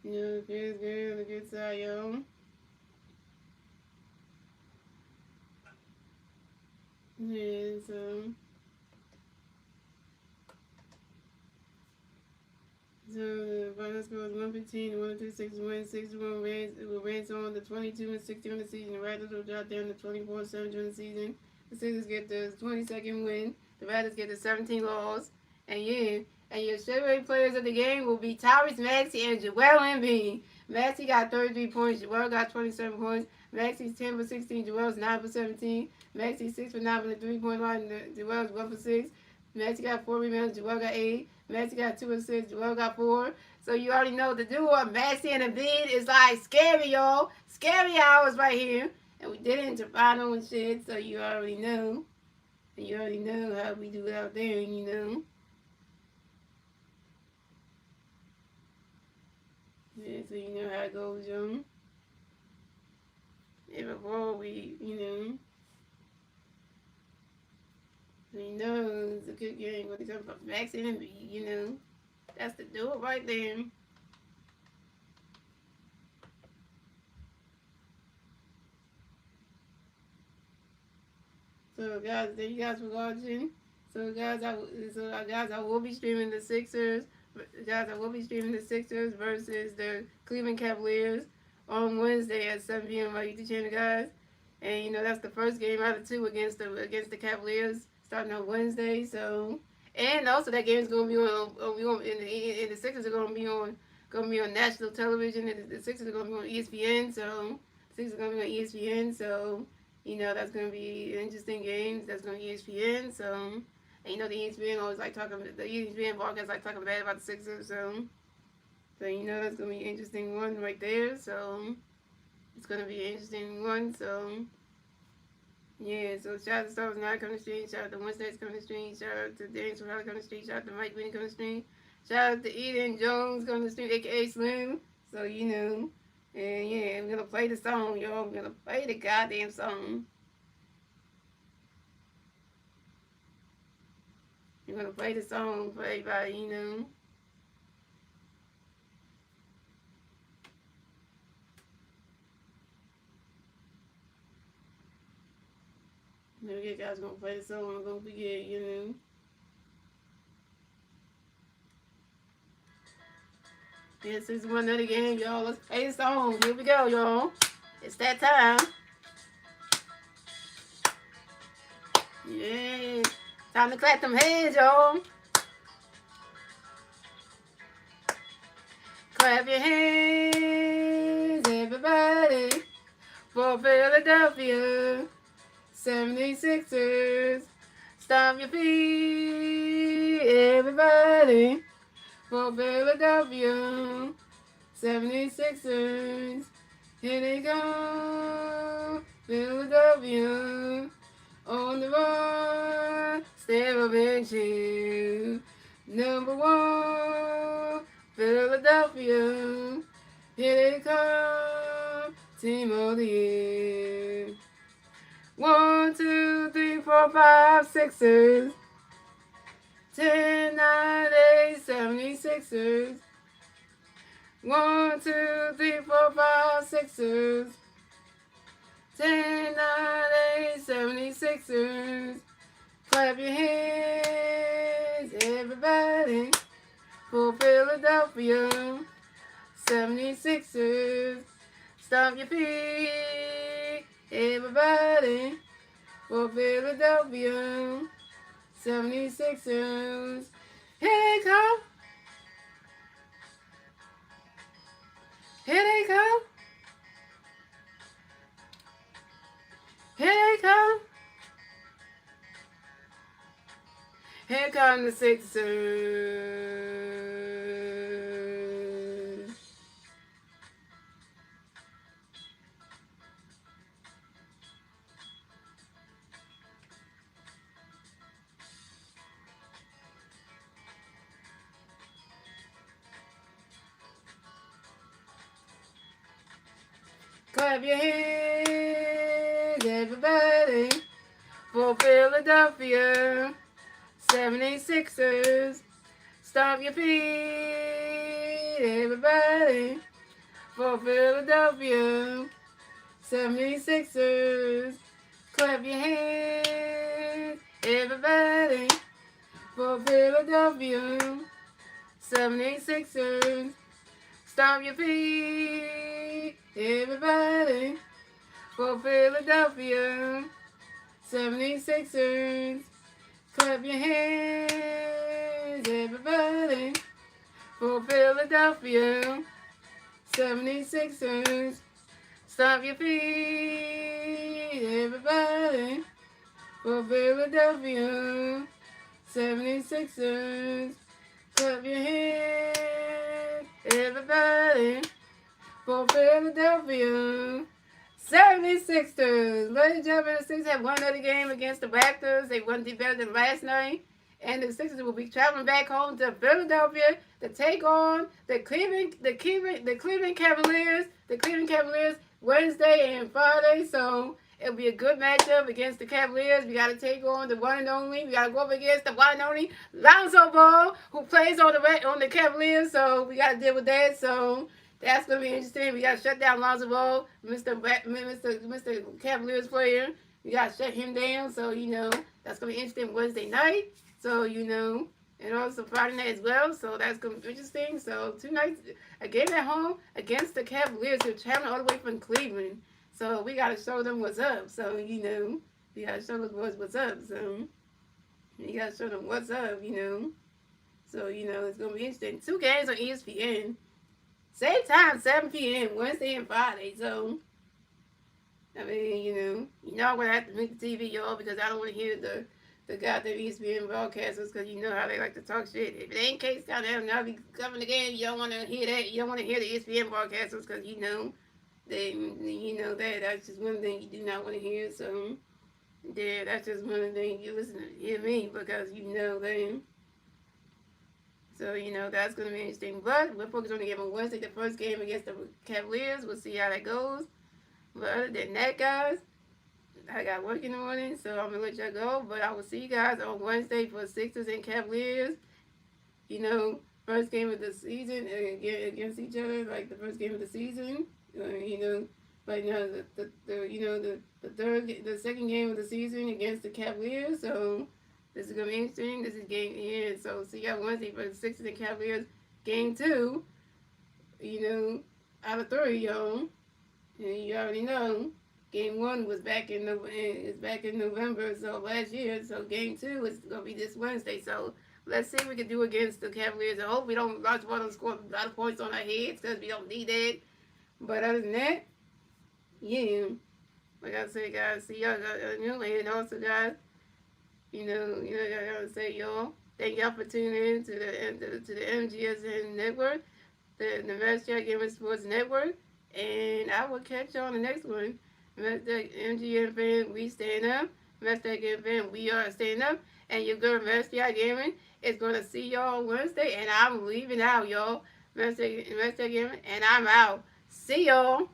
Yeah, feels good on the good side, yo. Yeah, so the final score is 115 to 126 wins. 61 wins. It will range on the 22 and 60 on the season. The Raptors will drop down to 24-7 during the season. The Sixers get the 22nd win. The Raptors get the 17 loss. And yeah, and your straight players of the game will be Tyrese Maxey and Joel Embiid. Maxey got 33 points. Joel got 27 points. Maxey's 10 for 16. Joel's 9 for 17. Maxey's 6 for 9 from the 3-point line. Joel's 1 for 6. Maxey got 4 rebounds. Joel got 8. Maxey got 2 assists. Joel got 4. So you already know the duo of Maxey and Embiid is like scary, y'all. Scary hours right here. And we did it in Toronto and shit, so you already know. And you already know how we do it out there, you know. Yeah, so you know how it goes, young. And before we, so you know it's a good game when it comes from Max Enemy, you know. That's the do it right there. So guys, thank you guys for watching. So guys, I will be streaming the Sixers. Guys, I will be streaming the Sixers versus the Cleveland Cavaliers on Wednesday at 7 p.m. on my YouTube channel, guys. And that's the first game out of two against the Cavaliers starting on Wednesday. So, and also that game is gonna be on and the Sixers are gonna be on national television, and the Sixers are gonna be on ESPN. So the Sixers are gonna be on ESPN. So that's going to be interesting games. That's going to be ESPN. So, and the ESPN always like talking, the ESPN broadcast like talking bad about the Sixers. So that's going to be an interesting one right there. So, it's going to be an interesting one. So, yeah. So, shout out to Stars Not coming to stream. Shout out to Wednesday's coming to stream. Shout out to Daniel Ferrari coming to stream. Shout out to Mike Winnie coming to stream. Shout out to Eden Jones coming to stream, aka Slim. So, and yeah, we're gonna play the song, y'all. We're gonna play the goddamn song. We're gonna play the song for everybody, Maybe you guys gonna play the song. I'm gonna forget. This is one of the game, y'all. Let's play the song. Here we go, y'all. It's that time. Yeah. Time to clap them hands, y'all. Clap your hands, everybody, for Philadelphia 76ers. Stomp your feet, everybody, for Philadelphia 76ers. Here they go, Philadelphia, on the run, step up and cheer. Number one, Philadelphia, here they come, team of the year. 1, 2, 3, 4, 5, Sixers. 10, 9, 8, 76ers. 1, 2, 3, 4, 5, Sixers. 10, 9, 8, 76ers. Clap your hands, everybody, for Philadelphia 76ers. Stomp your feet, everybody, for Philadelphia 76ers. Here they come. Here they come. Here they come. Here come the Sixers. Clap your hands, everybody, for Philadelphia 76ers. Stomp your feet, everybody, for Philadelphia 76ers. Clap your hands, everybody, for Philadelphia 76ers. Stomp your feet, everybody, for Philadelphia 76ers. Clap your hands, everybody, for Philadelphia 76ers. Stomp your feet, everybody, for Philadelphia 76ers. Clap your hands, everybody, for Philadelphia 76ers. Ladies and gentlemen, the Sixers have won another game against the Raptors. They won better than last night. And the Sixers will be traveling back home to Philadelphia to take on the Cleveland Cavaliers. The Cleveland Cavaliers Wednesday and Friday. So it'll be a good matchup against the Cavaliers. We got to take on the one and only. We got to go up against the one and only Lonzo Ball, who plays on the Cavaliers. So we got to deal with that. So that's gonna be interesting. We gotta shut down Lonzo Ball, Mr. Cavaliers player. We gotta shut him down. So that's gonna be interesting Wednesday night. So and also Friday night as well. So that's gonna be interesting. So 2 nights, a game at home against the Cavaliers, who are traveling all the way from Cleveland. So we gotta show them what's up. So we gotta show them what's up. So we gotta show them what's up. So it's gonna be interesting. 2 games on ESPN. Same time, 7 p.m. Wednesday and Friday. So, I mean, I'm gonna have to mute the TV, y'all, because I don't want to hear the goddamn ESPN broadcasters, because you know how they like to talk shit. If it ain't case down there, now be covering the game, you don't want to hear that. You don't want to hear the ESPN broadcasters, because that's just one thing you do not want to hear. So, yeah, that's just one thing you listen to hear me, because they. So, that's going to be interesting. But we're focused on the game on Wednesday, the first game against the Cavaliers. We'll see how that goes. But other than that, guys, I got work in the morning, so I'm going to let y'all go. But I will see you guys on Wednesday for Sixers and Cavaliers. First game of the season against each other, like the first game of the season. Right now, the second game of the season against the Cavaliers. So this is going to be interesting. This is game here. So see y'all Wednesday for the Sixers and Cavaliers. Game 2, out of 3, y'all. And you already know, game 1 was back in November, so last year. So game 2 is going to be this Wednesday. So let's see what we can do against the Cavaliers. I hope we don't score a lot of points on our heads, because we don't need that. But other than that, yeah. Like I said, guys, see y'all, and also, guys, I gotta say, y'all, thank y'all for tuning in to the MGSN network, the Master Gaming Sports Network, and I will catch y'all on the next one. Master MGM fan, we stand up. Master Gaming fan, we are standing up. And your girl Master Gaming is gonna see y'all Wednesday, and I'm leaving out, y'all. Master Gaming, and I'm out. See y'all.